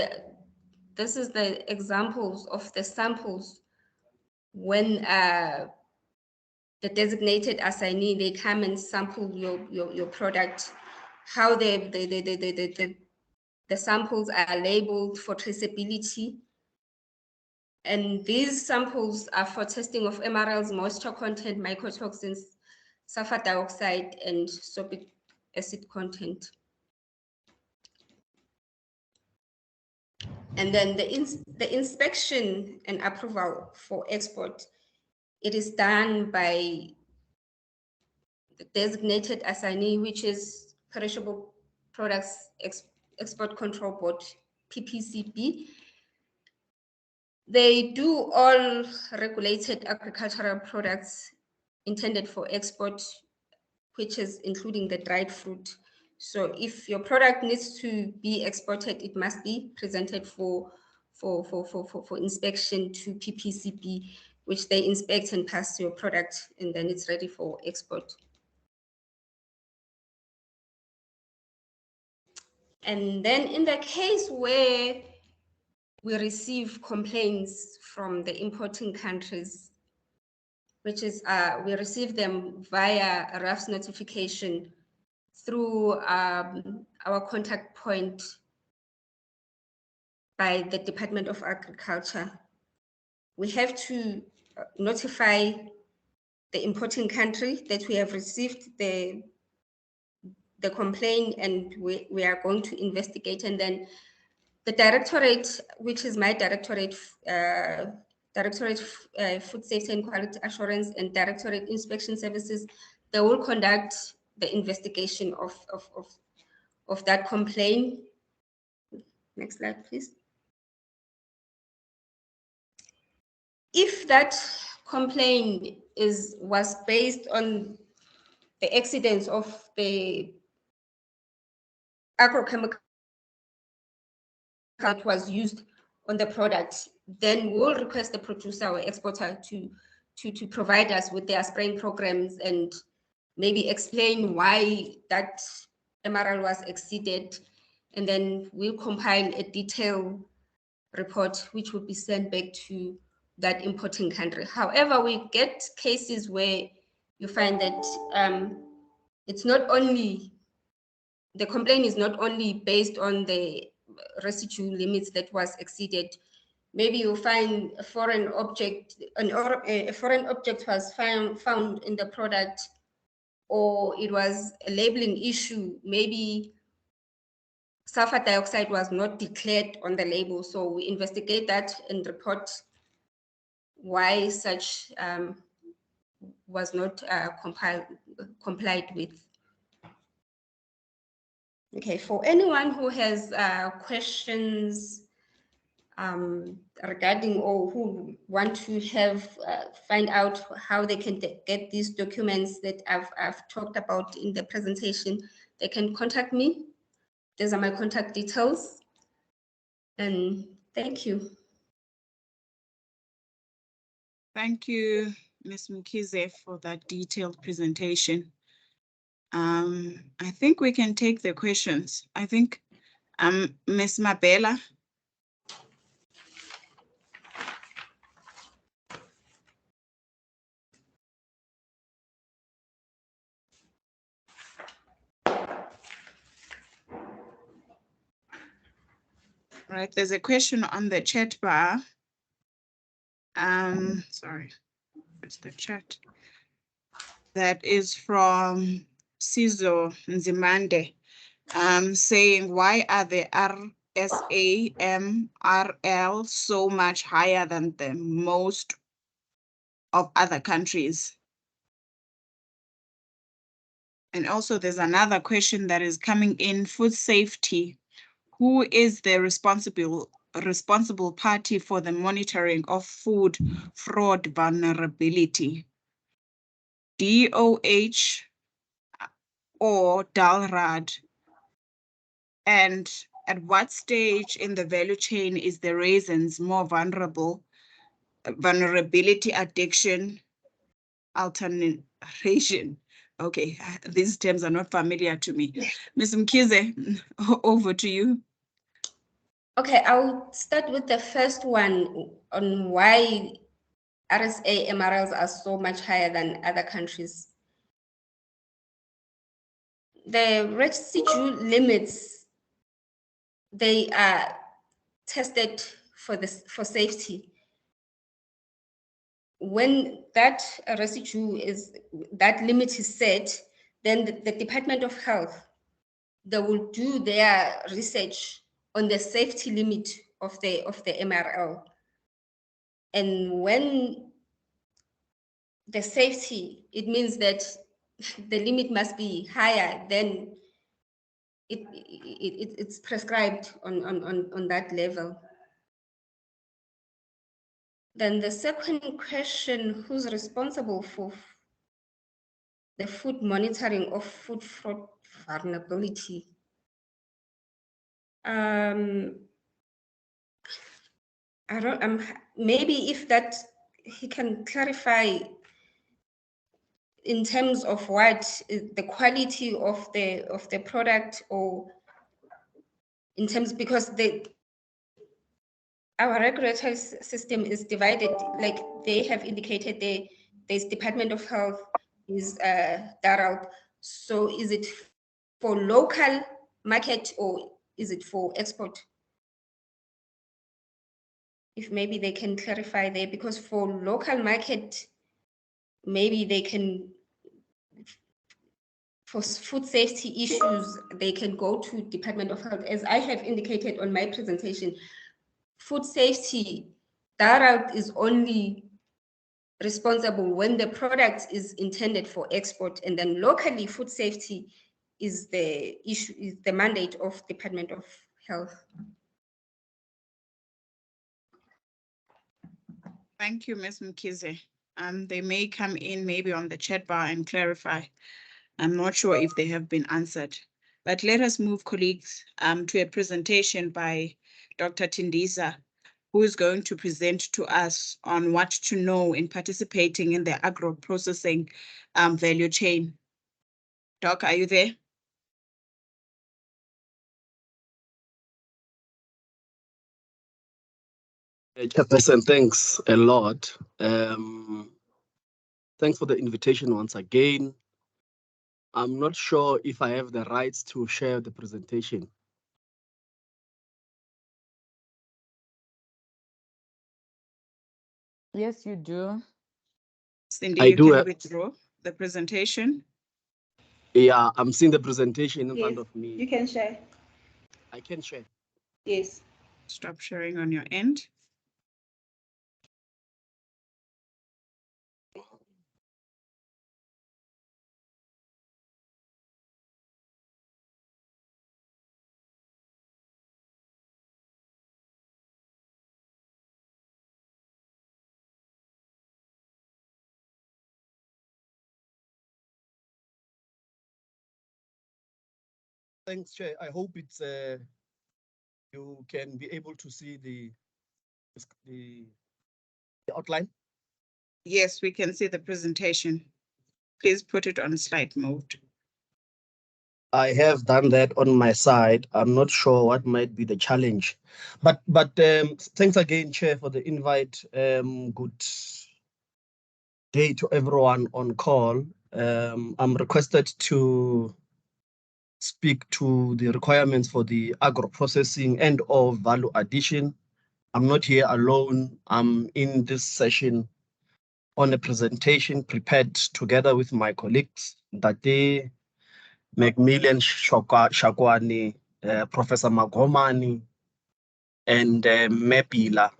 this is the examples of the samples when the designated assignee, they come and sample your product, how the samples are labeled for traceability. And these samples are for testing of MRLs, moisture content, mycotoxins, sulfur dioxide, and sorbic acid content. And then the inspection and approval for export, it is done by the designated assignee, which is Perishable Products Export Control Board, PPCB. They do all regulated agricultural products intended for export, which is including the dried fruit. So if your product needs to be exported, it must be presented for inspection to PPCB, which they inspect and pass your product, and then it's ready for export. And then in the case where we receive complaints from the importing countries, which is we receive them via a RAFS notification through our contact point by the Department of Agriculture. We have to notify the importing country that we have received the complaint, and we are going to investigate. And then the directorate, which is my directorate, Food Safety and Quality Assurance, and Directorate Inspection Services, they will conduct the investigation of that complaint. Next slide, please. If that complaint was based on the accidents of the agrochemical that was used on the product, then we'll request the producer or exporter to provide us with their spraying programs and maybe explain why that MRL was exceeded. And then we'll compile a detailed report which would be sent back to that importing country. However, we get cases where you find that it's not only, the complaint is not only based on the residue limits that was exceeded. Maybe you find a foreign object, a foreign object was found in the product, or it was a labeling issue. Maybe sulfur dioxide was not declared on the label. So we investigate that and report why such was not complied with. Okay, for anyone who has questions regarding, or who want to find out how they can get these documents that I've talked about in the presentation, they can contact me. These are my contact details. And thank you. Thank you, Ms. Mkhize, for that detailed presentation. I think we can take the questions. I think Ms. Mabela. Right, there's a question on the chat bar. Sorry, where's the chat? That is from Sizo Nzimande, saying, why are the RSAMRL so much higher than the most of other countries? And also there's another question that is coming in, food safety. Who is the responsible party for the monitoring of food fraud vulnerability? DOH or DALRAD? And at what stage in the value chain is the raisins more vulnerable? Vulnerability, addiction, alternation. Okay, these terms are not familiar to me. Ms. Mkhize, over to you. Okay, I'll start with the first one on why RSA MRLs are so much higher than other countries. The residue limits, they are tested for safety. When that residue that limit is set, then the Department of Health, they will do their research on the safety limit of the MRL. And when the safety, it means that the limit must be higher than it's prescribed on that level. Then the second question, who's responsible for the food monitoring of food fraud vulnerability? Maybe if that he can clarify in terms of what is the quality of the product, or in terms, because our regulatory system is divided, like they have indicated, there's Department of Health, is DARAL. So is it for local market or is it for export? If maybe they can clarify there, because for local market, maybe they can, for food safety issues, they can go to Department of Health. As I have indicated on my presentation, food safety, DARAL is only responsible when the product is intended for export, and then locally food safety is the issue, is the mandate of Department of Health. Thank you, Ms. Mkhize. They may come in maybe on the chat bar and clarify. I'm not sure if they have been answered. But let us move, colleagues, to a presentation by Dr. Tindisa, who is going to present to us on what to know in participating in the agro-processing value chain. Doc, are you there? Chairperson, thanks a lot. Thanks for the invitation once again. I'm not sure if I have the rights to share the presentation. Yes, you do. Cindy, I you do can have, withdraw the presentation. yeah, I'm seeing the presentation in front of me. You can share. I can share. Yes. Stop sharing on your end. Thanks, Chair. I hope it's you can be able to see the outline. Yes, we can see the presentation. Please put it on slide mode. I have done that on my side. I'm not sure what might be the challenge, but thanks again, Chair, for the invite. Good day to everyone on call. I'm requested to speak to the requirements for the agro-processing and or value addition. I'm not here alone. I'm in this session on a presentation prepared together with my colleagues, Date Macmillan Shakwani, Professor Magomani, and Mepila.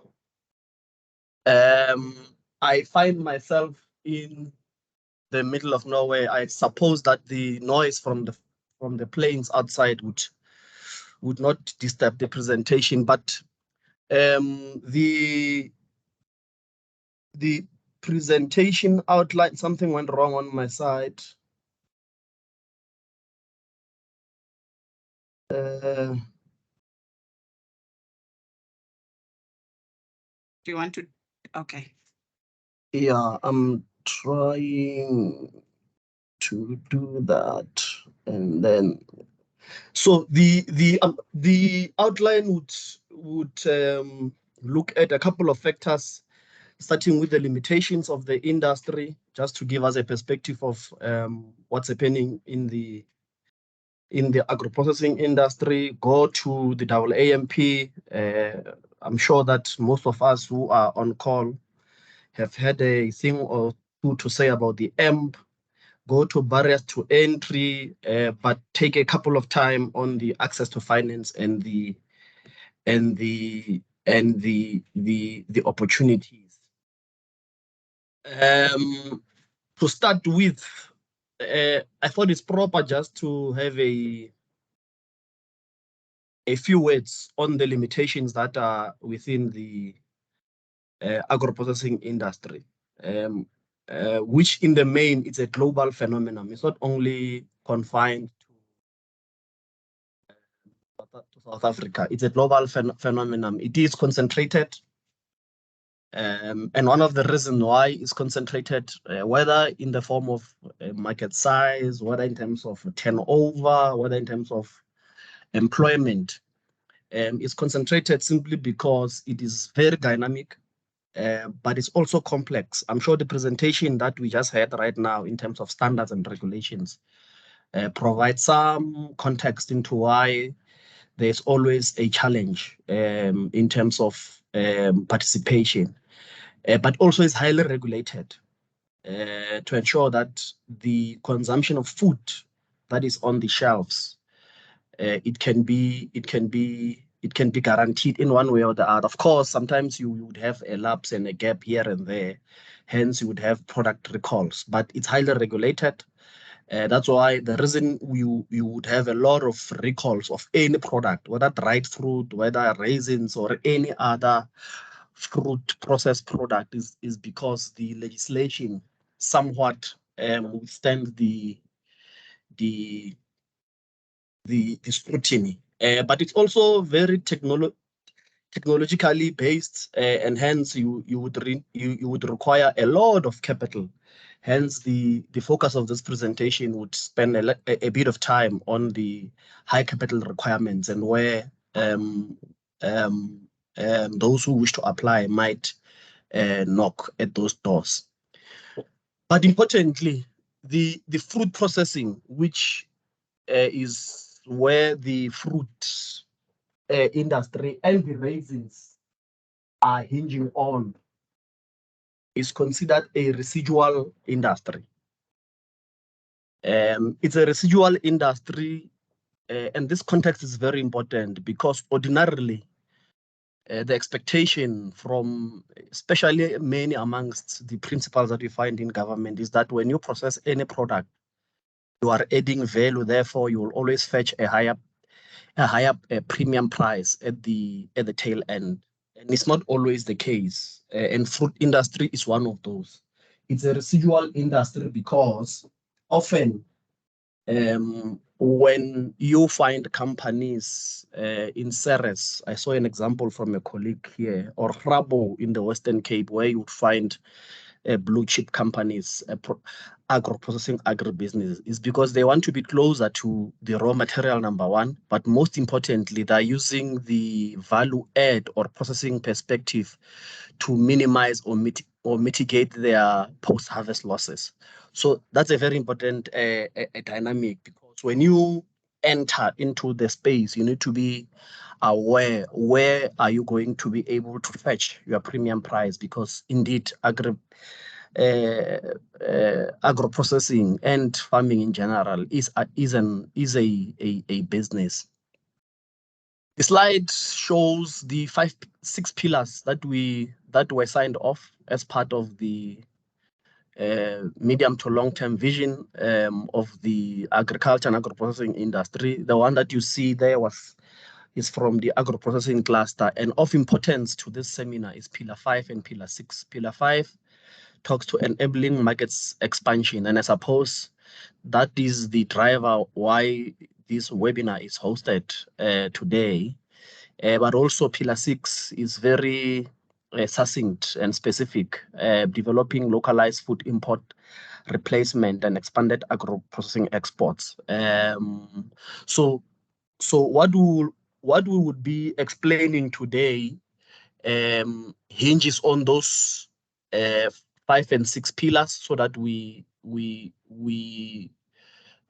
I find myself in the middle of nowhere. I suppose that the noise from the planes outside would not disturb the presentation, but the presentation outline, something went wrong on my side. Do you want to? Okay. Yeah, I'm trying to do that, and then so the outline would look at a couple of factors, starting with the limitations of the industry, just to give us a perspective of what's happening in the agro-processing industry. Go to the AAMP. I'm sure that most of us who are on call have had a thing or two to say about the AMP. Go to barriers to entry, but take a couple of time on the access to finance and the opportunities. To start with, I thought it's proper just to have a few words on the limitations that are within the agro-processing industry, which in the main is a global phenomenon. It's not only confined to South Africa. It's a global phenomenon. It is concentrated. And one of the reasons why it's concentrated, whether in the form of market size, whether in terms of turnover, whether in terms of employment, is concentrated simply because it is very dynamic, but it's also complex. I'm sure the presentation that we just had right now in terms of standards and regulations provides some context into why there's always a challenge in terms of participation, but also is highly regulated to ensure that the consumption of food that is on the shelves, it can be guaranteed in one way or the other. Of course, sometimes you would have a lapse and a gap here and there, hence you would have product recalls, but it's highly regulated. That's why the reason you would have a lot of recalls of any product, whether dried fruit, whether raisins, or any other fruit processed product, is because the legislation somewhat withstands the scrutiny. But it's also very technologically based, and hence you would require a lot of capital. Hence, the focus of this presentation would spend a bit of time on the high capital requirements and where those who wish to apply might knock at those doors. But importantly, the fruit processing, which is where the fruit industry and the raisins are hinging on, is considered a residual industry. It's a residual industry, and this context is very important because ordinarily the expectation from especially many amongst the principles that we find in government is that when you process any product, you are adding value, therefore you will always fetch a higher premium price at the tail end. And it's not always the case. And fruit industry is one of those. It's a residual industry because often when you find companies in Ceres, I saw an example from a colleague here, or Rabo in the Western Cape, where you would find blue chip companies, agro-processing agribusiness, is because they want to be closer to the raw material, number one, but most importantly, they're using the value add or processing perspective to minimize or mitigate their post-harvest losses. So that's a very important a dynamic, because when you enter into the space, you need to be aware where are you going to be able to fetch your premium price, because indeed agro-processing and farming in general is a business. The slide shows the 6 pillars that were signed off as part of the medium to long-term vision of the agriculture and agro-processing industry. The one that you see there is from the agro-processing cluster, and of importance to this seminar is Pillar 5 and Pillar 6. Pillar 5 talks to enabling markets expansion, and I suppose that is the driver why this webinar is hosted today. But also Pillar 6 is very succinct and specific, developing localized food import replacement and expanded agro-processing exports. So what we would be explaining today hinges on those 5 and 6 pillars, so that we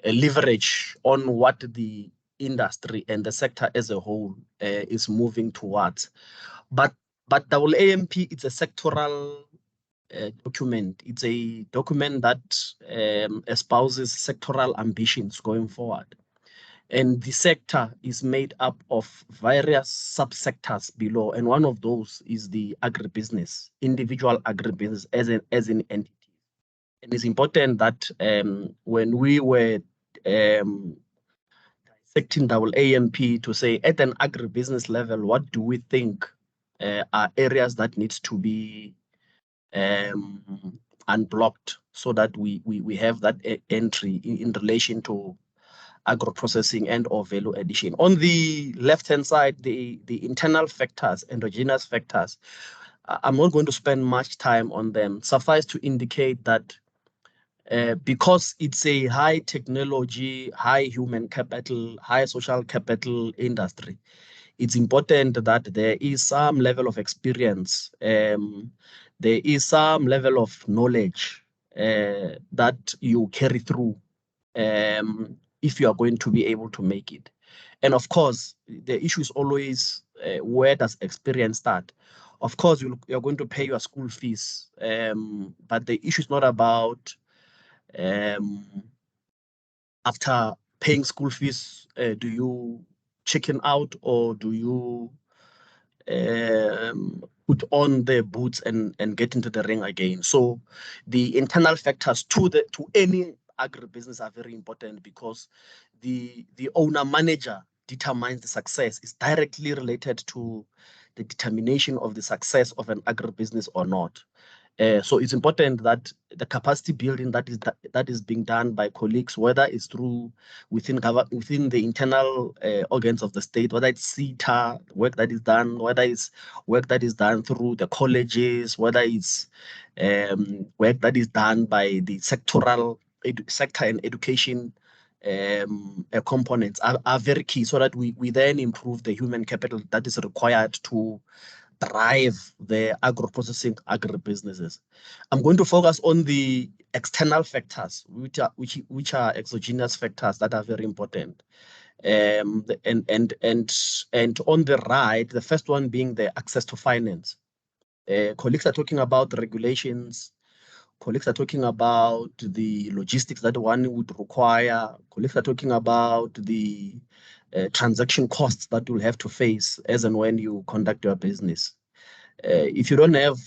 leverage on what the industry and the sector as a whole is moving towards. But AMP, it's a sectoral document. It's a document that espouses sectoral ambitions going forward. And the sector is made up of various subsectors below, and one of those is the agribusiness, individual agribusiness as an entity. And it's important that when we were dissecting AMP to say at an agribusiness level, what do we think are areas that needs to be unblocked, so that we have that entry in relation to agro-processing and or value addition. On the left-hand side, the internal factors, endogenous factors, I'm not going to spend much time on them. Suffice to indicate that because it's a high technology, high human capital, high social capital industry, it's important that there is some level of experience, there is some level of knowledge that you carry through if you are going to be able to make it. And of course, the issue is always where does experience start? Of course, you're going to pay your school fees, but the issue is not about after paying school fees, do you chicken out, or do you put on the boots and get into the ring again? So the internal factors to any agribusiness are very important because the owner-manager determines the success. Is directly related to the determination of the success of an agribusiness or not. So it's important that the capacity building that is being done by colleagues, whether it's through within the internal organs of the state, whether it's CETA work that is done, whether it's work that is done through the colleges, whether it's work that is done by the sectoral sector and education components are very key, so that we then improve the human capital that is required to drive the agro-processing agribusinesses. I'm going to focus on the external factors, which are exogenous factors that are very important. And on the right, the first one being the access to finance. Colleagues are talking about regulations. Colleagues are talking about the logistics that one would require. Colleagues are talking about the transaction costs that you'll have to face as and when you conduct your business. If you don't have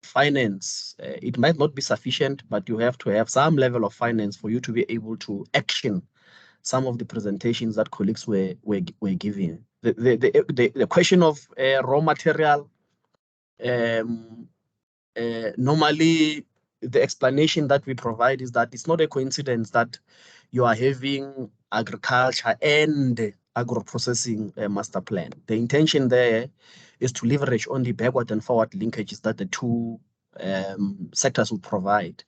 finance, it might not be sufficient, but you have to have some level of finance for you to be able to action some of the presentations that colleagues were giving. The question of raw material, normally the explanation that we provide is that it's not a coincidence that you are having agriculture and agro-processing master plan. The intention there is to leverage on the backward and forward linkages that the two sectors will provide.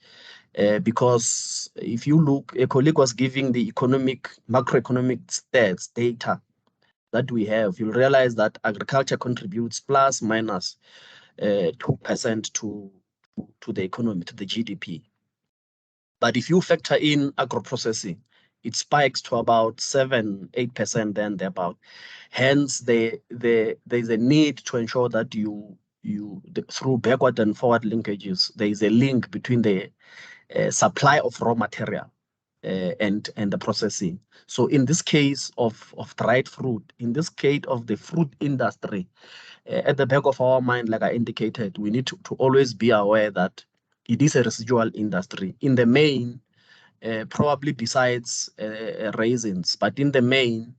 Because if you look, a colleague was giving the macroeconomic stats data that we have, you'll realize that agriculture contributes plus minus 2% to the economy, to the GDP. But if you factor in agro-processing, it spikes to about 7-8% then thereabout. Hence, there's a need to ensure that through backward and forward linkages, there is a link between the supply of raw material and the processing. So in this case of dried fruit, in this case of the fruit industry, at the back of our mind, like I indicated, we need to always be aware that it is a residual industry. In the main, probably besides raisins, but in the main,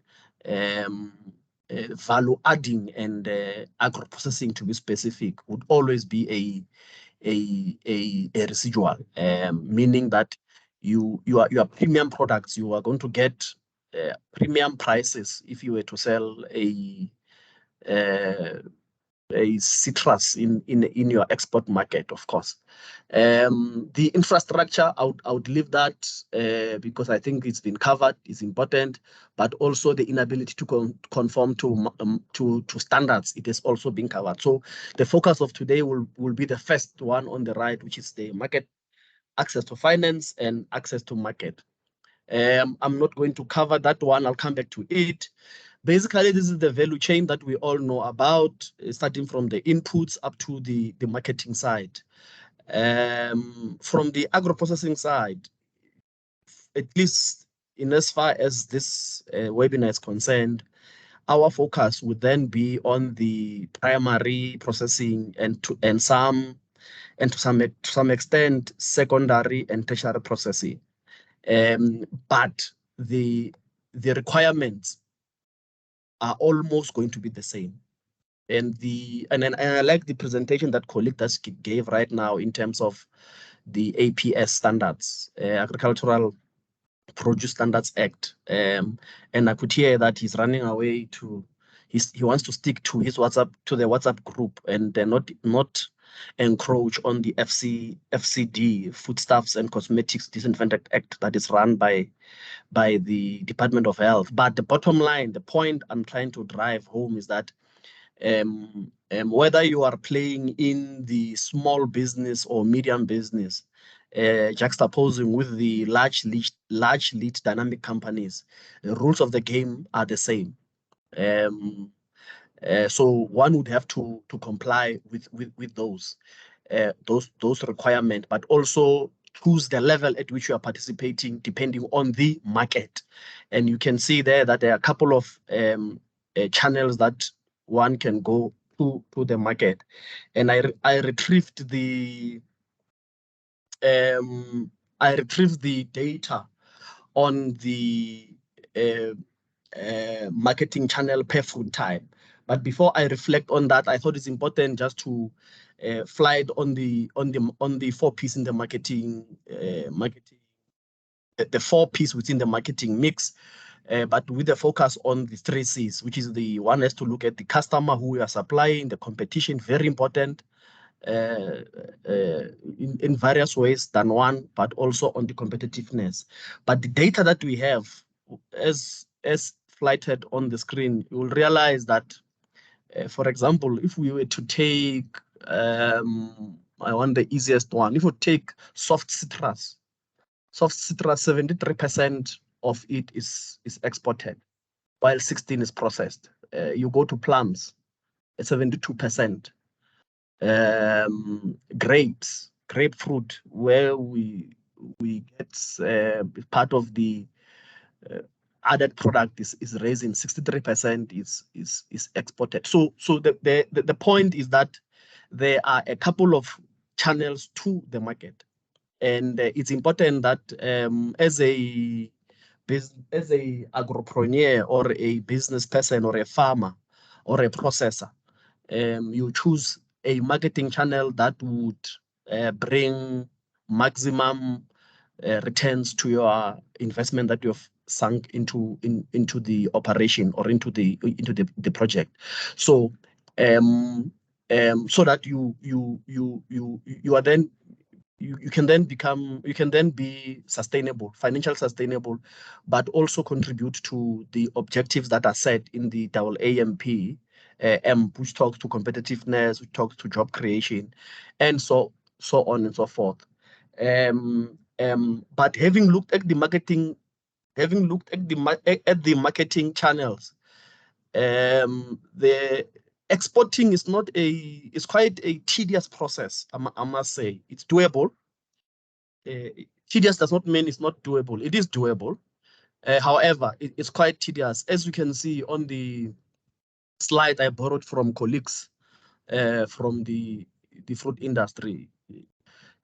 value adding and agro-processing, to be specific, would always be a residual, meaning that your premium products, you are going to get premium prices if you were to sell a citrus in your export market, of course. The infrastructure, I would leave that because I think it's been covered, is important, but also the inability to conform to standards, it has also been covered. So the focus of today will be the first one on the right, which is the market access to finance and access to market. I'm not going to cover that one, I'll come back to it. Basically, this is the value chain that we all know about, starting from the inputs up to the marketing side. From the agro-processing side, at least in as far as this webinar is concerned, our focus would then be on the primary processing and to some extent secondary and tertiary processing. But the requirements are almost going to be the same. And I like the presentation that colleague gave right now in terms of the APS standards, Agricultural Produce Standards Act. And I could hear that he's running away he wants to stick to the WhatsApp group and not encroach on the FCD, Foodstuffs and Cosmetics Disinfectant Act that is run by the Department of Health. But the bottom line, the point I'm trying to drive home is that whether you are playing in the small business or medium business, juxtaposing with the large lead dynamic companies, the rules of the game are the same. So one would have to comply with those requirements, but also choose the level at which you are participating depending on the market. And you can see there that there are a couple of channels that one can go to the market. And I retrieved the I retrieved the data on the marketing channel per food type. But before I reflect on that, I thought it's important just to fly it on the 4 P's in the marketing the 4 P's within the marketing mix, but with a focus on the 3 C's, which is the one has to look at the customer who we are supplying, the competition, very important in various ways than one, but also on the competitiveness. But the data that we have, as flighted on the screen, you will realize that, for example, if we were to take, I want the easiest one, if we take soft citrus, 73% of it is exported, while 16 is processed. You go to plums, 72%. Grapefruit, where we get part of the added product is raisins, 63% is exported. So the point is that there are a couple of channels to the market. And it's important that as a agropreneur or a business person or a farmer or a processor, you choose a marketing channel that would bring maximum returns to your investment that you've sunk into the operation or into the project. So so that you are then you can then be sustainable, financially sustainable, but also contribute to the objectives that are set in the NAMC, which talks to competitiveness, which talks to job creation, and so on and so forth. But having looked at the marketing, marketing channels, the exporting is not it's quite a tedious process. I must say it's doable. Tedious does not mean it's not doable. It is doable. However, it's quite tedious, as you can see on the slide I borrowed from colleagues from the fruit industry.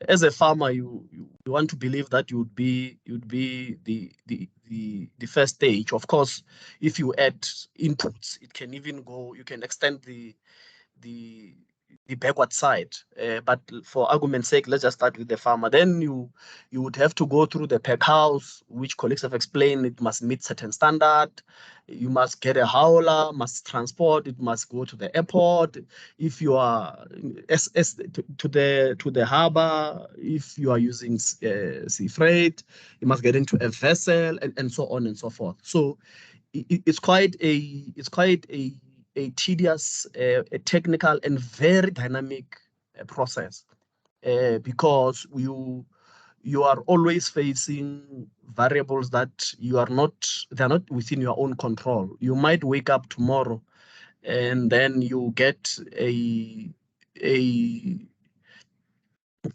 As a farmer, you want to believe that you'd be the first stage. Of course, if you add inputs, it can even go. You can extend the backward side. But for argument's sake, let's just start with the farmer. Then you would have to go through the pack house, which colleagues have explained. It must meet certain standard. You must get a hauler, must transport. It must go to the airport. If you are to the harbor, if you are using sea freight, you must get into a vessel and so on and so forth. So it's quite a tedious, a technical and very dynamic process because you are always facing variables that they're not within your own control. You might wake up tomorrow and then you get a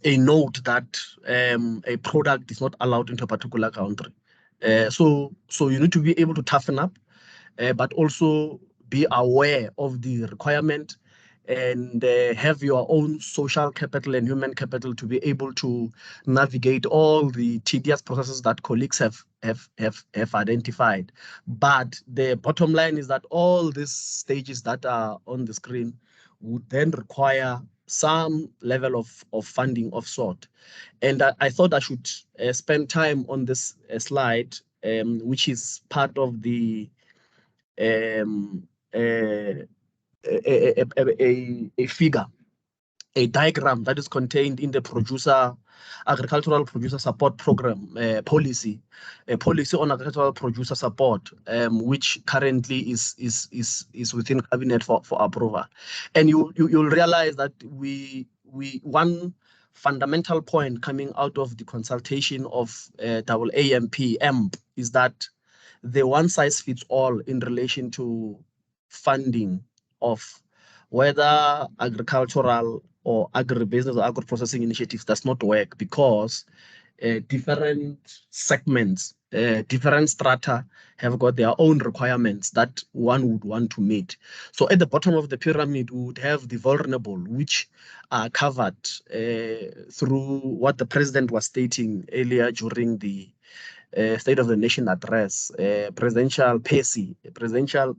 note that a product is not allowed into a particular country. So you need to be able to toughen up, but also be aware of the requirement and have your own social capital and human capital to be able to navigate all the tedious processes that colleagues have identified. But the bottom line is that all these stages that are on the screen would then require some level of funding of sort. And I thought I should spend time on this slide, which is part of the a figure, a diagram that is contained in the agricultural producer support program policy, a policy on agricultural producer support, which currently is within cabinet for approval. And you'll realize that one fundamental point coming out of the consultation of NAMC is that the one size fits all in relation to funding of whether agricultural or agribusiness or agro-processing initiatives does not work because different segments different strata have got their own requirements that one would want to meet. So at the bottom of the pyramid, we would have the vulnerable, which are covered through what the president was stating earlier during the State of the Nation address, presidential PACI, presidential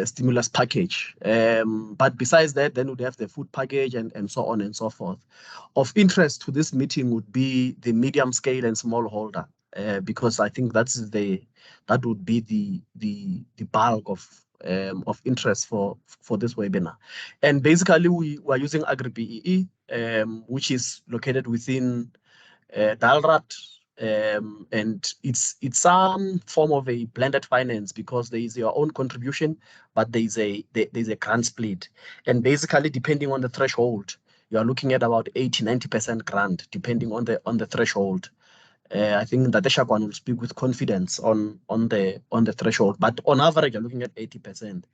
stimulus package. But besides that, then we'd have the food package and so on and so forth. Of interest to this meeting would be the medium scale and smallholder, because I think that would be the bulk of interest for this webinar. And basically, we are using Agri-BEE, which is located within DALRAT, and it's some form of a blended finance because there is your own contribution, but there's a grant split. And basically, depending on the threshold, you are looking at about 80-90% grant, depending on the threshold. I think that Shakwan will speak with confidence on the threshold, but on average, you're looking at 80%.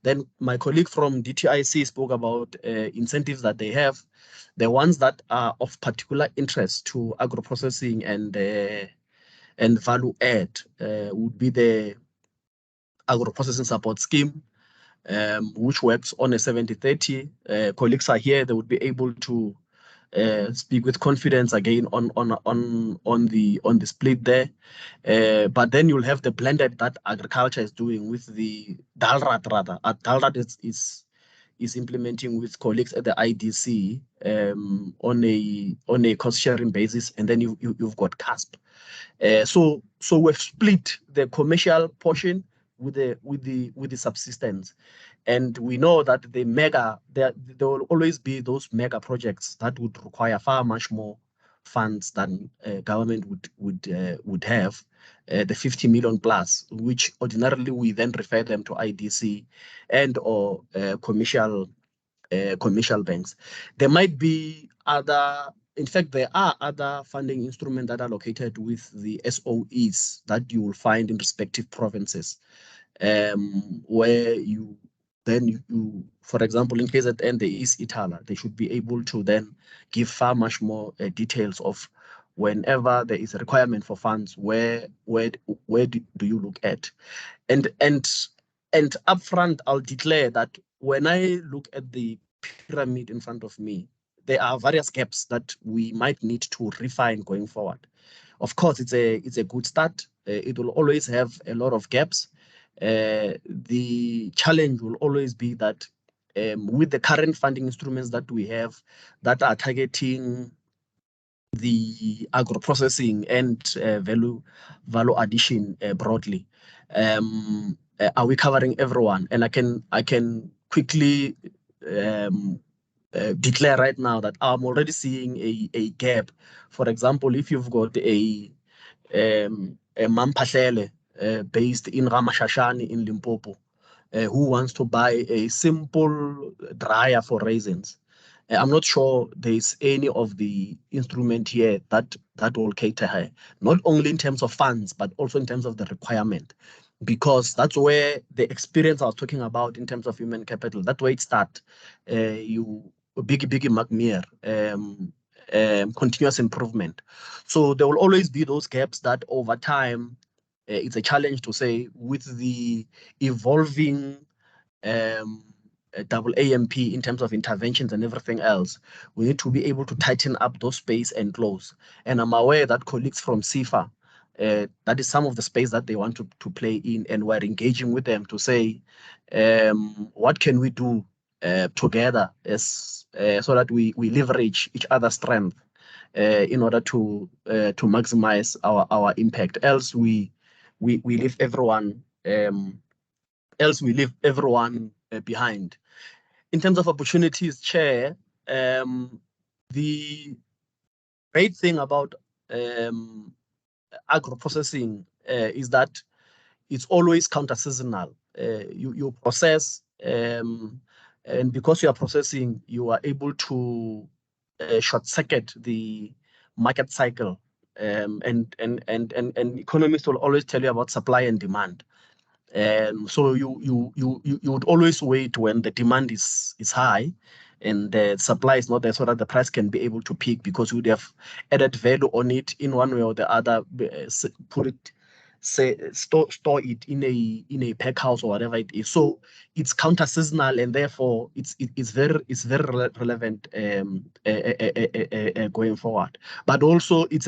Then my colleague from DTIC spoke about incentives that they have. The ones that are of particular interest to agro-processing and value add would be the agro-processing support scheme, which works on a 70-30. Colleagues are here; they would be able to speak with confidence again on the split there. But then you'll have the blended that agriculture is doing with the DALRAT rather. DALRAT is implementing with colleagues at the IDC on a cost sharing basis, and then you've got CASP. So we've split the commercial portion with the subsistence. And we know that there will always be those mega projects that would require far much more funds than government would have, the 50 million plus, which ordinarily we then refer them to IDC and or commercial banks. There might be in fact, there are other funding instruments that are located with the SOEs that you will find in respective provinces, where you, for example, in KZN, there is Itala. They should be able to then give far much more details of whenever there is a requirement for funds, where do you look at? And upfront, I'll declare that when I look at the pyramid in front of me, there are various gaps that we might need to refine going forward. Of course, it's a good start. It will always have a lot of gaps. The challenge will always be that with the current funding instruments that we have that are targeting the agro-processing and value addition broadly, are we covering everyone? And I can quickly declare right now that I'm already seeing a gap. For example, if you've got a Mamphahlele based in Ramashashani in Limpopo, who wants to buy a simple dryer for raisins, I'm not sure there's any of the instrument here that will cater her, not only in terms of funds, but also in terms of the requirement, because that's where the experience I was talking about in terms of human capital, that's where it starts. Biggie McMeer, continuous improvement. So there will always be those gaps that over time, it's a challenge to say with the evolving double AMP in terms of interventions and everything else, we need to be able to tighten up those space and close. And I'm aware that colleagues from CIFA, that is some of the space that they want to play in, and we're engaging with them to say, what can we do together so that we leverage each other's strength in order to maximize our impact. Else we leave everyone behind. In terms of opportunities, Chair, the great thing about agro-processing is that it's always counter-seasonal. You process, and because you are processing, you are able to short-circuit the market cycle. And economists will always tell you about supply and demand. So you would always wait when the demand is high, and the supply is not there, so that the price can be able to peak, because we would have added value on it in one way or the other, put it, say, store it in a pack house or whatever it is. So it's counter seasonal, and therefore it's very relevant going forward. But also it's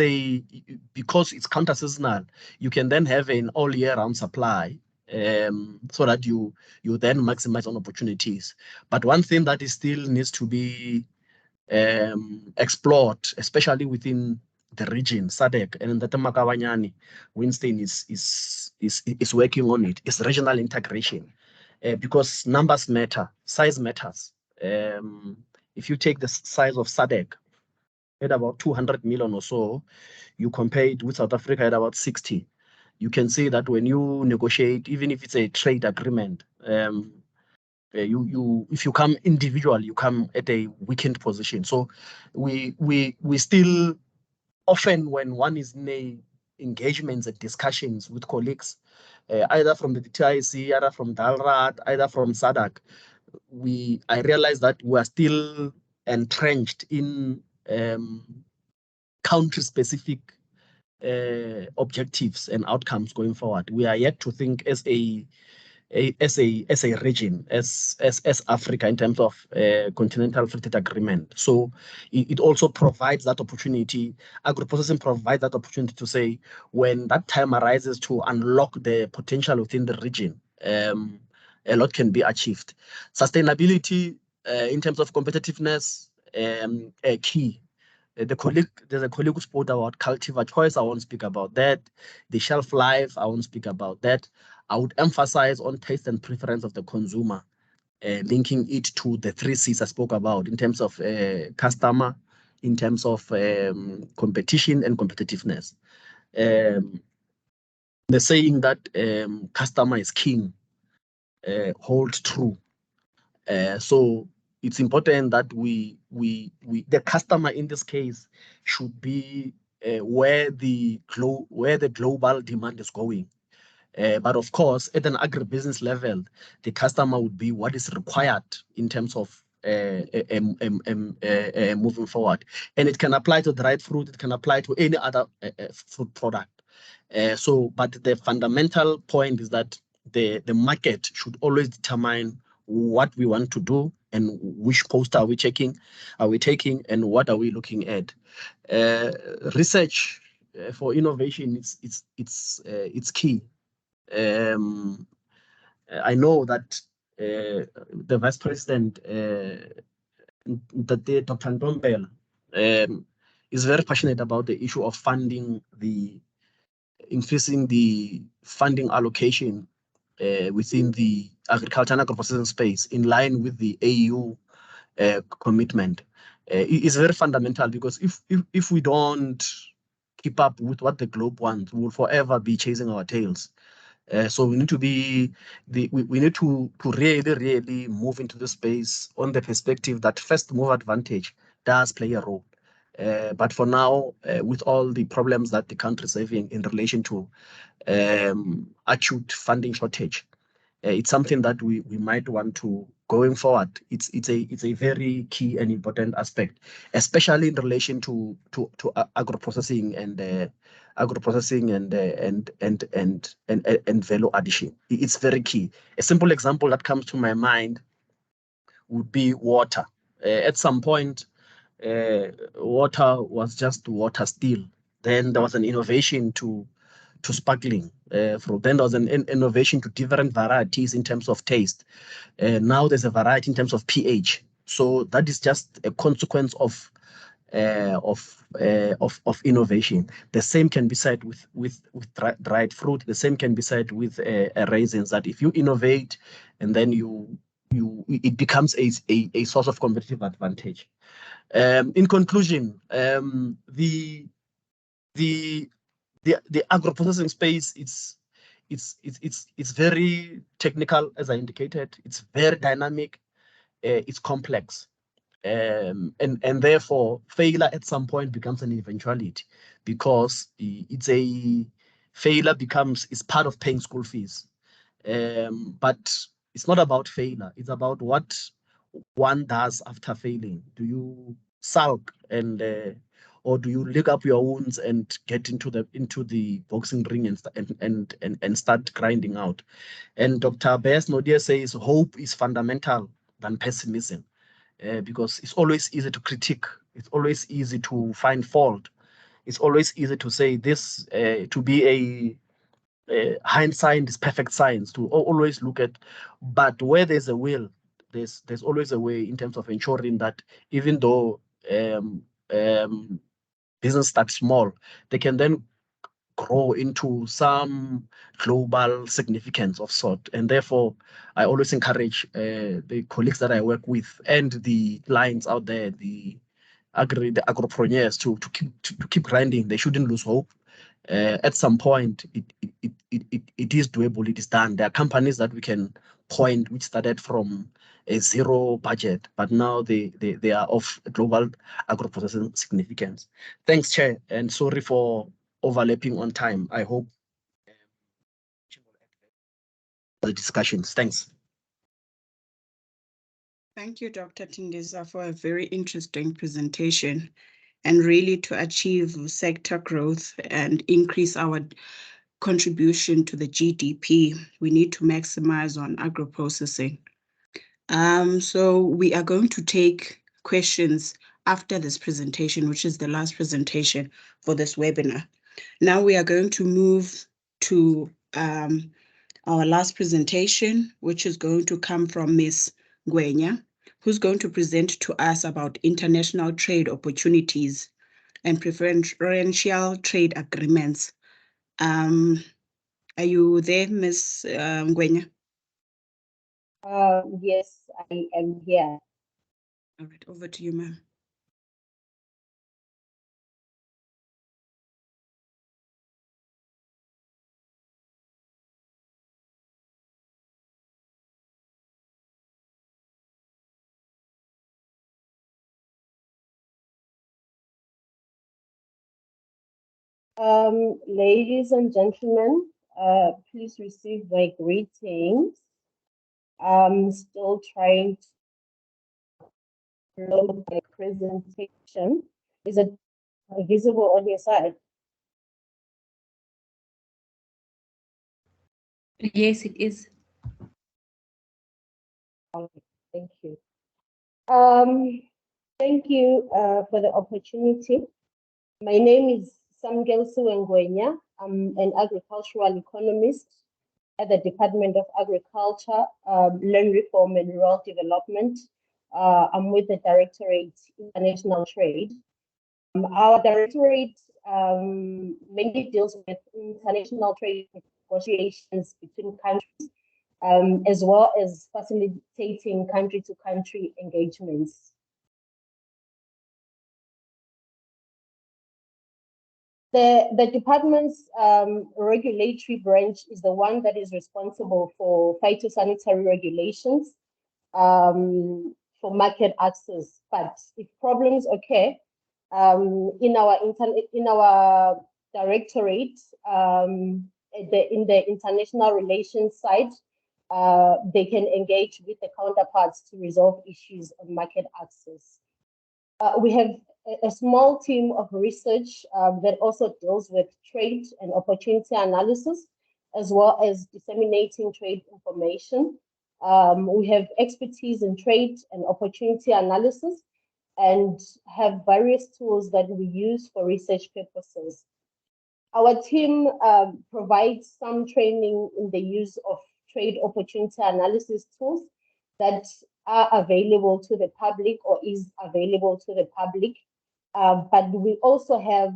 because it's counter seasonal, you can then have an all year round supply, so that you then maximize on opportunities. But one thing that is still needs to be explored, especially within the region, SADC, and the Makawanyani, Winston is working on it, is regional integration, because numbers matter, size matters. If you take the size of SADC at about 200 million or so, you compare it with South Africa at about 60. You can see that when you negotiate, even if it's a trade agreement, if you come individual, you come at a weakened position. So we still often, when one is in a engagements and discussions with colleagues, either from the DTIC, either from DALRAT, either from SADC, I realize that we are still entrenched in country-specific objectives and outcomes going forward. We are yet to think as a region, as Africa, in terms of continental free trade agreement. So it also provides that opportunity. Agro-processing provides that opportunity to say, when that time arises to unlock the potential within the region, a lot can be achieved. Sustainability in terms of competitiveness, key. There's a colleague who spoke about cultivar choice. I won't speak about that. The shelf life, I won't speak about that. I would emphasize on taste and preference of the consumer, linking it to the 3 C's I spoke about in terms of customer, in terms of competition and competitiveness. The saying that customer is king holds true. So it's important that the customer in this case should be where the global demand is going. But of course, at an agribusiness level, the customer would be what is required in terms of moving forward. And it can apply to dried fruit, it can apply to any other fruit product. But the fundamental point is that the market should always determine what we want to do and which poster are we taking, and what are we looking at. Research for innovation, it's key. I know that the Vice President, Dr. Ntombela, is very passionate about the issue of increasing the funding allocation within the agriculture and agro-processing space, in line with the AU commitment. It's very fundamental, because if we don't keep up with what the globe wants, we will forever be chasing our tails. So we need to we need to really move into the space on the perspective that first move advantage does play a role. But for now, with all the problems that the country is having in relation to acute funding shortage, it's something that we might want to, going forward. It's a very key and important aspect, especially in relation to agro-processing and value addition. It's very key. A simple example that comes to my mind would be water. At some point, water was just water still. Then there was an innovation to sparkling. Then there was an innovation to different varieties in terms of taste. Now there's a variety in terms of pH. So that is just a consequence of innovation. The same can be said with dried fruit. The same can be said with raisins. That if you innovate, and then it becomes a source of competitive advantage. In conclusion, the agro-processing space, it's very technical, as I indicated. It's very dynamic. It's complex, and therefore failure at some point becomes an eventuality, because failure is part of paying school fees. But it's not about failure. It's about what one does after failing? Do you sulk and or do you lick up your wounds and get into the boxing ring and start grinding out? And Dr. Bess Nodia says hope is fundamental than pessimism, because it's always easy to critique. It's always easy to find fault. It's always easy to say this, to be a hindsight is perfect science, to always look at, but where there's a will, there's always a way in terms of ensuring that even though business starts small, they can then grow into some global significance of sort. And therefore, I always encourage the colleagues that I work with and the clients out there, the agropreneurs to keep grinding. They shouldn't lose hope. At some point, it is doable, it is done. There are companies that we can point which started from a zero budget, but now they are of global agro-processing significance. Thanks, Chair, and sorry for overlapping on time. I hope the discussions. Thanks. Thank you, Dr. Tindisa, for a very interesting presentation. And really, to achieve sector growth and increase our contribution to the GDP, we need to maximize on agro-processing. So we are going to take questions after this presentation, which is the last presentation for this webinar. Now we are going to move to our last presentation, which is going to come from Ms. Ngwenya, who's going to present to us about international trade opportunities and preferential trade agreements. Are you there, Ms. Ngwenya? Yes, I am here. All right, over to you, ma'am. Ladies and gentlemen, please receive my greetings. I'm still trying to load my presentation. Is it visible on your side? Yes, it is. Okay, thank you. Thank you for the opportunity. My name is Samgelsu Ngwenya. I'm an agricultural economist at the Department of Agriculture, Land Reform and Rural Development. I'm with the Directorate International Trade. Our directorate mainly deals with international trade negotiations between countries, as well as facilitating country-to-country engagements. The department's regulatory branch is the one that is responsible for phytosanitary regulations for market access. But if problems occur in our directorate, in the international relations side, they can engage with the counterparts to resolve issues on market access. We have a small team of research that also deals with trade and opportunity analysis, as well as disseminating trade information. We have expertise in trade and opportunity analysis and have various tools that we use for research purposes. Our team provides some training in the use of trade opportunity analysis tools that are available to the public or is available to the public. But we also have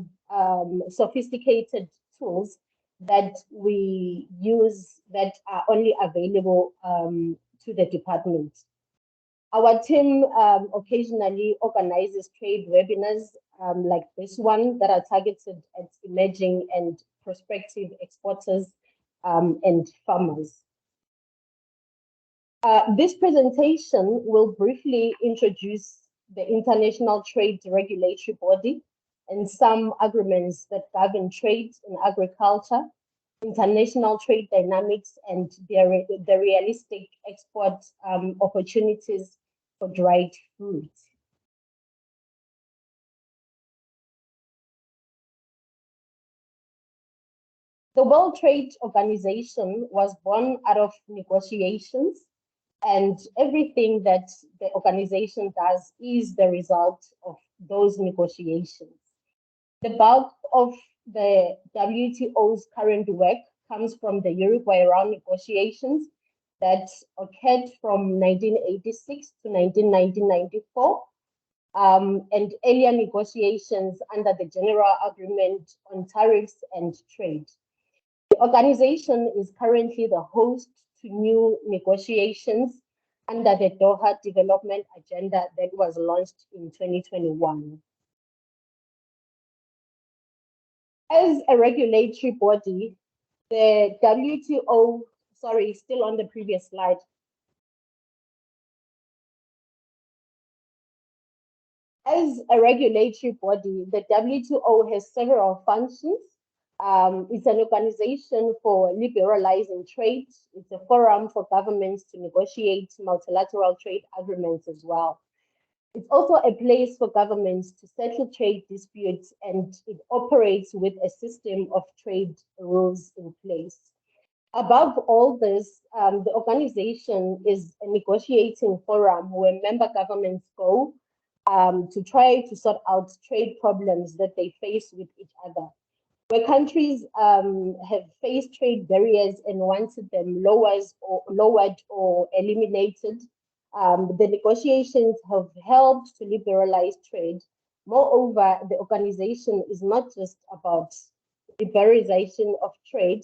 sophisticated tools that we use that are only available to the department. Our team occasionally organizes trade webinars like this one that are targeted at emerging and prospective exporters and farmers. This presentation will briefly introduce the International Trade Regulatory Body and some agreements that govern trade in agriculture, international trade dynamics, and the realistic export opportunities for dried fruit. The World Trade Organization was born out of negotiations, and everything that the organization does is the result of those negotiations. The bulk of the WTO's current work comes from the Uruguay round negotiations that occurred from 1986 to 1994, and earlier negotiations under the General Agreement on Tariffs and Trade. The organization is currently the host to new negotiations under the Doha Development Agenda that was launched in 2021. As a regulatory body, the WTO, sorry, still on the previous slide. As a regulatory body, the WTO has several functions. It's an organization for liberalizing trade. It's a forum for governments to negotiate multilateral trade agreements as well. It's also a place for governments to settle trade disputes, and it operates with a system of trade rules in place. Above all this, the organization is a negotiating forum where member governments go to try to sort out trade problems that they face with each other. Where countries have faced trade barriers and wanted them lowered or eliminated, the negotiations have helped to liberalize trade. Moreover, the organization is not just about liberalization of trade.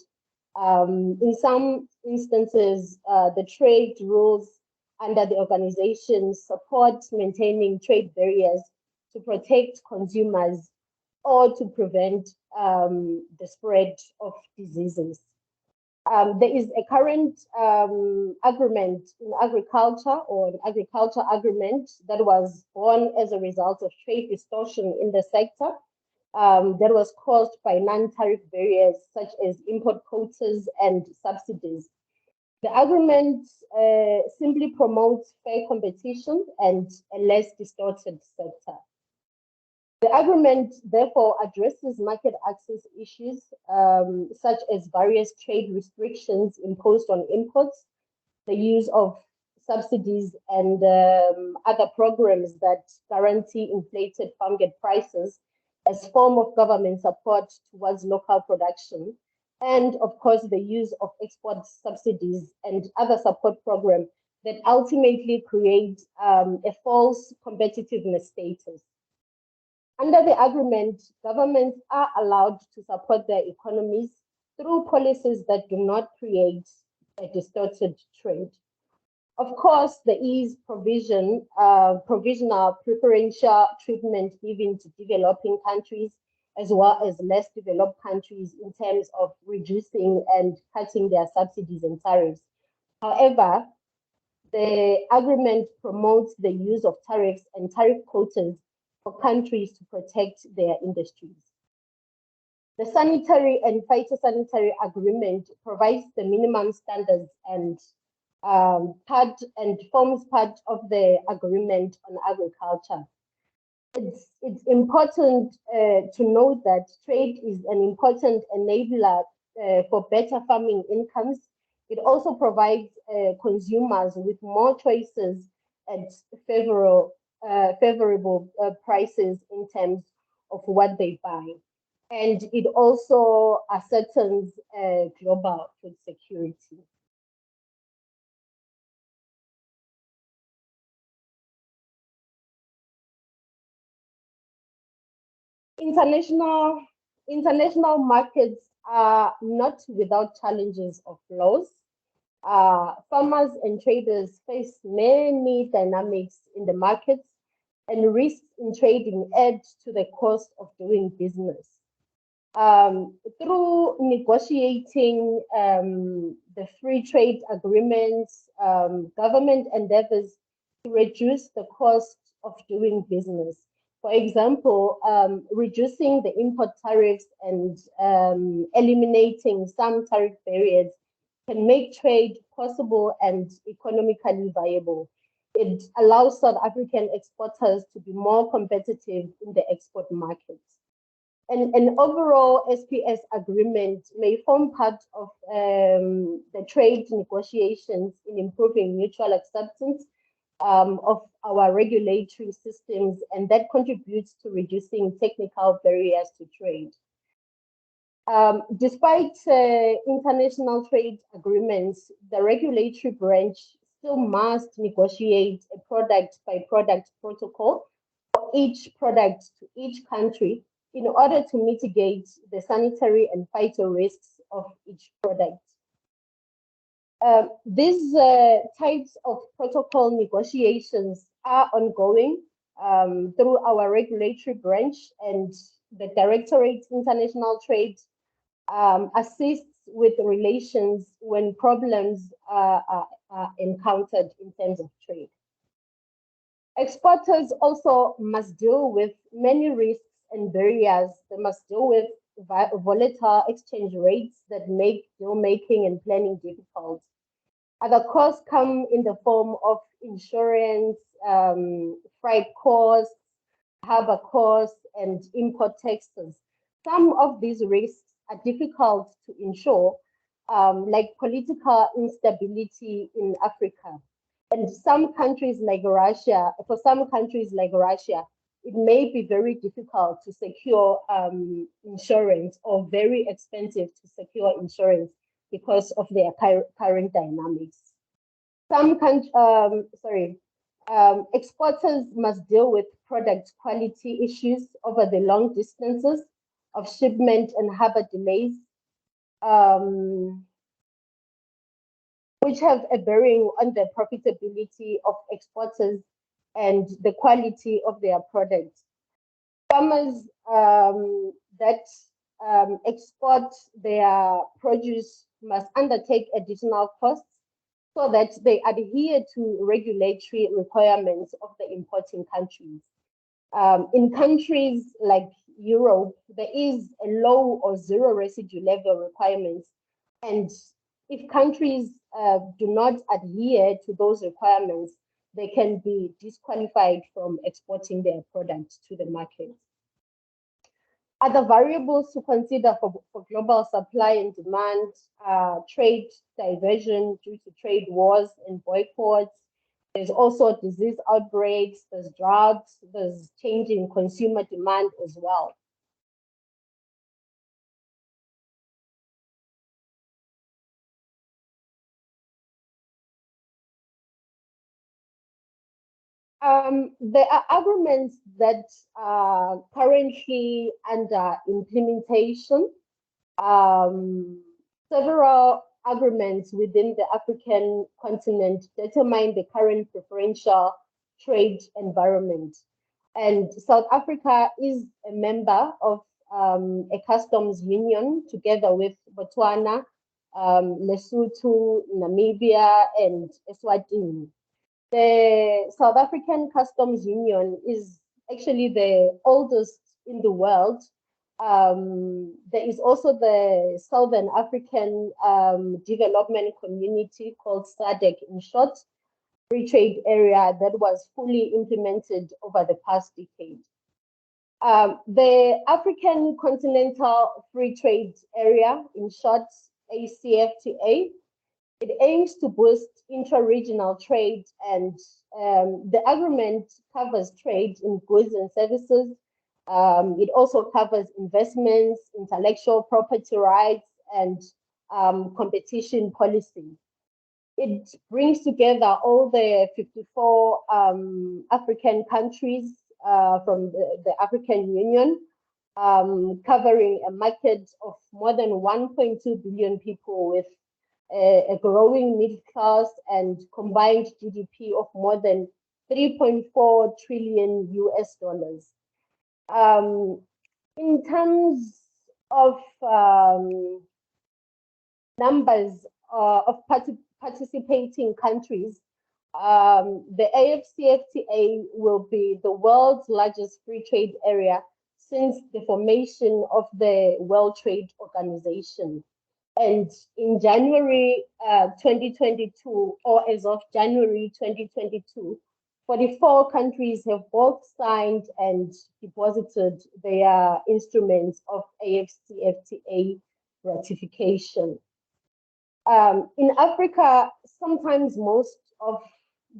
In some instances, the trade rules under the organization support maintaining trade barriers to protect consumers or to prevent the spread of diseases. There is a current agreement in agriculture, or an agriculture agreement that was born as a result of trade distortion in the sector that was caused by non-tariff barriers such as import quotas and subsidies. The agreement simply promotes fair competition and a less distorted sector. The agreement therefore addresses market access issues such as various trade restrictions imposed on imports, the use of subsidies, and other programs that guarantee inflated farm gate prices as form of government support towards local production, and of course the use of export subsidies and other support programs that ultimately create a false competitiveness status. Under the agreement, governments are allowed to support their economies through policies that do not create a distorted trade. Of course, there is provisional preferential treatment given to developing countries as well as less developed countries in terms of reducing and cutting their subsidies and tariffs. However, the agreement promotes the use of tariffs and tariff quotas for countries to protect their industries. The sanitary and phytosanitary agreement provides the minimum standards and forms part of the agreement on agriculture. It's important to note that trade is an important enabler for better farming incomes. It also provides consumers with more choices and favorable prices in terms of what they buy. And it also ascertains global food security. International markets are not without challenges of laws. Farmers and traders face many dynamics in the markets, and risks in trading add to the cost of doing business. Through negotiating the free trade agreements, government endeavors to reduce the cost of doing business. For example, reducing the import tariffs and eliminating some tariff barriers can make trade possible and economically viable. It allows South African exporters to be more competitive in the export markets. And an overall SPS agreement may form part of the trade negotiations in improving mutual acceptance of our regulatory systems, and that contributes to reducing technical barriers to trade. Despite international trade agreements, the regulatory branch still must negotiate a product-by-product protocol for each product to each country in order to mitigate the sanitary and phyto risks of each product. These types of protocol negotiations are ongoing through our regulatory branch, and the Directorate International Trade assists with relations when problems are encountered in terms of trade. Exporters also must deal with many risks and barriers. They must deal with volatile exchange rates that make deal making and planning difficult. Other costs come in the form of insurance, freight costs, harbor costs, and import taxes. Some of these risks are difficult to ensure, like political instability in Africa. And some countries like Russia, for some countries like Russia, it may be very difficult to secure insurance, or very expensive to secure insurance because of their current dynamics. Some exporters must deal with product quality issues over the long distances of shipment and harbor delays, which have a bearing on the profitability of exporters and the quality of their products. Farmers that export their produce must undertake additional costs so that they adhere to regulatory requirements of the importing countries. In countries like Europe, there is a low or zero residue level requirements, and if countries do not adhere to those requirements, they can be disqualified from exporting their products to the market. Other variables to consider for global supply and demand are trade diversion due to trade wars and boycotts. There's also disease outbreaks, there's droughts, there's changing consumer demand as well. There are agreements that are currently under implementation. Several agreements within the African continent determine the current preferential trade environment. And South Africa is a member of a customs union together with Botswana, Lesotho, Namibia, and Eswatini. The South African Customs Union is actually the oldest in the world. There is also the Southern African Development Community, called SADC in short, free trade area that was fully implemented over the past decade. The African Continental Free Trade Area, in short, ACFTA, it aims to boost intra-regional trade, and the agreement covers trade in goods and services. It also covers investments, intellectual property rights, and competition policy. It brings together all the 54 African countries from the African Union, covering a market of more than 1.2 billion people with a growing middle class and combined GDP of more than 3.4 trillion US dollars. In terms of numbers of participating countries, the AFCFTA will be the world's largest free trade area since the formation of the World Trade Organization. And in January 2022, or as of January 2022, 44 countries have both signed and deposited their instruments of AfCFTA ratification. In Africa, sometimes most of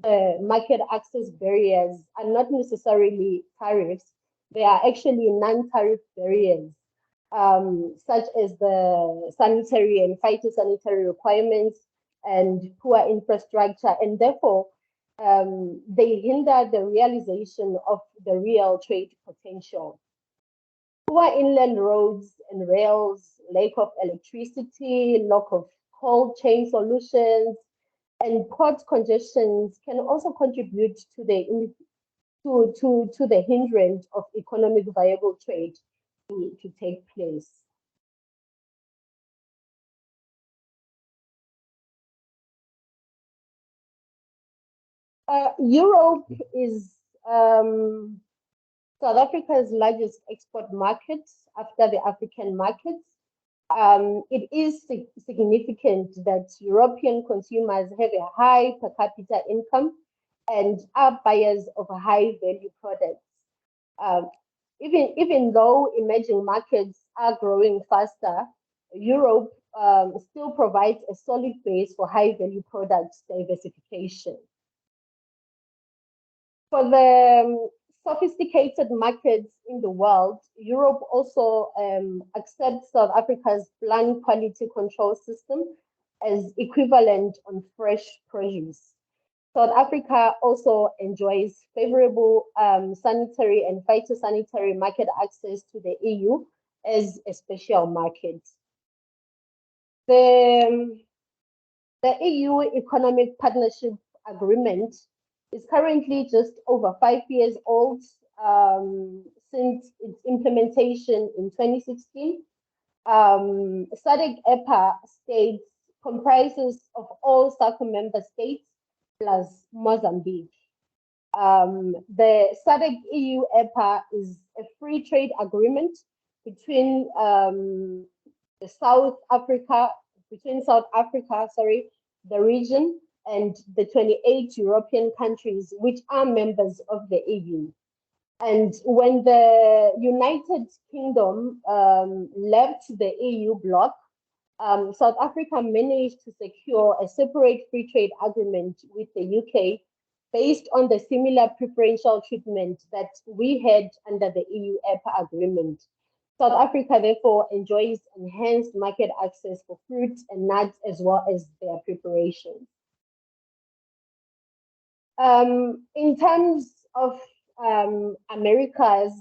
the market access barriers are not necessarily tariffs, they are actually non-tariff barriers, such as the sanitary and phytosanitary requirements and poor infrastructure, and therefore they hinder the realization of the real trade potential. Poor inland roads and rails, lack of electricity, lack of cold chain solutions, and port congestions can also contribute to the hindrance of economic viable trade to take place. Europe is South Africa's largest export market after the African markets. It is significant that European consumers have a high per capita income and are buyers of high value products. Even though emerging markets are growing faster, Europe still provides a solid base for high value products diversification. For the sophisticated markets in the world, Europe also accepts South Africa's plant quality control system as equivalent on fresh produce. South Africa also enjoys favorable sanitary and phytosanitary market access to the EU as a special market. The EU Economic Partnership Agreement is currently just over 5 years old since its implementation in 2016. SADC-EPA states comprises of all SACO member states plus Mozambique. The SADC-EU-EPA is a free trade agreement between South Africa, the region, and the 28 European countries which are members of the EU. And when the United Kingdom left the EU bloc, South Africa managed to secure a separate free trade agreement with the UK based on the similar preferential treatment that we had under the EU-EPA agreement. South Africa therefore enjoys enhanced market access for fruits and nuts as well as their preparations. In terms of Americas,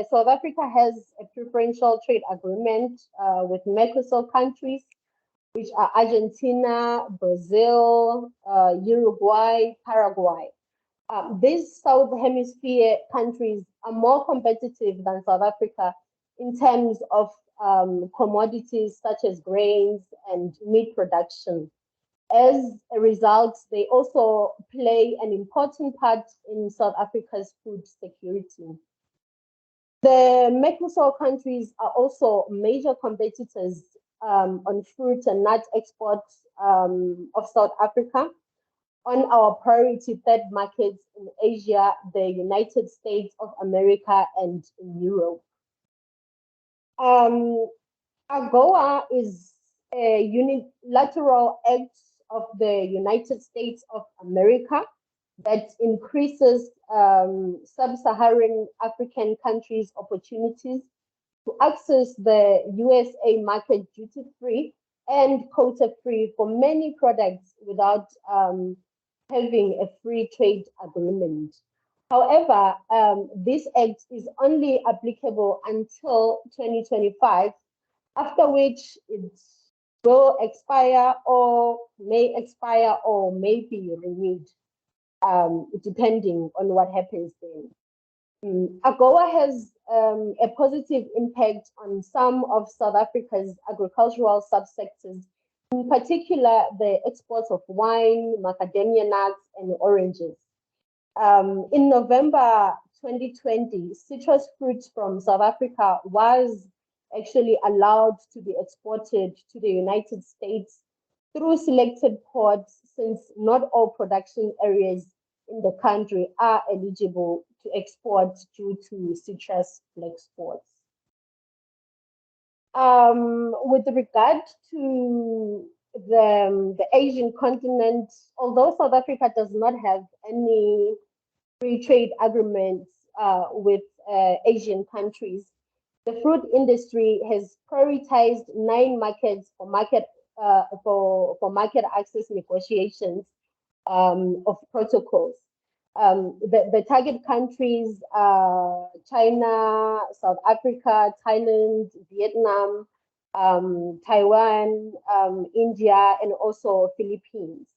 South Africa has a preferential trade agreement with Mercosur countries, which are Argentina, Brazil, Uruguay, Paraguay. These South Hemisphere countries are more competitive than South Africa in terms of commodities such as grains and meat production. As a result, they also play an important part in South Africa's food security. The Mercosur countries are also major competitors on fruit and nut exports of South Africa. On our priority third markets in Asia, the United States of America, and in Europe. AGOA is a unilateral act of the United States of America that increases sub-Saharan African countries' opportunities to access the USA market duty-free and quota-free for many products without having a free trade agreement. However, this act is only applicable until 2025, after which it will expire or may be renewed, depending on what happens then. AGOA has a positive impact on some of South Africa's agricultural subsectors, in particular the exports of wine, macadamia nuts, and oranges. In November 2020, citrus fruits from South Africa was actually allowed to be exported to the United States through selected ports, since not all production areas in the country are eligible to export due to citrus black spots. With regard to the Asian continent, although South Africa does not have any free trade agreements with Asian countries, the fruit industry has prioritized 9 markets for market access negotiations of protocols. The target countries are China, South Africa, Thailand, Vietnam, Taiwan, India, and also Philippines.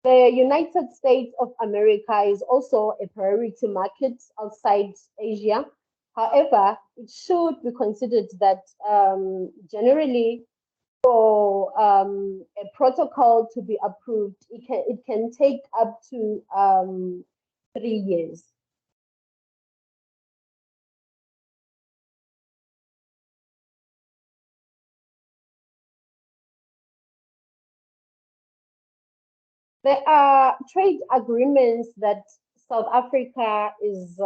The United States of America is also a priority market outside Asia. However, it should be considered that generally for a protocol to be approved, it can take up to 3 years. There are trade agreements that South Africa is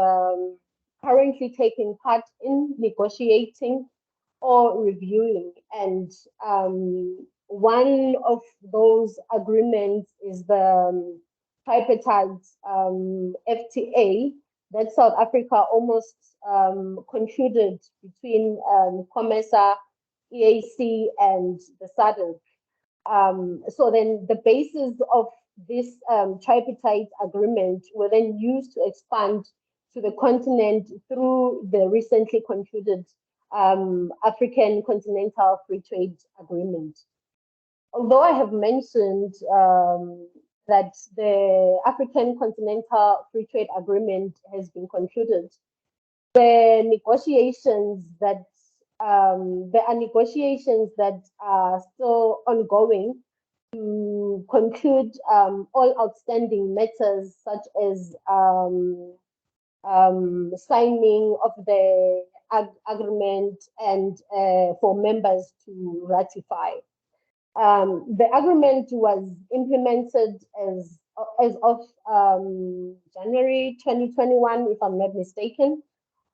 currently taking part in negotiating or reviewing. And one of those agreements is the tripartite FTA that South Africa almost concluded between COMESA, EAC, and the SADC. So then the basis of this tripartite agreement were then used to expand to the continent through the recently concluded African Continental Free Trade Agreement. Although I have mentioned that the African Continental Free Trade Agreement has been concluded, the negotiations that there are negotiations that are still ongoing to conclude all outstanding matters, such as signing of the agreement and for members to ratify. The agreement was implemented as of January 2021, if I'm not mistaken.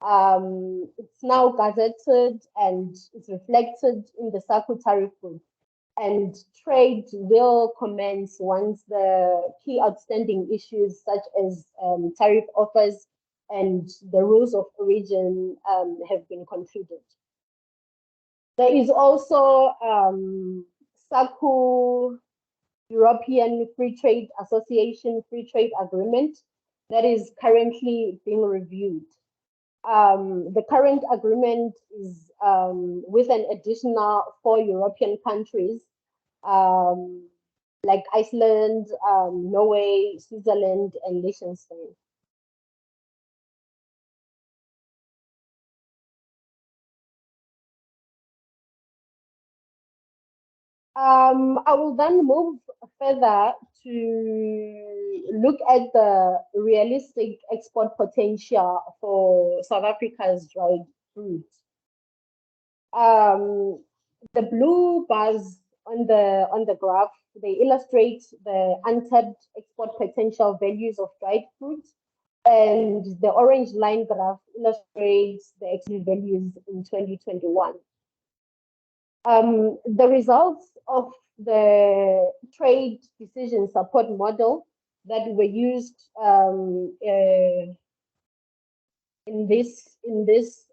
It's now gazetted and it's reflected in the SACU tariff book. And trade will commence once the key outstanding issues, such as tariff offers and the rules of origin, have been concluded. There is also SACU European Free Trade Association Free Trade Agreement that is currently being reviewed. The current agreement is with an additional 4 European countries, like Iceland, Norway, Switzerland, and Liechtenstein. I will then move further to look at the realistic export potential for South Africa's dried fruit. The blue bars on the graph, they illustrate the untapped export potential values of dried fruit, and the orange line graph illustrates the export values in 2021. The results of the trade decision support model that were used in this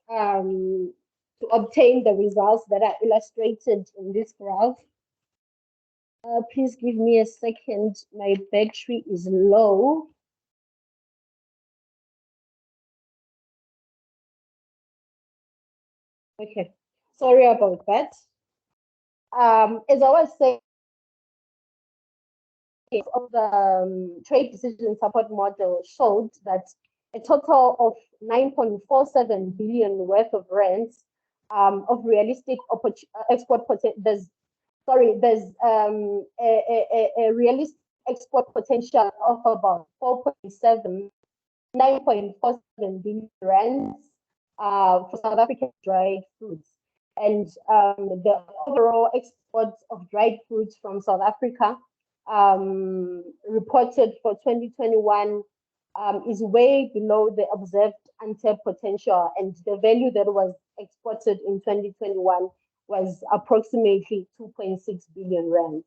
to obtain the results that are illustrated in this graph. Please give me a second. My battery is low. Okay, sorry about that. As I was saying, of the trade decision support model showed that a total of 9.47 billion worth of rands of realistic export potential. There's a realistic export potential of about 9.47 billion rands for South African dried fruits. And the overall exports of dried fruits from South Africa reported for 2021 is way below the observed untapped potential, and the value that was exported in 2021 was approximately 2.6 billion rand.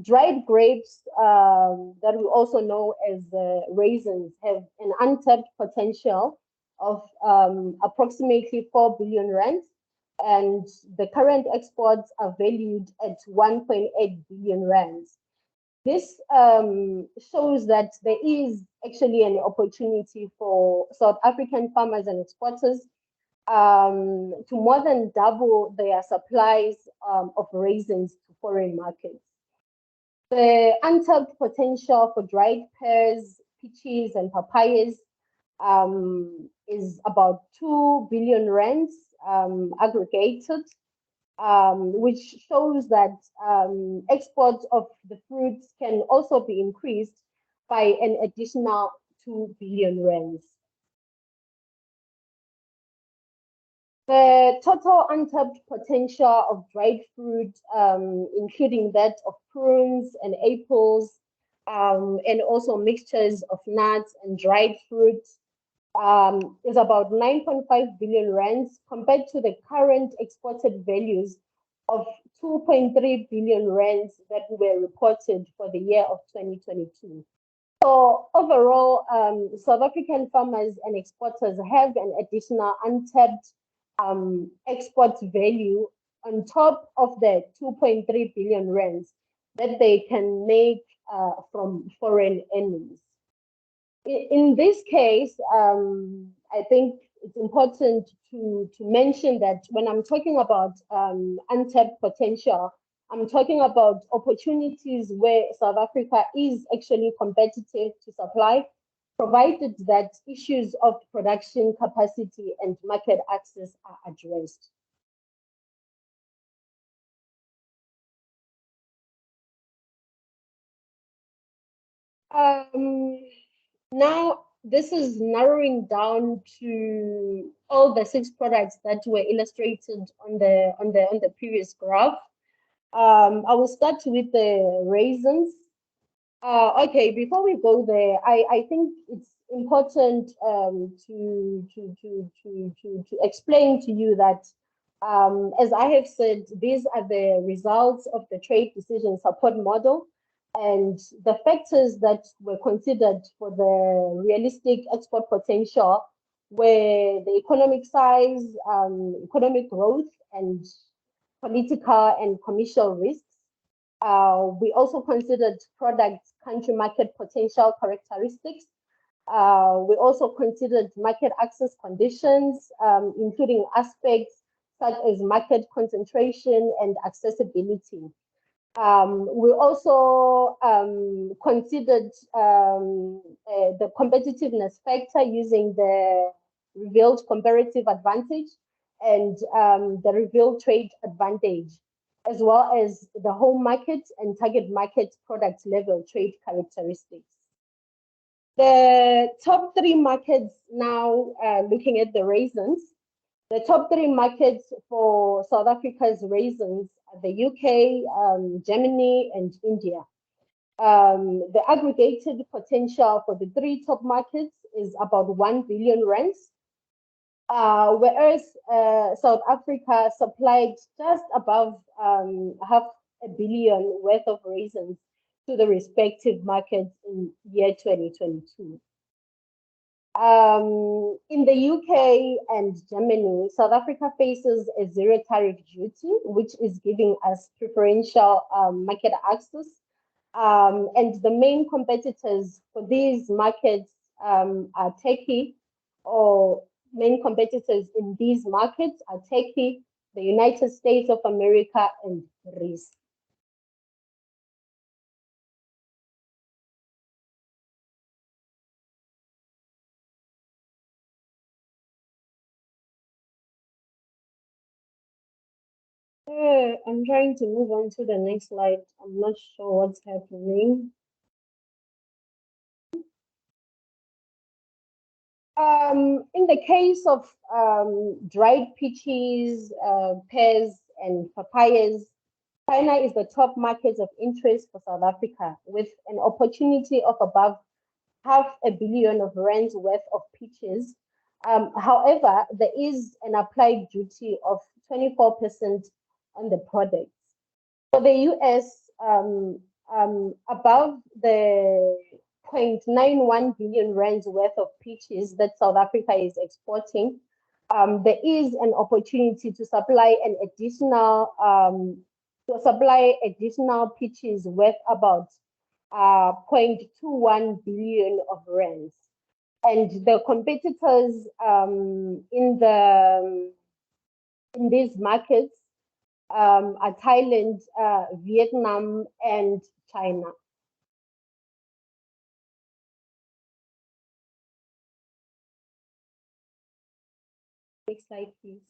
Dried grapes, that we also know as raisins, have an untapped potential of approximately 4 billion rand, and the current exports are valued at 1.8 billion rand. This shows that there is actually an opportunity for South African farmers and exporters to more than double their supplies of raisins to foreign markets. The untapped potential for dried pears, peaches, and papayas is about 2 billion rands aggregated, which shows that exports of the fruits can also be increased by an additional 2 billion rands. The total untapped potential of dried fruit, including that of prunes and apples, and also mixtures of nuts and dried fruits, is about 9.5 billion rands compared to the current exported values of 2.3 billion rands that were reported for the year of 2022. So overall, South African farmers and exporters have an additional untapped export value on top of the 2.3 billion rands that they can make from foreign earnings. In this case, I think it's important to mention that when I'm talking about untapped potential, I'm talking about opportunities where South Africa is actually competitive to supply, provided that issues of production capacity and market access are addressed. Now, this is narrowing down to all the 6 products that were illustrated on the previous graph. I will start with the raisins. Okay, before we go there, I think it's important to explain to you that, as I have said, these are the results of the trade decision support model, and the factors that were considered for the realistic export potential were the economic size, economic growth, and political and commercial risks. We also considered product country market potential characteristics. We also considered market access conditions, including aspects such as market concentration and accessibility. We also considered the competitiveness factor using the revealed comparative advantage and the revealed trade advantage, as well as the home market and target market product level trade characteristics. The top 3 markets now, looking at the raisins, the top 3 markets for South Africa's raisins are the UK, Germany, and India. The aggregated potential for the 3 top markets is about 1 billion rands, whereas South Africa supplied just above half a billion worth of raisins to the respective markets in year 2022. In the UK and Germany, South Africa faces a zero tariff duty, which is giving us preferential market access. And the main competitors for these markets are Turkey, or main competitors in these markets are Turkey, the United States of America, and Greece. I'm trying to move on to the next slide. I'm not sure what's happening. In the case of dried peaches, pears, and papayas, China is the top market of interest for South Africa, with an opportunity of above R500 million worth of peaches. However, there is an applied duty of 24% on the products. For the US, above the 0.91 billion rands worth of peaches that South Africa is exporting, there is an opportunity to supply an additional peaches worth about 0.21 billion of rands. And the competitors in these markets are Thailand, Vietnam, and China. Next slide, please.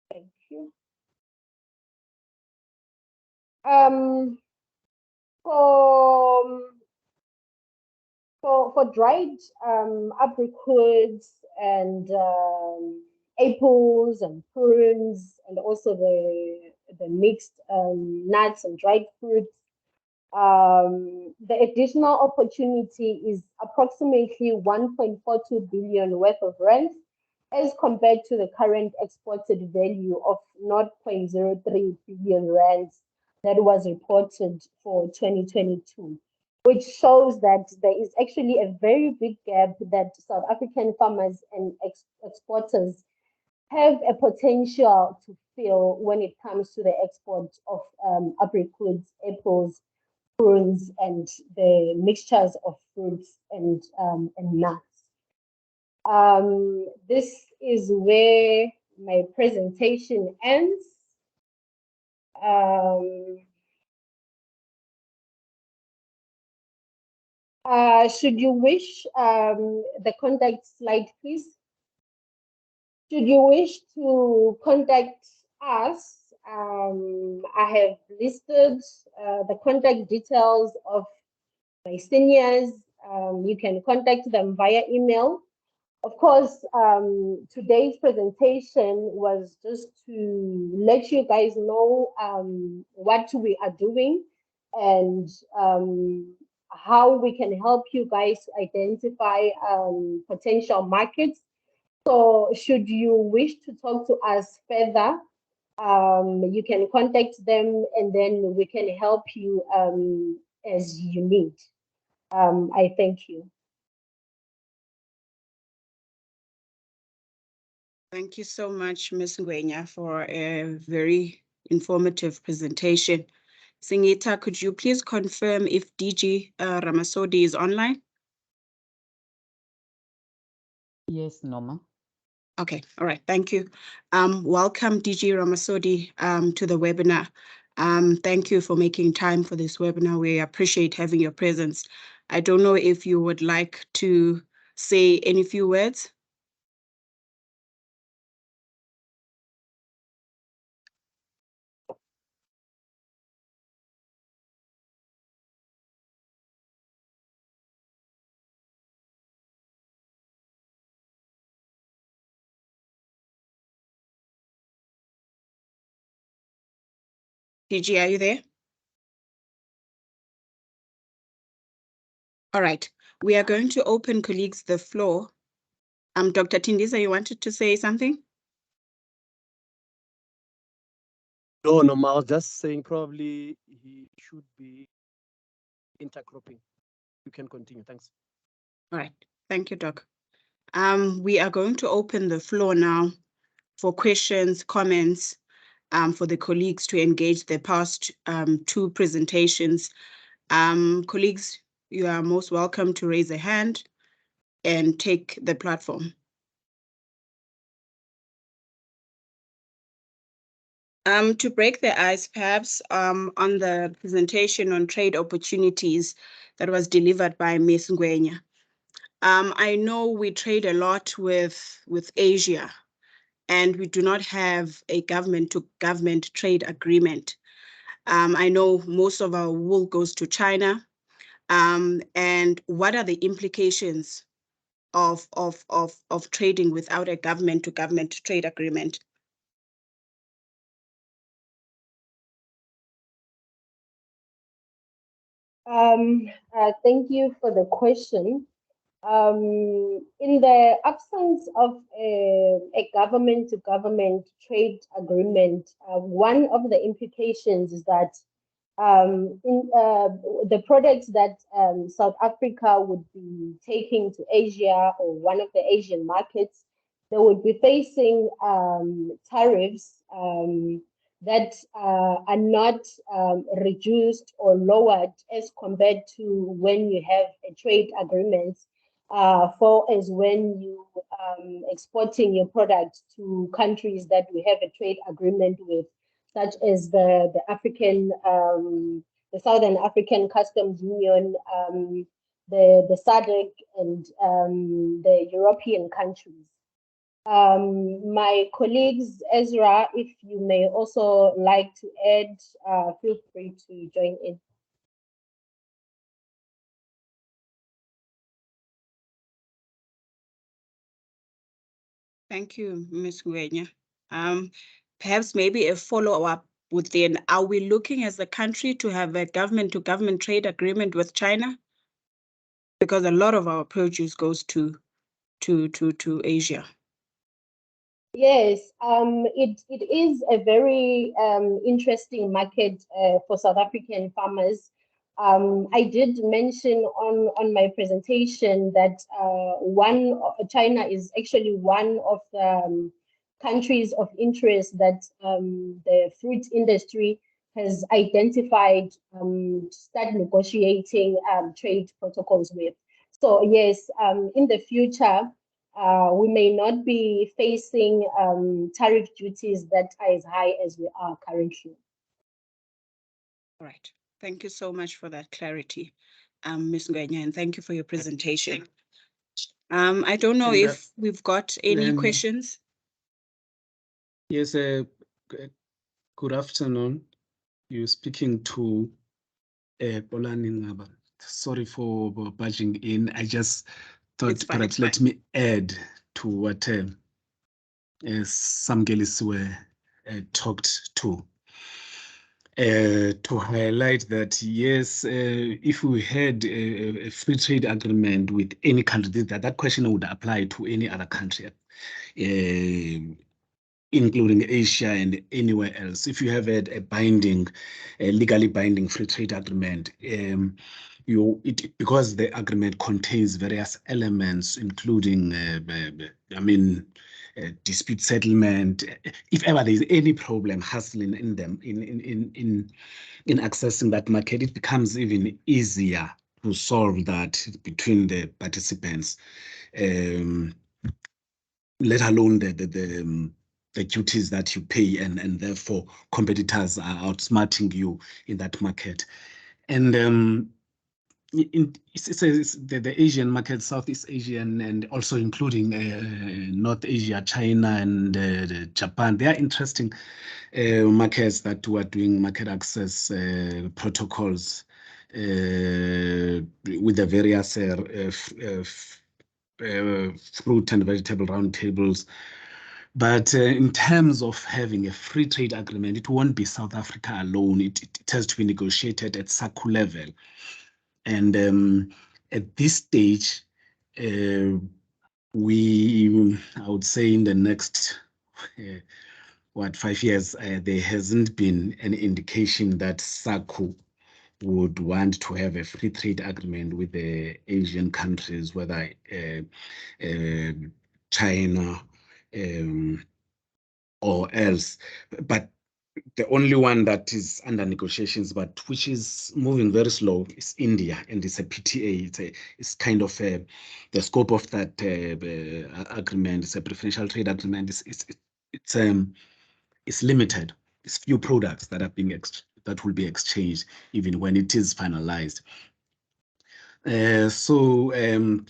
Thank you. For dried apricots and apples and prunes, and also the mixed nuts and dried fruits, the additional opportunity is approximately 1.42 billion worth of rands, as compared to the current exported value of 0.03 billion rands that was reported for 2022, which shows that there is actually a very big gap that South African farmers and exporters have a potential to fill when it comes to the export of apricots, apples, prunes, and the mixtures of fruits and nuts. This is where my presentation ends. Should you wish, the contact slide, please. Should you wish to contact us, I have listed the contact details of my seniors. You can contact them via email. Of course, today's presentation was just to let you guys know what we are doing and how we can help you guys identify potential markets. So should you wish to talk to us further, you can contact them and then we can help you as you need. I thank you. Thank you so much, Ms. Ngwenya, for a very informative presentation. Singita, could you please confirm if DG Ramasodi is online? Yes, Norma. Okay, all right, thank you. Welcome, DG Ramasodi, to the webinar. Thank you for making time for this webinar. We appreciate having your presence. I don't know if you would like to say any few words. DG, are you there? All right, we are going to open, colleagues, the floor. Dr. Tindisa, you wanted to say something? No, I was just saying probably he should be intercropping. You can continue, thanks. All right, thank you, Doc. We are going to open the floor now for questions, comments, for the colleagues to engage the past two presentations. Colleagues, you are most welcome to raise a hand and take the platform. To break the ice, perhaps on the presentation on trade opportunities that was delivered by Ms. Ngwenya. I know we trade a lot with Asia, and we do not have a government-to-government trade agreement. I know most of our wool goes to China, And what are the implications of trading without a government-to-government trade agreement? Thank you for the question. In the absence of a government-to-government trade agreement, one of the implications is that the products that South Africa would be taking to Asia or one of the Asian markets, they would be facing tariffs that are not reduced or lowered as compared to when you have a trade agreement for as when you exporting your product to countries that we have a trade agreement with, such as the Southern African Customs Union, the SADC, and the European countries. My colleagues, Ezra, if you may also like to add, feel free to join in. Thank you, Ms. Ngwenya. Perhaps maybe a follow-up within, are we looking as a country to have a government-to-government trade agreement with China? Because a lot of our produce goes to Asia. Yes, it is a very interesting market for South African farmers. I did mention on my presentation that China is actually one of the countries of interest that the fruit industry has identified to start negotiating trade protocols with. So yes, in the future, we may not be facing tariff duties that are as high as we are currently. All right. Thank you so much for that clarity, Ms. Ngwenya, and thank you for your presentation. I don't know if we've got any questions. Yes, good afternoon. You're speaking to Polani Ngaba. Sorry for barging in. I just thought perhaps let me add to what some girls were talked to highlight that, yes, if we had a free trade agreement with any country, that question would apply to any other country, including Asia and anywhere else. If you have a binding, legally binding free trade agreement, because the agreement contains various elements, including, dispute settlement. If ever there is any problem hustling in them in accessing that market, it becomes even easier to solve that between the participants. Let alone the duties that you pay, and therefore competitors are outsmarting you in that market. And it's the Asian market, Southeast Asian, and also including North Asia, China, and Japan. They are interesting markets that were doing market access protocols with the various fruit and vegetable roundtables. But in terms of having a free trade agreement, it won't be South Africa alone. It has to be negotiated at SACU level. And at this stage, I would say in the next, 5 years, there hasn't been any indication that SACU would want to have a free trade agreement with the Asian countries, whether China or else. But the only one that is under negotiations, but which is moving very slow, is India, and it's a PTA. It's kind of the scope of that agreement. It's a preferential trade agreement. It's limited. It's few products that are being that will be exchanged, even when it is finalized. So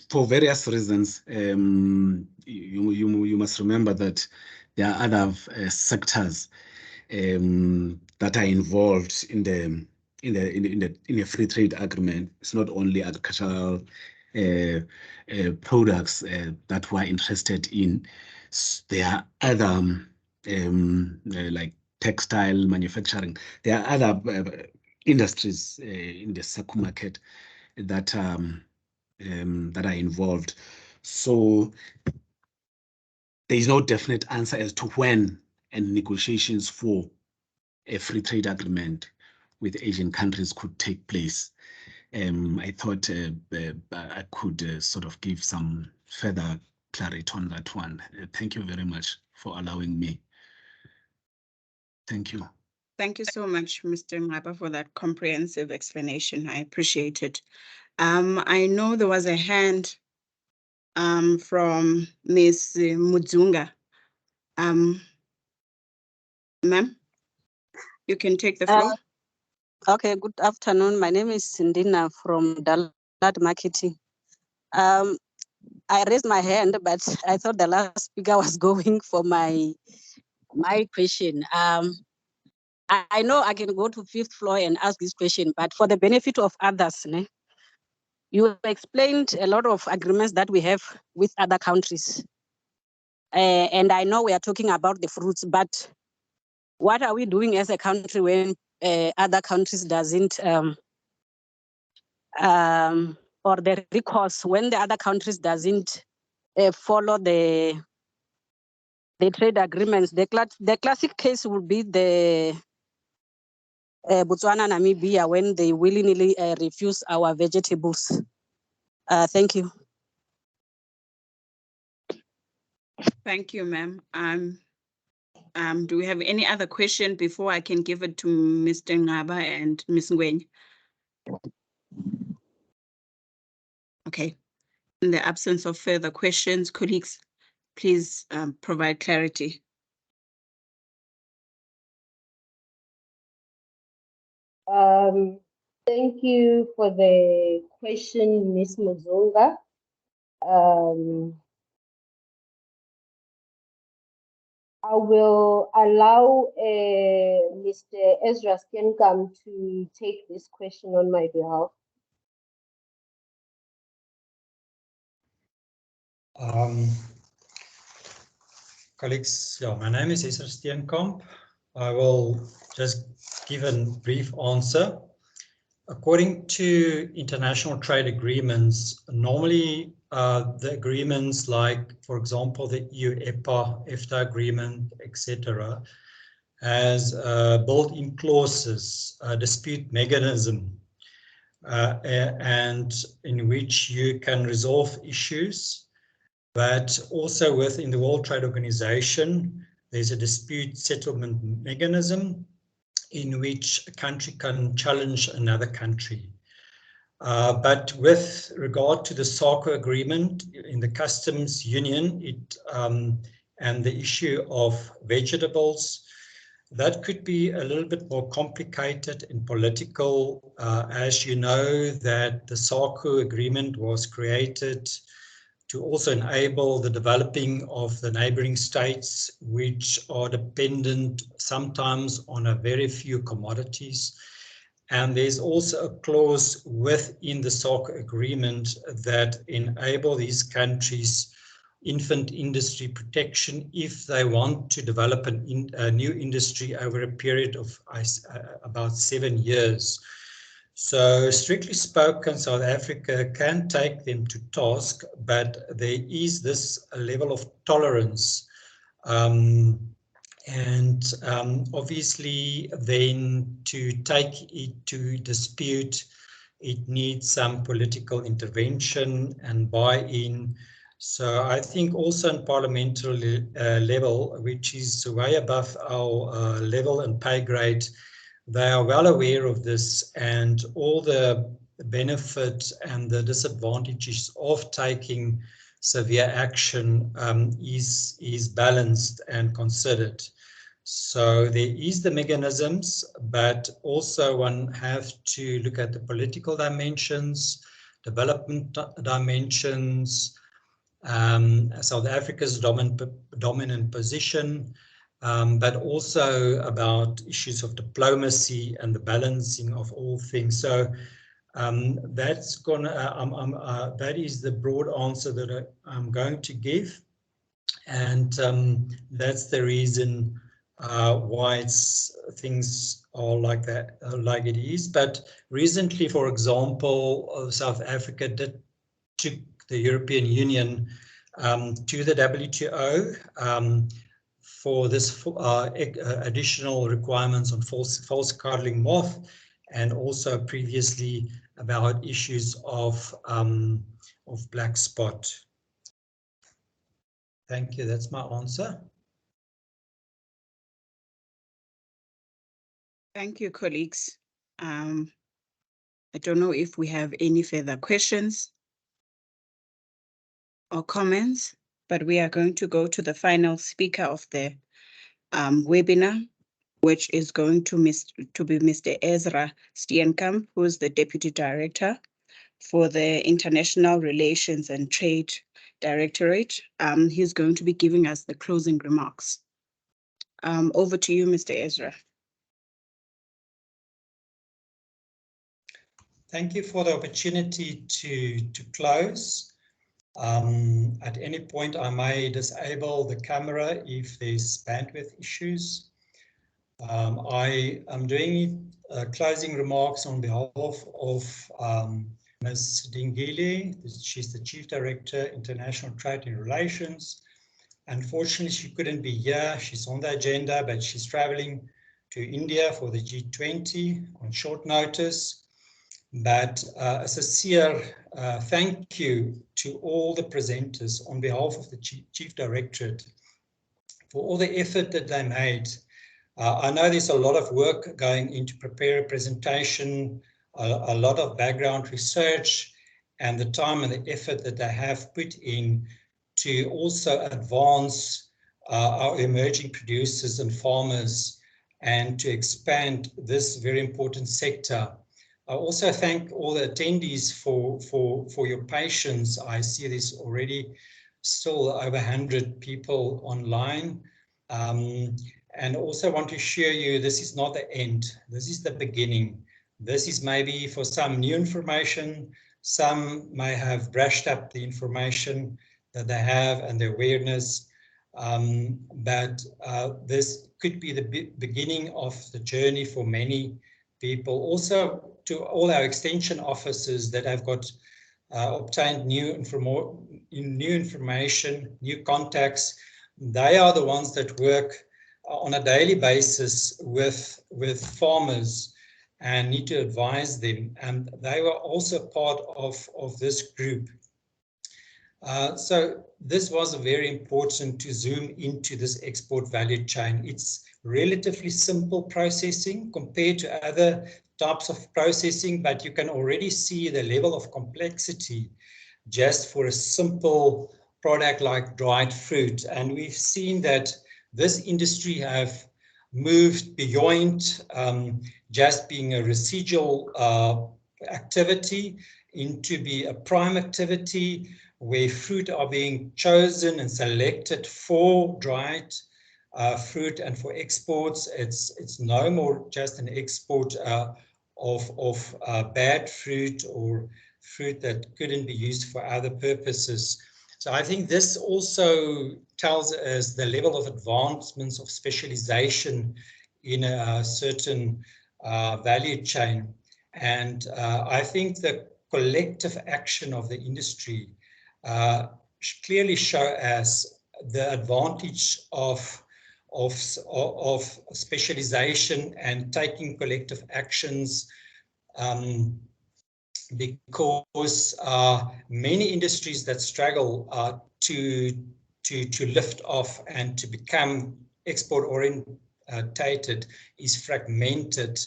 for various reasons, you must remember that there are other sectors that are involved in in a free trade agreement. It's not only agricultural products that we're interested in. There are other like textile manufacturing. There are other industries in the SACU market that that are involved. So there is no definite answer as to when and negotiations for a free trade agreement with Asian countries could take place. I thought I could sort of give some further clarity on that one. Thank you very much for allowing me. Thank you. Thank you so much, Mr. Ngaba, for that comprehensive explanation. I appreciate it. I know there was a hand from Ms. Mudzunga. Ma'am, you can take the floor. Okay, good afternoon. My name is Sindina from Dalad Marketing. I raised my hand, but I thought the last speaker was going for my question. I know I can go to 5th floor and ask this question, but for the benefit of others, you explained a lot of agreements that we have with other countries. And I know we are talking about the fruits, but what are we doing as a country when other countries doesn't, or the recourse when the other countries doesn't follow the trade agreements? The classic case would be the Botswana, Namibia, when they willingly refuse our vegetables. Thank you. Thank you, ma'am. Do we have any other question before I can give it to Mr. Ngaba and Ms. Ngwenya? Okay. In the absence of further questions, colleagues, please provide clarity. Thank you for the question, Ms. Mudzunga. I will allow Mr. Ezra Steenkamp to take this question on my behalf. Colleagues, yeah, my name is Ezra Steenkamp. I will just give a brief answer. According to international trade agreements, normally the agreements like, for example, the EU-EPA, EFTA agreement, etc., has built-in clauses, a dispute mechanism, and in which you can resolve issues. But also within the World Trade Organization, there's a dispute settlement mechanism in which a country can challenge another country. But with regard to the SACU agreement in the customs union, and the issue of vegetables, that could be a little bit more complicated and political. As you know, that the SACU agreement was created to also enable the developing of the neighboring states, which are dependent sometimes on a very few commodities. And there's also a clause within the SACU agreement that enable these countries infant industry protection if they want to develop a new industry over a period of about 7 years. So strictly spoken, South Africa can take them to task, but there is this level of tolerance. Obviously then to take it to dispute, it needs some political intervention and buy-in. So I think also on parliamentary level, which is way above our level and pay grade, they are well aware of this, and all the benefits and the disadvantages of taking severe action is balanced and considered. So there is the mechanisms, but also one have to look at the political dimensions, development dimensions, South Africa's dominant position, but also about issues of diplomacy and the balancing of all things. So that's gonna, that is the broad answer that I'm going to give. And that's the reason why things are like that, like it is. But recently, for example, South Africa took the European Union to the WTO for this additional requirements on false codling moth, and also previously about issues of black spot. Thank you. That's my answer. Thank you, colleagues. I don't know if we have any further questions or comments, but we are going to go to the final speaker of the webinar, which is going to be Mr. Ezra Steenkamp, who is the Deputy Director for the International Relations and Trade Directorate. He's going to be giving us the closing remarks. Over to you, Mr. Ezra. Thank you for the opportunity to close. At any point, I may disable the camera if there's bandwidth issues. I am doing closing remarks on behalf of Ms. Dingile. She's the Chief Director, International Trade and Relations. Unfortunately, she couldn't be here. She's on the agenda, but she's traveling to India for the G20 on short notice. But a sincere thank you to all the presenters on behalf of the Chief Directorate for all the effort that they made. I know there's a lot of work going into prepare a presentation, a lot of background research, and the time and the effort that they have put in to also advance our emerging producers and farmers and to expand this very important sector. I also thank all the attendees for your patience. I see there's already still over 100 people online. And also want to assure you this is not the end. This is the beginning. This is maybe for some new information. Some may have brushed up the information that they have and the awareness. But this could be the beginning of the journey for many people. Also to all our extension officers that have got obtained new information, new contacts. They are the ones that work on a daily basis with farmers and need to advise them. And they were also part of this group. So this was very important to zoom into this export value chain. It's relatively simple processing compared to other types of processing, but you can already see the level of complexity just for a simple product like dried fruit. And we've seen that this industry have moved beyond just being a residual activity into be a prime activity where fruit are being chosen and selected for dried fruit and for exports. It's no more just an export of bad fruit or fruit that couldn't be used for other purposes. So I think this also tells us the level of advancements of specialization in a certain value chain. And I think the collective action of the industry clearly show us the advantage of specialization and taking collective actions, because many industries that struggle to lift off and to become export orientated is fragmented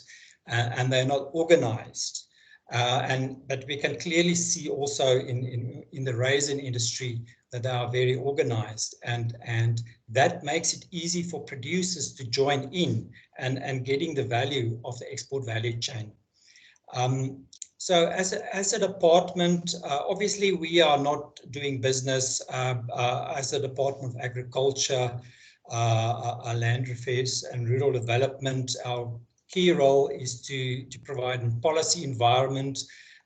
and they're not organized. But we can clearly see also in the raisin industry that they are very organized, and that makes it easy for producers to join in and getting the value of the export value chain. So as a department, obviously we are not doing business as a Department of Agriculture land affairs and rural development, our key role is to provide a policy environment,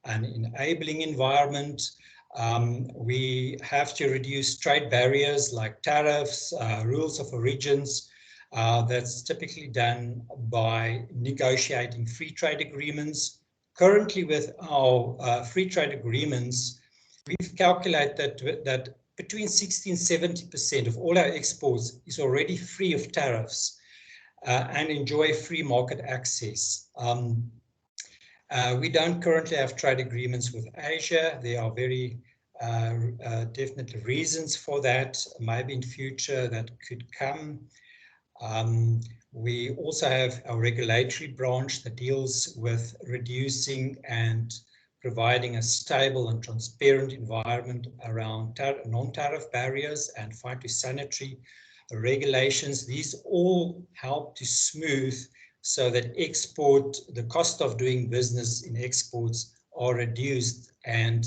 an enabling environment. We have to reduce trade barriers like tariffs, rules of origins. That's typically done by negotiating free trade agreements. Currently, with our free trade agreements, we've calculated that between 60 and 70% of all our exports is already free of tariffs and enjoy free market access. We don't currently have trade agreements with Asia. There are very definite reasons for that. Maybe in future that could come. We also have our regulatory branch that deals with reducing and providing a stable and transparent environment around non-tariff barriers and phytosanitary regulations. These all help to smooth so that the cost of doing business in exports are reduced and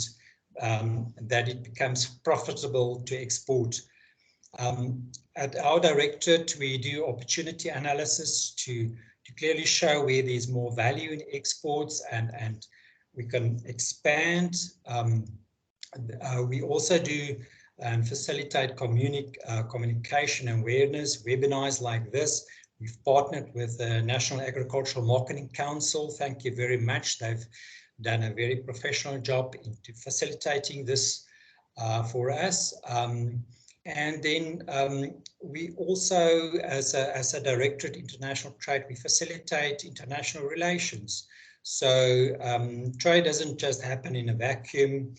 that it becomes profitable to export. At our directorate, we do opportunity analysis to clearly show where there's more value in exports and we can expand. We also do facilitate communication and awareness, webinars like this. We've partnered with the National Agricultural Marketing Council. Thank you very much. They've done a very professional job into facilitating this for us. And then we also, as a directorate international trade, we facilitate international relations. So trade doesn't just happen in a vacuum.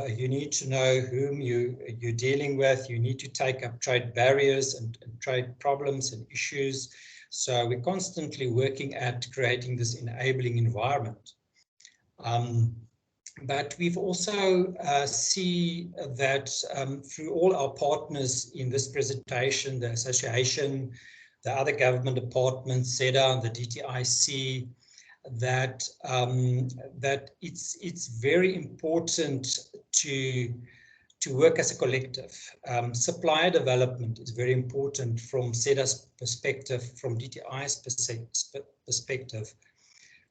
You need to know whom you're dealing with. You need to take up trade barriers and trade problems and issues. So we're constantly working at creating this enabling environment. But we've also see that through all our partners in this presentation, the association, the other government departments, SEDA, the DTIC, that it's very important to work as a collective. Supplier development is very important from SEDA's perspective, from DTI's perspective.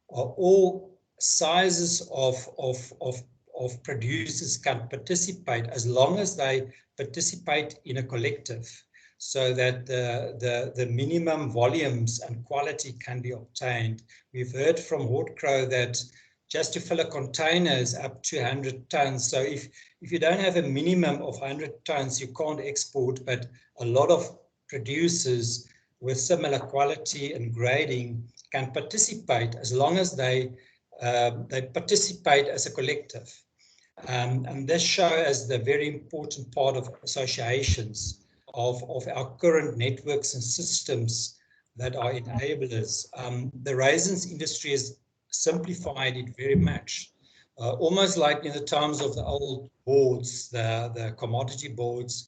All sizes of producers can participate as long as they participate in a collective, so that the minimum volumes and quality can be obtained. We've heard from Houtcrow that just to fill a container is up to 100 tons. So if you don't have a minimum of 100 tons, you can't export, but a lot of producers with similar quality and grading can participate as long as they participate as a collective. And this shows the very important part of associations, of our current networks and systems that are enablers. The raisins industry has simplified it very much, almost like in the times of the old boards, the commodity boards,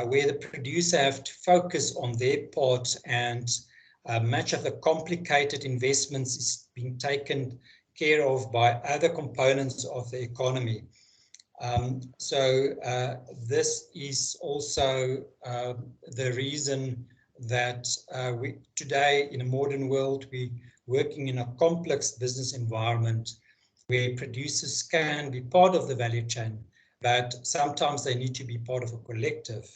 where the producer have to focus on their part and much of the complicated investments is being taken care of by other components of the economy. So this is also the reason that we today in a modern world, we're working in a complex business environment where producers can be part of the value chain, but sometimes they need to be part of a collective.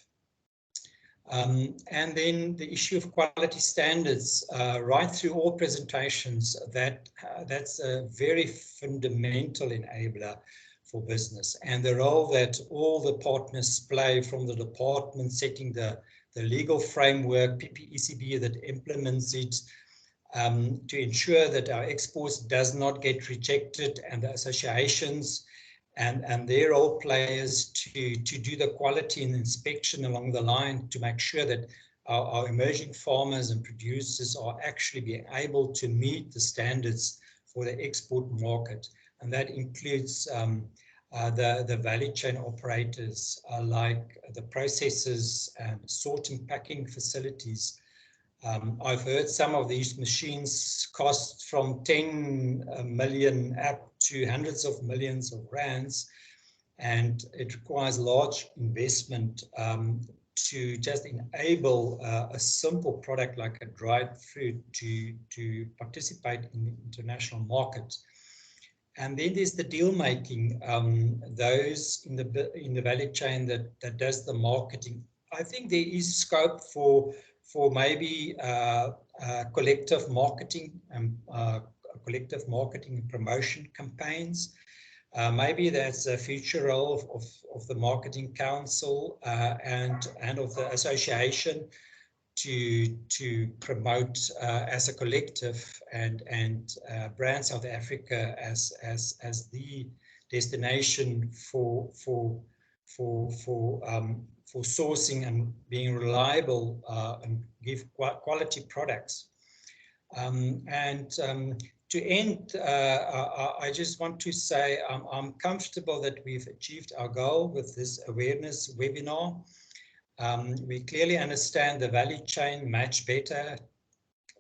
And then the issue of quality standards, right through all presentations, that's a very fundamental enabler for business, and the role that all the partners play, from the department setting the legal framework, PPECB that implements it, to ensure that our exports does not get rejected, and the associations and their role players to do the quality and inspection along the line to make sure that our emerging farmers and producers are actually being able to meet the standards for the export market. And that includes the value chain operators like the processors and sorting packing facilities. I've heard some of these machines cost from 10 million up to hundreds of millions of rands, and it requires large investment to just enable a simple product like a dried fruit to participate in the international market. And then there's the deal making, those in the value chain that does the marketing. I think there is scope for maybe collective marketing and promotion campaigns. Maybe that's a future role of the Marketing Council and of the association to promote as a collective and brand South Africa as the destination for sourcing and being reliable and give quality products. To end, I just want to say I'm comfortable that we've achieved our goal with this awareness webinar. We clearly understand the value chain much better,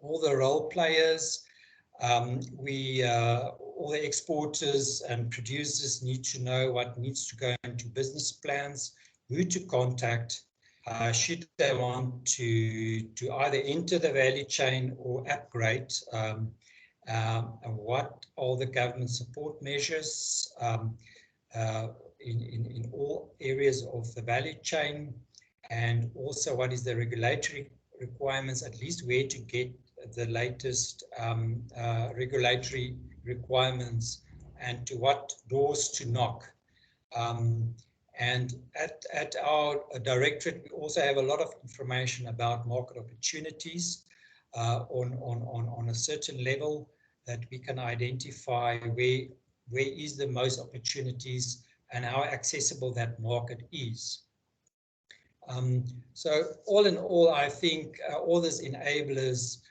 all the role players, all the exporters and producers need to know what needs to go into business plans, who to contact, should they want to either enter the value chain or upgrade, what are the government support measures in all areas of the value chain, and also what is the regulatory requirements, at least where to get the latest regulatory requirements and to what doors to knock. And at our directorate, we also have a lot of information about market opportunities on a certain level that we can identify where is the most opportunities and how accessible that market is. So all in all, I think all these enablers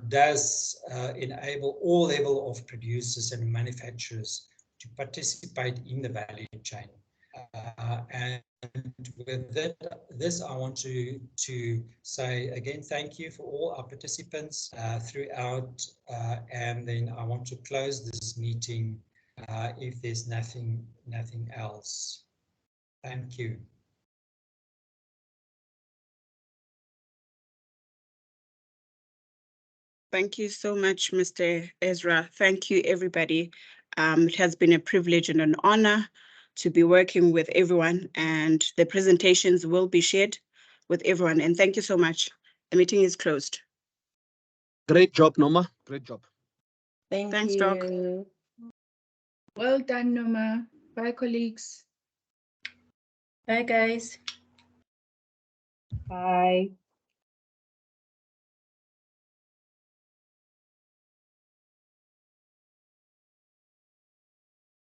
does enable all level of producers and manufacturers to participate in the value chain. And with this, I want to say again, thank you for all our participants throughout, and then I want to close this meeting if there's nothing else. Thank you. Thank you so much, Mr. Ezra. Thank you, everybody. It has been a privilege and an honor to be working with everyone, and the presentations will be shared with everyone. And thank you so much. The meeting is closed. Great job, Noma. Great job. Thanks, Doc. Well done, Noma. Bye, colleagues. Bye, guys. Bye.